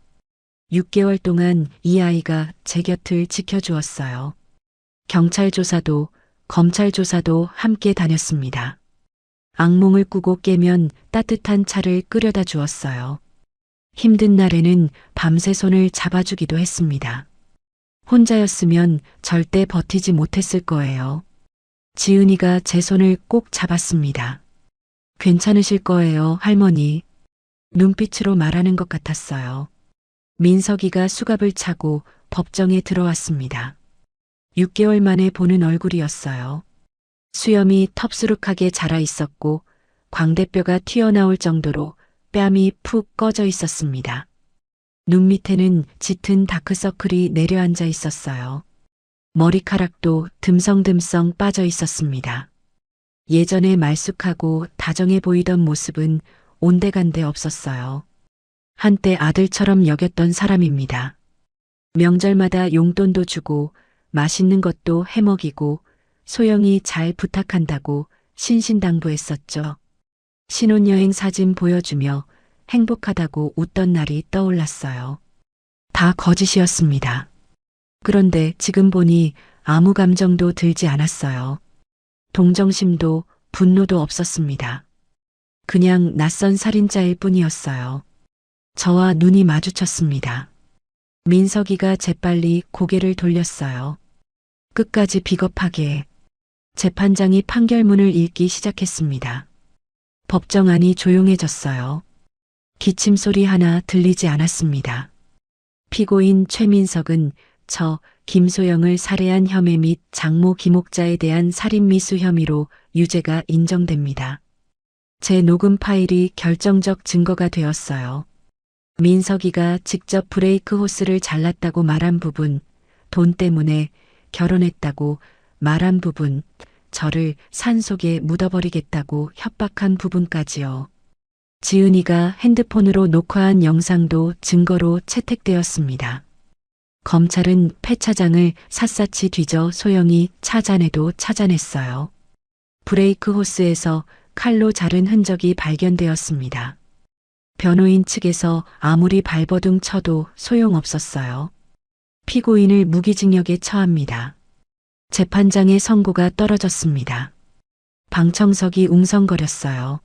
6개월 동안 이 아이가 제 곁을 지켜주었어요. 경찰 조사도, 검찰 조사도 함께 다녔습니다. 악몽을 꾸고 깨면 따뜻한 차를 끓여다 주었어요. 힘든 날에는 밤새 손을 잡아주기도 했습니다. 혼자였으면 절대 버티지 못했을 거예요. 지은이가 제 손을 꼭 잡았습니다. 괜찮으실 거예요, 할머니. 눈빛으로 말하는 것 같았어요. 민석이가 수갑을 차고 법정에 들어왔습니다. 6개월 만에 보는 얼굴이었어요. 수염이 텁수룩하게 자라 있었고 광대뼈가 튀어나올 정도로 뺨이 푹 꺼져 있었습니다. 눈 밑에는 짙은 다크서클이 내려앉아 있었어요. 머리카락도 듬성듬성 빠져 있었습니다. 예전에 말쑥하고 다정해 보이던 모습은 온데간데 없었어요. 한때 아들처럼 여겼던 사람입니다. 명절마다 용돈도 주고 맛있는 것도 해먹이고 소영이 잘 부탁한다고 신신당부했었죠. 신혼여행 사진 보여주며 행복하다고 웃던 날이 떠올랐어요. 다 거짓이었습니다. 그런데 지금 보니 아무 감정도 들지 않았어요. 동정심도 분노도 없었습니다. 그냥 낯선 살인자일 뿐이었어요. 저와 눈이 마주쳤습니다. 민석이가 재빨리 고개를 돌렸어요. 끝까지 비겁하게. 재판장이 판결문을 읽기 시작했습니다. 법정 안이 조용해졌어요. 기침 소리 하나 들리지 않았습니다. 피고인 최민석은 저 김소영을 살해한 혐의 및 장모 김옥자에 대한 살인미수 혐의로 유죄가 인정됩니다. 제 녹음 파일이 결정적 증거가 되었어요. 민석이가 직접 브레이크 호스를 잘랐다고 말한 부분, 돈 때문에 결혼했다고 말한 부분, 저를 산속에 묻어버리겠다고 협박한 부분까지요. 지은이가 핸드폰으로 녹화한 영상도 증거로 채택되었습니다. 검찰은 폐차장을 샅샅이 뒤져 소영이 찾아내도 찾아냈어요. 브레이크 호스에서 칼로 자른 흔적이 발견되었습니다. 변호인 측에서 아무리 발버둥 쳐도 소용없었어요. 피고인을 무기징역에 처합니다. 재판장의 선고가 떨어졌습니다. 방청석이 웅성거렸어요.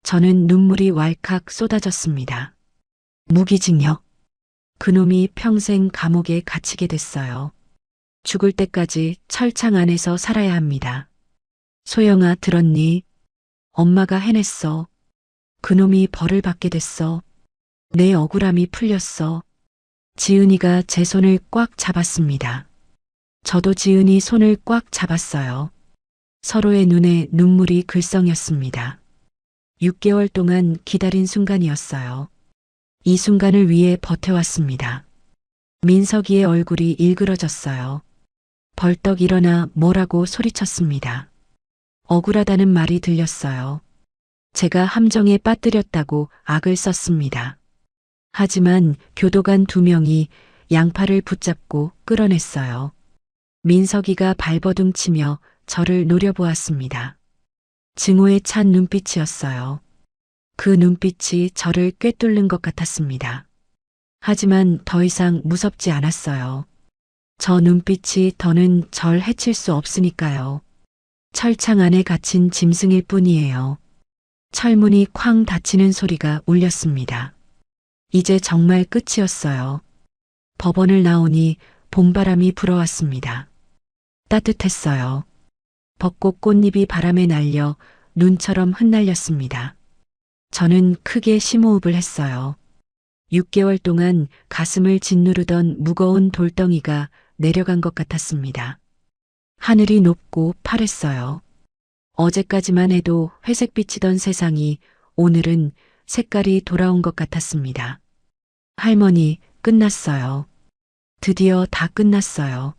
저는 눈물이 왈칵 쏟아졌습니다. 무기징역. 그놈이 평생 감옥에 갇히게 됐어요. 죽을 때까지 철창 안에서 살아야 합니다. 소영아, 들었니? 엄마가 해냈어. 그놈이 벌을 받게 됐어. 내 억울함이 풀렸어. 지은이가 제 손을 꽉 잡았습니다. 저도 지은이 손을 꽉 잡았어요. 서로의 눈에 눈물이 글썽였습니다. 6개월 동안 기다린 순간이었어요. 이 순간을 위해 버텨왔습니다. 민석이의 얼굴이 일그러졌어요. 벌떡 일어나 뭐라고 소리쳤습니다. 억울하다는 말이 들렸어요. 제가 함정에 빠뜨렸다고 악을 썼습니다. 하지만 교도관 2명이 양팔을 붙잡고 끌어냈어요. 민석이가 발버둥 치며 저를 노려보았습니다. 증오에 찬 눈빛이었어요. 그 눈빛이 저를 꿰뚫는 것 같았습니다. 하지만 더 이상 무섭지 않았어요. 저 눈빛이 더는 절 해칠 수 없으니까요. 철창 안에 갇힌 짐승일 뿐이에요. 철문이 쾅 닫히는 소리가 울렸습니다. 이제 정말 끝이었어요. 법원을 나오니 봄바람이 불어왔습니다. 따뜻했어요. 벚꽃 꽃잎이 바람에 날려 눈처럼 흩날렸습니다. 저는 크게 심호흡을 했어요. 6개월 동안 가슴을 짓누르던 무거운 돌덩이가 내려간 것 같았습니다. 하늘이 높고 파랬어요. 어제까지만 해도 회색빛이던 세상이 오늘은 색깔이 돌아온 것 같았습니다. 할머니, 끝났어요. 드디어 다 끝났어요.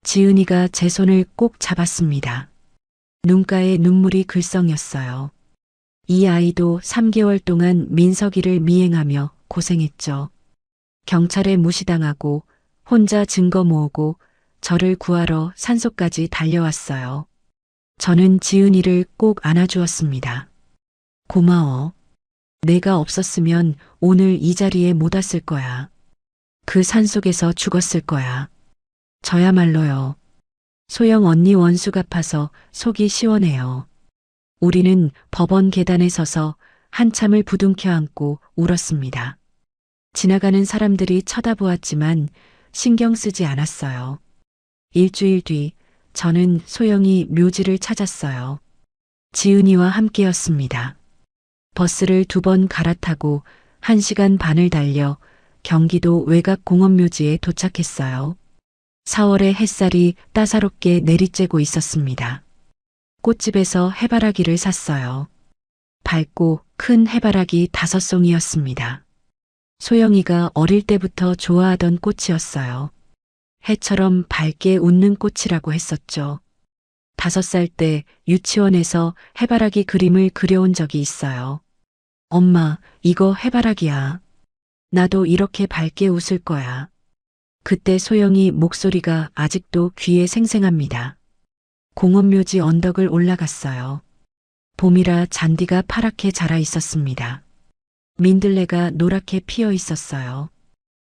지은이가 제 손을 꼭 잡았습니다. 눈가에 눈물이 글썽였어요. 이 아이도 3개월 동안 민석이를 미행하며 고생했죠. 경찰에 무시당하고 혼자 증거 모으고 저를 구하러 산소까지 달려왔어요. 저는 지은이를 꼭 안아주었습니다. 고마워. 내가 없었으면 오늘 이 자리에 못 왔을 거야. 그 산속에서 죽었을 거야. 저야말로요. 소영 언니 원수 갚아서 속이 시원해요. 우리는 법원 계단에 서서 한참을 부둥켜 안고 울었습니다. 지나가는 사람들이 쳐다보았지만 신경 쓰지 않았어요. 일주일 뒤 저는 소영이 묘지를 찾았어요. 지은이와 함께였습니다. 버스를 2번 갈아타고 1시간 반을 달려 경기도 외곽 공원묘지에 도착했어요. 4월의 햇살이 따사롭게 내리쬐고 있었습니다. 꽃집에서 해바라기를 샀어요. 밝고 큰 해바라기 5송이였습니다. 소영이가 어릴 때부터 좋아하던 꽃이었어요. 해처럼 밝게 웃는 꽃이라고 했었죠. 5살 때 유치원에서 해바라기 그림을 그려온 적이 있어요. 엄마, 이거 해바라기야. 나도 이렇게 밝게 웃을 거야. 그때 소영이 목소리가 아직도 귀에 생생합니다. 공원묘지 언덕을 올라갔어요. 봄이라 잔디가 파랗게 자라 있었습니다. 민들레가 노랗게 피어 있었어요.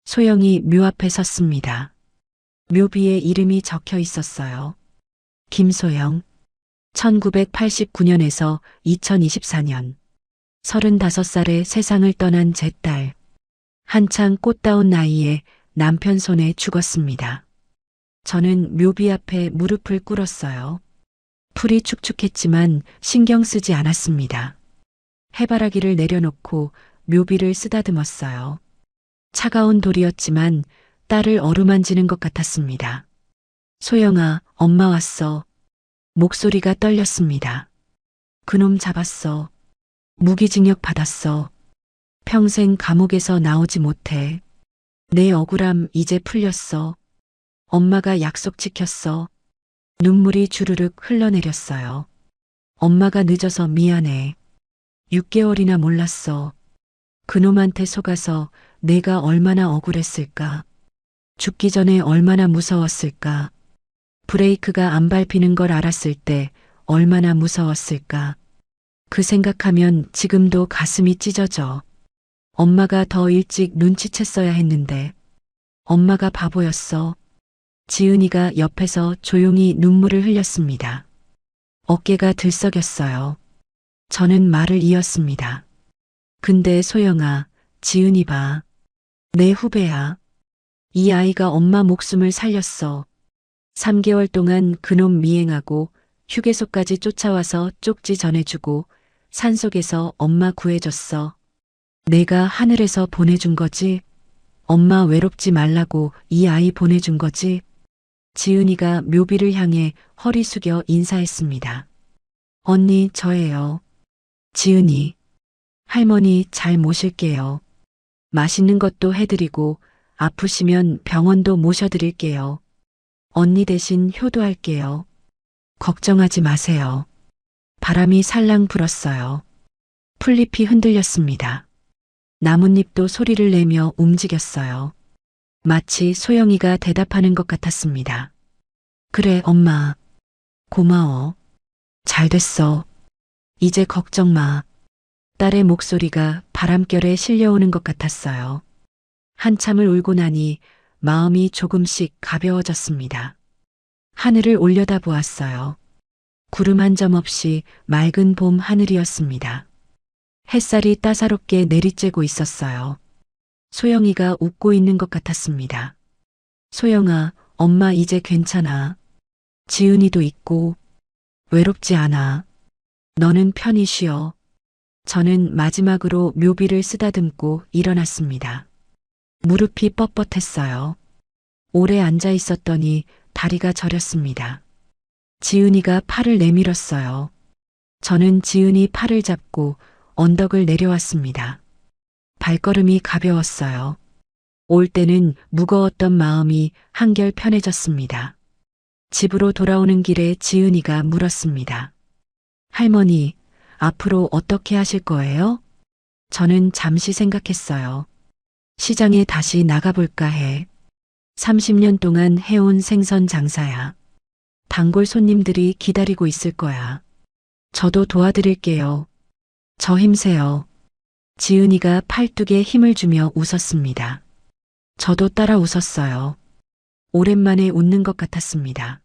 소영이 묘 앞에 섰습니다. 묘비에 이름이 적혀 있었어요. 김소영, 1989년에서 2024년. 35살에 세상을 떠난 제 딸. 한창 꽃다운 나이에 남편 손에 죽었습니다. 저는 묘비 앞에 무릎을 꿇었어요. 풀이 축축했지만 신경 쓰지 않았습니다. 해바라기를 내려놓고 묘비를 쓰다듬었어요. 차가운 돌이었지만 딸을 어루만지는 것 같았습니다. 소영아, 엄마 왔어. 목소리가 떨렸습니다. 그놈 잡았어. 무기징역 받았어. 평생 감옥에서 나오지 못해. 내 억울함 이제 풀렸어. 엄마가 약속 지켰어. 눈물이 주르륵 흘러내렸어요. 엄마가 늦어서 미안해. 6개월이나 몰랐어. 그놈한테 속아서 내가 얼마나 억울했을까. 죽기 전에 얼마나 무서웠을까. 브레이크가 안 밟히는 걸 알았을 때 얼마나 무서웠을까. 그 생각하면 지금도 가슴이 찢어져. 엄마가 더 일찍 눈치챘어야 했는데. 엄마가 바보였어. 지은이가 옆에서 조용히 눈물을 흘렸습니다. 어깨가 들썩였어요. 저는 말을 이었습니다. 근데 소영아, 지은이 봐. 내 후배야. 이 아이가 엄마 목숨을 살렸어. 3개월 동안 그놈 미행하고 휴게소까지 쫓아와서 쪽지 전해주고 산속에서 엄마 구해줬어. 내가 하늘에서 보내준 거지? 엄마 외롭지 말라고 이 아이 보내준 거지? 지은이가 묘비를 향해 허리 숙여 인사했습니다. 언니, 저예요. 지은이. 할머니 잘 모실게요. 맛있는 것도 해드리고 아프시면 병원도 모셔드릴게요. 언니 대신 효도할게요. 걱정하지 마세요. 바람이 살랑 불었어요. 풀잎이 흔들렸습니다. 나뭇잎도 소리를 내며 움직였어요. 마치 소영이가 대답하는 것 같았습니다. 그래, 엄마. 고마워. 잘 됐어. 이제 걱정 마. 딸의 목소리가 바람결에 실려오는 것 같았어요. 한참을 울고 나니 마음이 조금씩 가벼워졌습니다. 하늘을 올려다보았어요. 구름 한 점 없이 맑은 봄 하늘이었습니다. 햇살이 따사롭게 내리쬐고 있었어요. 소영이가 웃고 있는 것 같았습니다. 소영아, 엄마 이제 괜찮아. 지은이도 있고 외롭지 않아. 너는 편히 쉬어. 저는 마지막으로 묘비를 쓰다듬고 일어났습니다. 무릎이 뻣뻣했어요. 오래 앉아 있었더니 다리가 저렸습니다. 지은이가 팔을 내밀었어요. 저는 지은이 팔을 잡고 언덕을 내려왔습니다. 발걸음이 가벼웠어요. 올 때는 무거웠던 마음이 한결 편해졌습니다. 집으로 돌아오는 길에 지은이가 물었습니다. 할머니, 앞으로 어떻게 하실 거예요? 저는 잠시 생각했어요. 시장에 다시 나가볼까 해. 30년 동안 해온 생선 장사야. 단골 손님들이 기다리고 있을 거야. 저도 도와드릴게요. 저 힘세요. 지은이가 팔뚝에 힘을 주며 웃었습니다. 저도 따라 웃었어요. 오랜만에 웃는 것 같았습니다.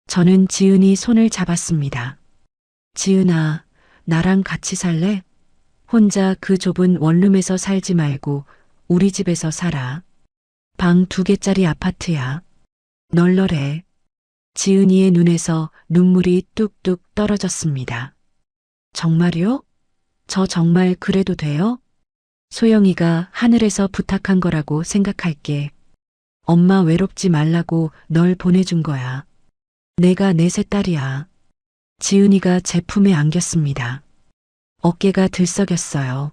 저는 지은이 손을 잡았습니다. 지은아, 나랑 같이 살래? 혼자 그 좁은 원룸에서 살지 말고 우리 집에서 살아. 방 2개짜리 아파트야. 널널해. 지은이의 눈에서 눈물이 뚝뚝 떨어졌습니다. 정말요? 저 정말 그래도 돼요? 소영이가 하늘에서 부탁한 거라고 생각할게. 엄마 외롭지 말라고 널 보내준 거야. 내가 넷의 딸이야. 지은이가 제 품에 안겼습니다. 어깨가 들썩였어요.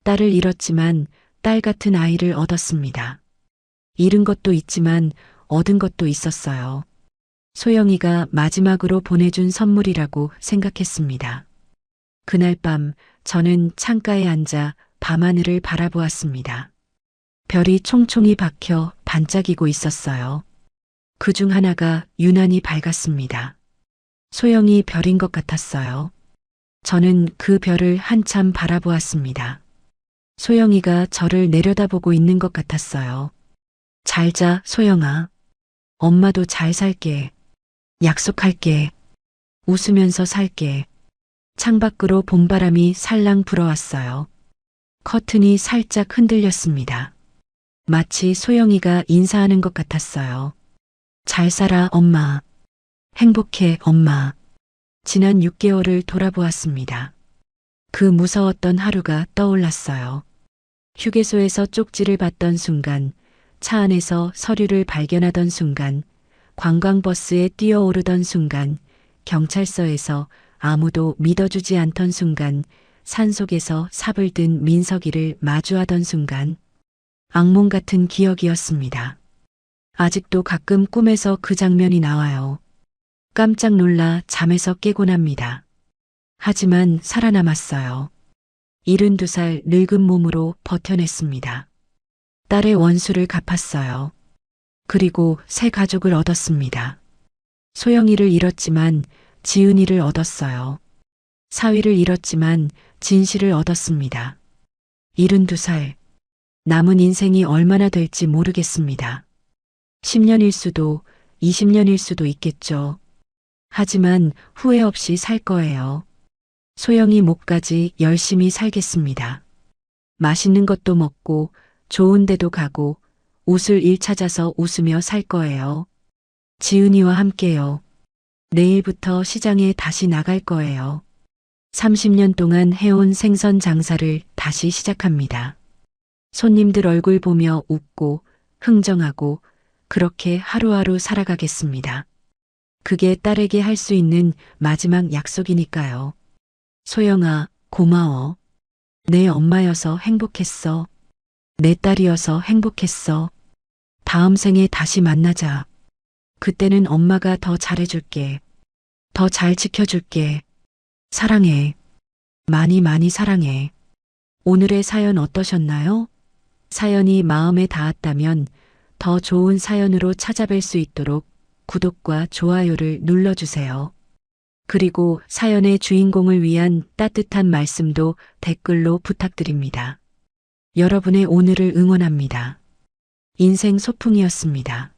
딸을 잃었지만 딸 같은 아이를 얻었습니다. 잃은 것도 있지만 얻은 것도 있었어요. 소영이가 마지막으로 보내준 선물이라고 생각했습니다. 그날 밤 저는 창가에 앉아 밤하늘을 바라보았습니다. 별이 총총히 박혀 반짝이고 있었어요. 그 중 하나가 유난히 밝았습니다. 소영이 별인 것 같았어요. 저는 그 별을 한참 바라보았습니다. 소영이가 저를 내려다보고 있는 것 같았어요. 잘 자, 소영아. 엄마도 잘 살게. 약속할게. 웃으면서 살게. 창밖으로 봄바람이 살랑 불어왔어요. 커튼이 살짝 흔들렸습니다. 마치 소영이가 인사하는 것 같았어요. 잘 살아, 엄마. 행복해, 엄마. 지난 6개월을 돌아보았습니다. 그 무서웠던 하루가 떠올랐어요. 휴게소에서 쪽지를 받던 순간, 차 안에서 서류를 발견하던 순간, 관광버스에 뛰어오르던 순간, 경찰서에서 아무도 믿어주지 않던 순간, 산속에서 삽을 든 민석이를 마주하던 순간, 악몽 같은 기억이었습니다. 아직도 가끔 꿈에서 그 장면이 나와요. 깜짝 놀라 잠에서 깨곤 합니다. 하지만 살아남았어요. 72살 늙은 몸으로 버텨냈습니다. 딸의 원수를 갚았어요. 그리고 새 가족을 얻었습니다. 소영이를 잃었지만 지은이를 얻었어요. 사위를 잃었지만 진실을 얻었습니다. 72살. 남은 인생이 얼마나 될지 모르겠습니다. 10년일 수도 20년일 수도 있겠죠. 하지만 후회 없이 살 거예요. 소영이 목까지 열심히 살겠습니다. 맛있는 것도 먹고 좋은 데도 가고 웃을 일 찾아서 웃으며 살 거예요. 지은이와 함께요. 내일부터 시장에 다시 나갈 거예요. 30년 동안 해온 생선 장사를 다시 시작합니다. 손님들 얼굴 보며 웃고 흥정하고 그렇게 하루하루 살아가겠습니다. 그게 딸에게 할 수 있는 마지막 약속이니까요. 소영아, 고마워. 내 엄마여서 행복했어. 내 딸이어서 행복했어. 다음 생에 다시 만나자. 그때는 엄마가 더 잘해줄게. 더 잘 지켜줄게. 사랑해. 많이 많이 사랑해. 오늘의 사연 어떠셨나요? 사연이 마음에 닿았다면 더 좋은 사연으로 찾아뵐 수 있도록 구독과 좋아요를 눌러주세요. 그리고 사연의 주인공을 위한 따뜻한 말씀도 댓글로 부탁드립니다. 여러분의 오늘을 응원합니다. 인생 소풍이었습니다.